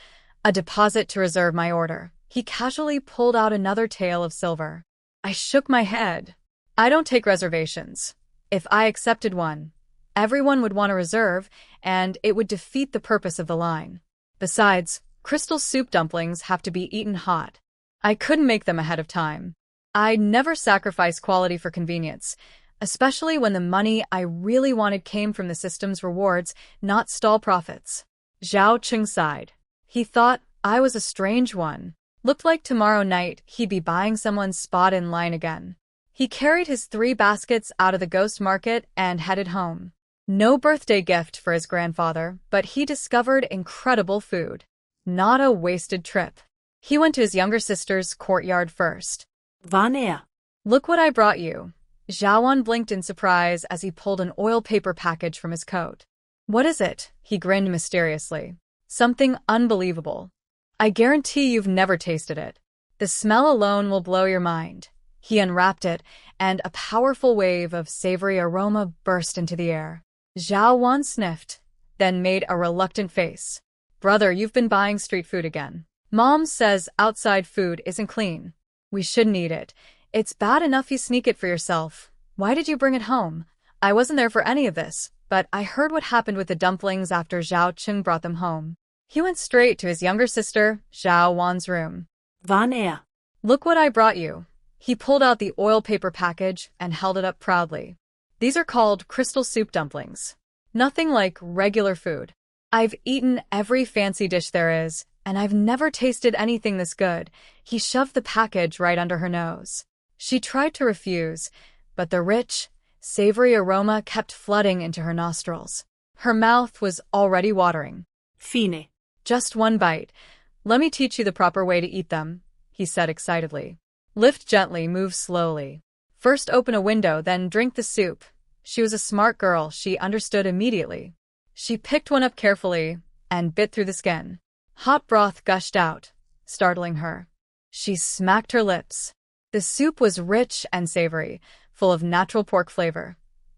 [SPEAKER 1] a deposit to reserve my order. He casually pulled out another tael of silver. I shook my head. I don't take reservations. If I accepted one, everyone would want to reserve, and it would defeat the purpose of the line. Besides, crystal soup dumplings have to be eaten hot. I couldn't make them ahead of time. I'd never sacrifice quality for convenience, especially when the money I really wanted came from the system's rewards, not stall profits. Zhao Qing sighed. He thought I was a strange one. Looked like tomorrow night he'd be buying someone's spot in line again. He carried his 3 baskets out of the ghost market and headed home. No birthday gift for his grandfather, but he discovered incredible food. Not a wasted trip. He went to his younger sister's courtyard first.
[SPEAKER 2] Vania.
[SPEAKER 1] Look what I brought you. Zhaowan blinked in surprise as he pulled an oil paper package from his coat. What is it? He grinned mysteriously. Something unbelievable. I guarantee you've never tasted it. The smell alone will blow your mind. He unwrapped it, and a powerful wave of savory aroma burst into the air. Zhao Wan sniffed, then made a reluctant face. Brother, you've been buying street food again. Mom says outside food isn't clean. We shouldn't eat it. It's bad enough you sneak it for yourself. Why did you bring it home? I wasn't there for any of this, but I heard what happened with the dumplings after Zhao Qing brought them home. He went straight to his younger sister, Zhao Wan's room.
[SPEAKER 2] Vania.
[SPEAKER 1] Look what I brought you. He pulled out the oil paper package and held it up proudly. These are called crystal soup dumplings. Nothing like regular food. I've eaten every fancy dish there is, and I've never tasted anything this good. He shoved the package right under her nose. She tried to refuse, but the rich, savory aroma kept flooding into her nostrils. Her mouth was already watering.
[SPEAKER 2] Fine.
[SPEAKER 1] Just one bite. Let me teach you the proper way to eat them, he said excitedly. Lift gently, move slowly. First open a window, then drink the soup. She was a smart girl, she understood immediately. She picked one up carefully and bit through the skin. Hot broth gushed out, startling her. She smacked her lips. The soup was rich and savory, full of natural pork flavor.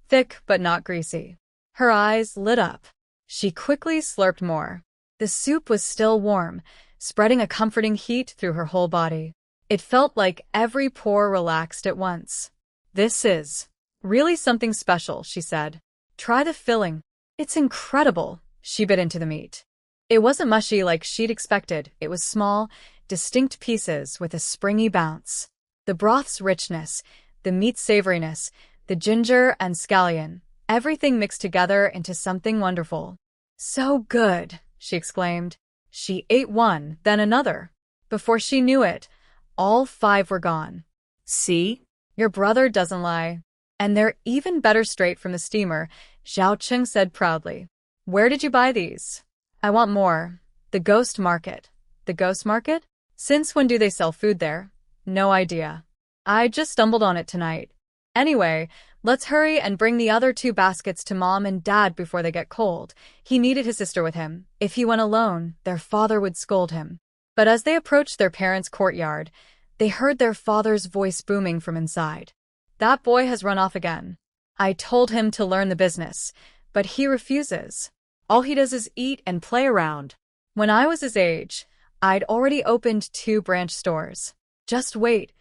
[SPEAKER 1] Thick but not greasy. Her eyes lit up. She quickly slurped more. The soup was still warm, spreading a comforting heat through her whole body. It felt like every pore relaxed at once. This is really something special, she said. Try the filling. It's incredible. She bit into the meat. It wasn't mushy like she'd expected. It was small, distinct pieces with a springy bounce. The broth's richness, the meat's savoriness, the ginger and scallion, everything mixed together into something wonderful. So good, she exclaimed. She ate one, then another. Before she knew it, all 5 were gone.
[SPEAKER 2] See?
[SPEAKER 1] Your brother doesn't lie. And they're even better straight from the steamer, Zhao Qing said proudly. Where did you buy these? I want more. The ghost market. The ghost market? Since when do they sell food there? No idea. I just stumbled on it tonight. Anyway, let's hurry and bring the other 2 baskets to Mom and Dad before they get cold. He needed his sister with him. If he went alone, their father would scold him. But as they approached their parents' courtyard, they heard their father's voice booming from inside. That boy has run off again. I told him to learn the business, but he refuses. All he does is eat and play around. When I was his age, I'd already opened 2 branch stores. Just wait.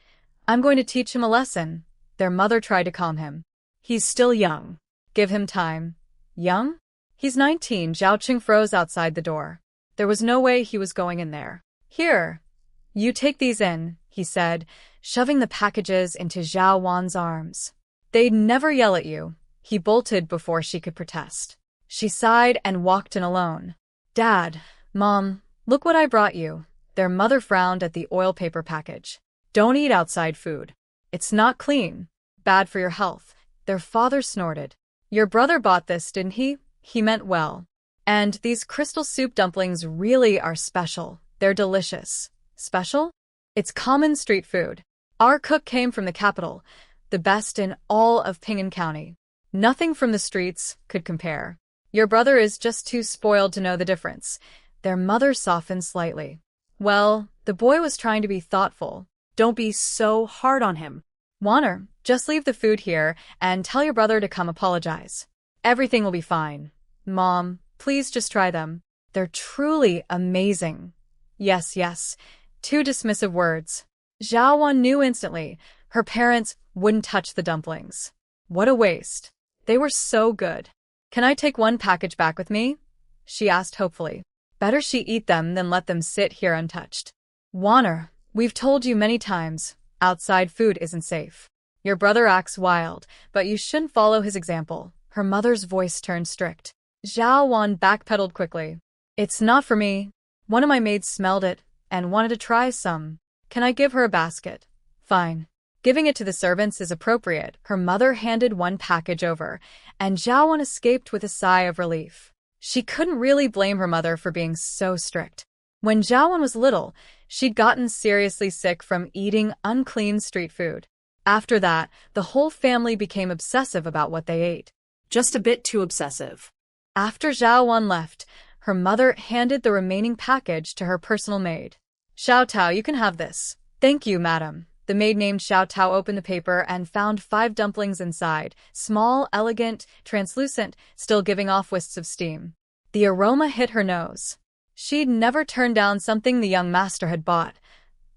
[SPEAKER 1] I'm going to teach him a lesson. Their mother tried to calm him. He's still young. Give him time. Young? He's 19. Zhao Qing froze outside the door. There was no way he was going in there. Here. You take these in, he said, shoving the packages into Zhao Wan's arms. They'd never yell at you. He bolted before she could protest. She sighed and walked in alone. Dad, Mom, look what I brought you. Their mother frowned at the oil paper package. Don't eat outside food. It's not clean. Bad for your health. Their father snorted. Your brother bought this, didn't he? He meant well. And these crystal soup dumplings really are special. They're delicious. Special? It's common street food. Our cook came from the capital, the best in all of Ping'an County. Nothing from the streets could compare. Your brother is just too spoiled to know the difference. Their mother softened slightly. Well, the boy was trying to be thoughtful.
[SPEAKER 2] Don't be so hard on him.
[SPEAKER 1] Warner, just leave the food here and tell your brother to come apologize. Everything will be fine. Mom, please just try them. They're truly amazing. Yes, yes. 2 dismissive words. Zhao Wan knew instantly. Her parents wouldn't touch the dumplings. What a waste. They were so good. Can I take 1 package back with me? She asked hopefully. Better she eat them than let them sit here untouched. Warner, we've told you many times, outside food isn't safe. Your brother acts wild, but you shouldn't follow his example. Her mother's voice turned strict. Zhao Wan backpedaled quickly. It's not for me. One of my maids smelled it and wanted to try some. Can I give her a basket? Fine. Giving it to the servants is appropriate. Her mother handed 1 package over, and Zhao Wan escaped with a sigh of relief. She couldn't really blame her mother for being so strict. When Zhao Wan was little, she'd gotten seriously sick from eating unclean street food. After that, the whole family became obsessive about what they ate.
[SPEAKER 2] Just a bit too obsessive.
[SPEAKER 1] After Zhao Wan left, her mother handed the remaining package to her personal maid. Xiao Tao, you can have this. Thank you, madam. The maid named Xiao Tao opened the paper and found 5 dumplings inside, small, elegant, translucent, still giving off wisps of steam. The aroma hit her nose. She'd never turned down something the young master had bought.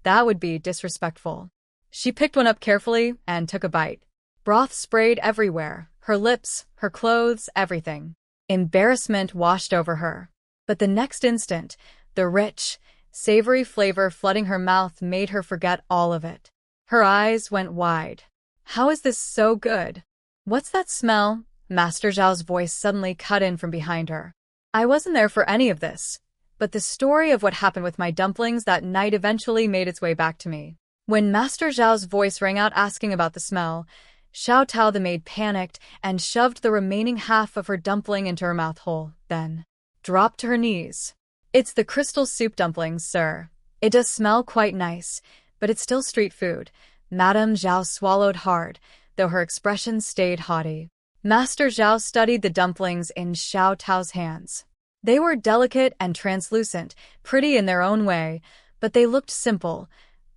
[SPEAKER 1] That would be disrespectful. She picked one up carefully and took a bite. Broth sprayed everywhere, her lips, her clothes, everything. Embarrassment washed over her. But the next instant, the rich, savory flavor flooding her mouth made her forget all of it. Her eyes went wide. How is this so good? What's that smell? Master Zhao's voice suddenly cut in from behind her. I wasn't there for any of this, but the story of what happened with my dumplings that night eventually made its way back to me. When Master Zhao's voice rang out asking about the smell, Xiao Tao the maid panicked and shoved the remaining half of her dumpling into her mouth hole, then dropped to her knees. It's the crystal soup dumplings, sir. It does smell quite nice, but it's still street food. Madame Zhao swallowed hard, though her expression stayed haughty. Master Zhao studied the dumplings in Xiao Tao's hands. They were delicate and translucent, pretty in their own way, but they looked simple,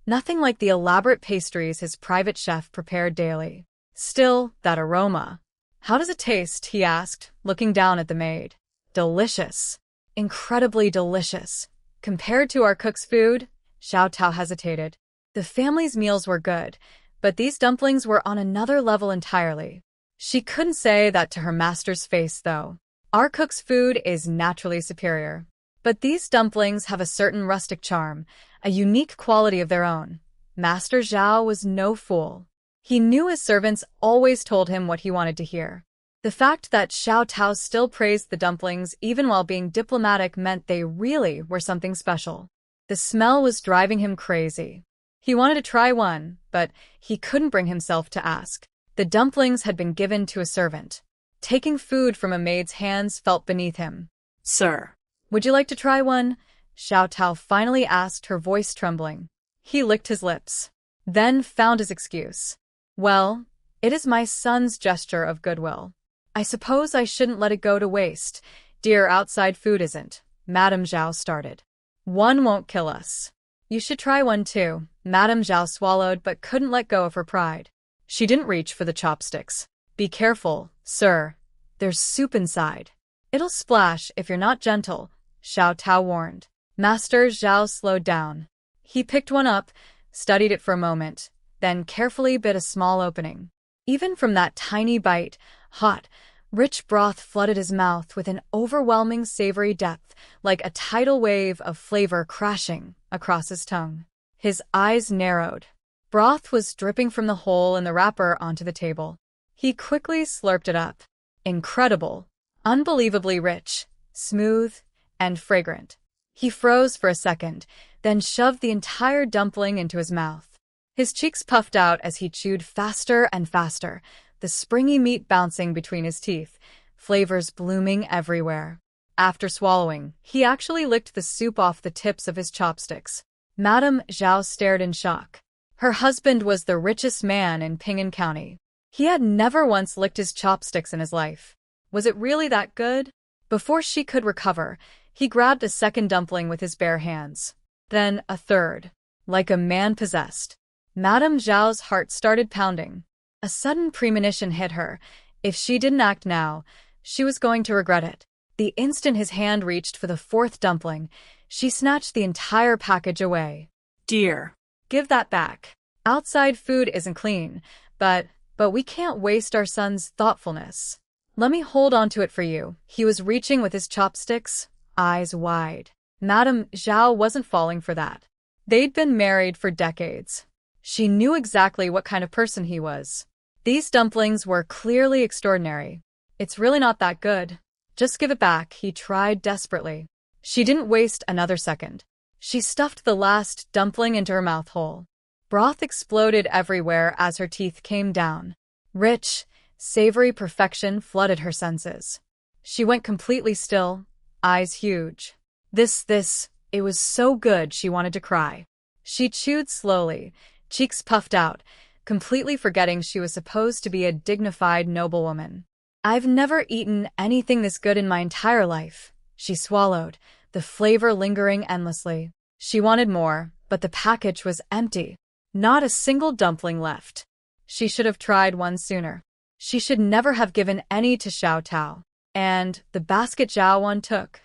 [SPEAKER 1] nothing like the elaborate pastries his private chef prepared daily. Still, that aroma. How does it taste? He asked, looking down at the maid. Delicious. Incredibly delicious. Compared to our cook's food, Xiao Tao hesitated. The family's meals were good, but these dumplings were on another level entirely. She couldn't say that to her master's face, though. Our cook's food is naturally superior. But these dumplings have a certain rustic charm, a unique quality of their own. Master Zhao was no fool. He knew his servants always told him what he wanted to hear. The fact that Xiao Tao still praised the dumplings even while being diplomatic meant they really were something special. The smell was driving him crazy. He wanted to try one, but he couldn't bring himself to ask. The dumplings had been given to a servant. Taking food from a maid's hands felt beneath him.
[SPEAKER 2] Sir,
[SPEAKER 1] would you like to try one? Xiao Tao finally asked, her voice trembling. He licked his lips, then found his excuse. Well, it is my son's gesture of goodwill. I suppose I shouldn't let it go to waste. Dear, outside food isn't. Madame Zhao started. One won't kill us. You should try one too. Madame Zhao swallowed but couldn't let go of her pride. She didn't reach for the chopsticks. Be careful, sir. There's soup inside. It'll splash if you're not gentle, Xiao Tao warned. Master Zhao slowed down. He picked one up, studied it for a moment, then carefully bit a small opening. Even from that tiny bite, hot, rich broth flooded his mouth with an overwhelming savory depth, like a tidal wave of flavor crashing across his tongue. His eyes narrowed. Broth was dripping from the hole in the wrapper onto the table. He quickly slurped it up. Incredible, unbelievably rich, smooth, and fragrant. He froze for a second, then shoved the entire dumpling into his mouth. His cheeks puffed out as he chewed faster and faster, the springy meat bouncing between his teeth, flavors blooming everywhere. After swallowing, he actually licked the soup off the tips of his chopsticks. Madame Zhao stared in shock. Her husband was the richest man in Ping'an County. He had never once licked his chopsticks in his life. Was it really that good? Before she could recover, he grabbed a second dumpling with his bare hands. Then a third. Like a man possessed. Madame Zhao's heart started pounding. A sudden premonition hit her. If she didn't act now, she was going to regret it. The instant his hand reached for the fourth dumpling, she snatched the entire package away.
[SPEAKER 2] Dear.
[SPEAKER 1] Give that back. Outside food isn't clean, but we can't waste our son's thoughtfulness. Let me hold on to it for you. He was reaching with his chopsticks, eyes wide. Madame Zhao wasn't falling for that. They'd been married for decades. She knew exactly what kind of person he was. These dumplings were clearly extraordinary. It's really not that good. Just give it back, he tried desperately. She didn't waste another second. She stuffed the last dumpling into her mouth hole. Broth exploded everywhere as her teeth came down. Rich, savory perfection flooded her senses. She went completely still, eyes huge. It was so good she wanted to cry. She chewed slowly, cheeks puffed out, completely forgetting she was supposed to be a dignified noblewoman. I've never eaten anything this good in my entire life, she swallowed, the flavor lingering endlessly. She wanted more, but the package was empty. Not a single dumpling left. She should have tried one sooner. She should never have given any to Xiao Tao. And the basket Zhao Wan took.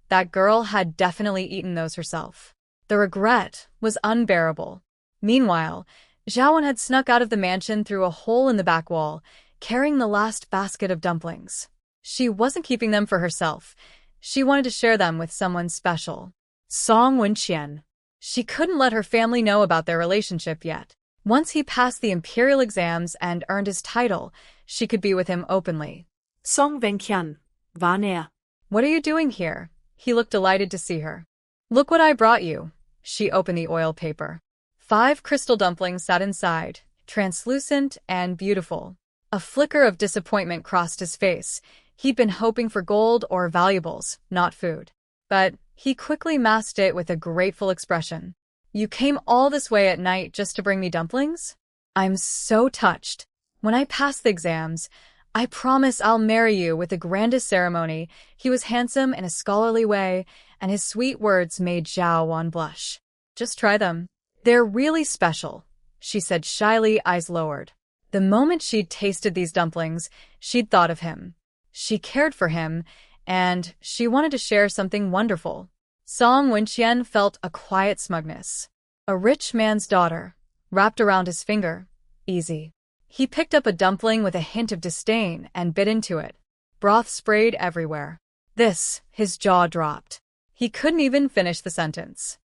[SPEAKER 1] That girl had definitely eaten those herself. The regret was unbearable. Meanwhile, Zhao Wan had snuck out of the mansion through a hole in the back wall, carrying the last basket of dumplings. She wasn't keeping them for herself. She wanted to share them with someone special. Song Wenqian. She couldn't let her family know about their relationship yet. Once he passed the imperial exams and earned his title, she could be with him openly.
[SPEAKER 2] Song Wenqian. Vania.
[SPEAKER 1] What are you doing here? He looked delighted to see her. Look what I brought you. She opened the oil paper. 5 crystal dumplings sat inside, translucent and beautiful. A flicker of disappointment crossed his face. He'd been hoping for gold or valuables, not food. But he quickly masked it with a grateful expression. You came all this way at night just to bring me dumplings? I'm so touched. When I pass the exams, I promise I'll marry you with the grandest ceremony. He was handsome in a scholarly way, and his sweet words made Zhao Wan blush. Just try them. They're really special, she said shyly, eyes lowered. The moment she'd tasted these dumplings, she'd thought of him. She cared for him, and she wanted to share something wonderful. Song Wenqian felt a quiet smugness. A rich man's daughter, wrapped around his finger. Easy. He picked up a dumpling with a hint of disdain and bit into it. Broth sprayed everywhere. His jaw dropped. He couldn't even finish the sentence.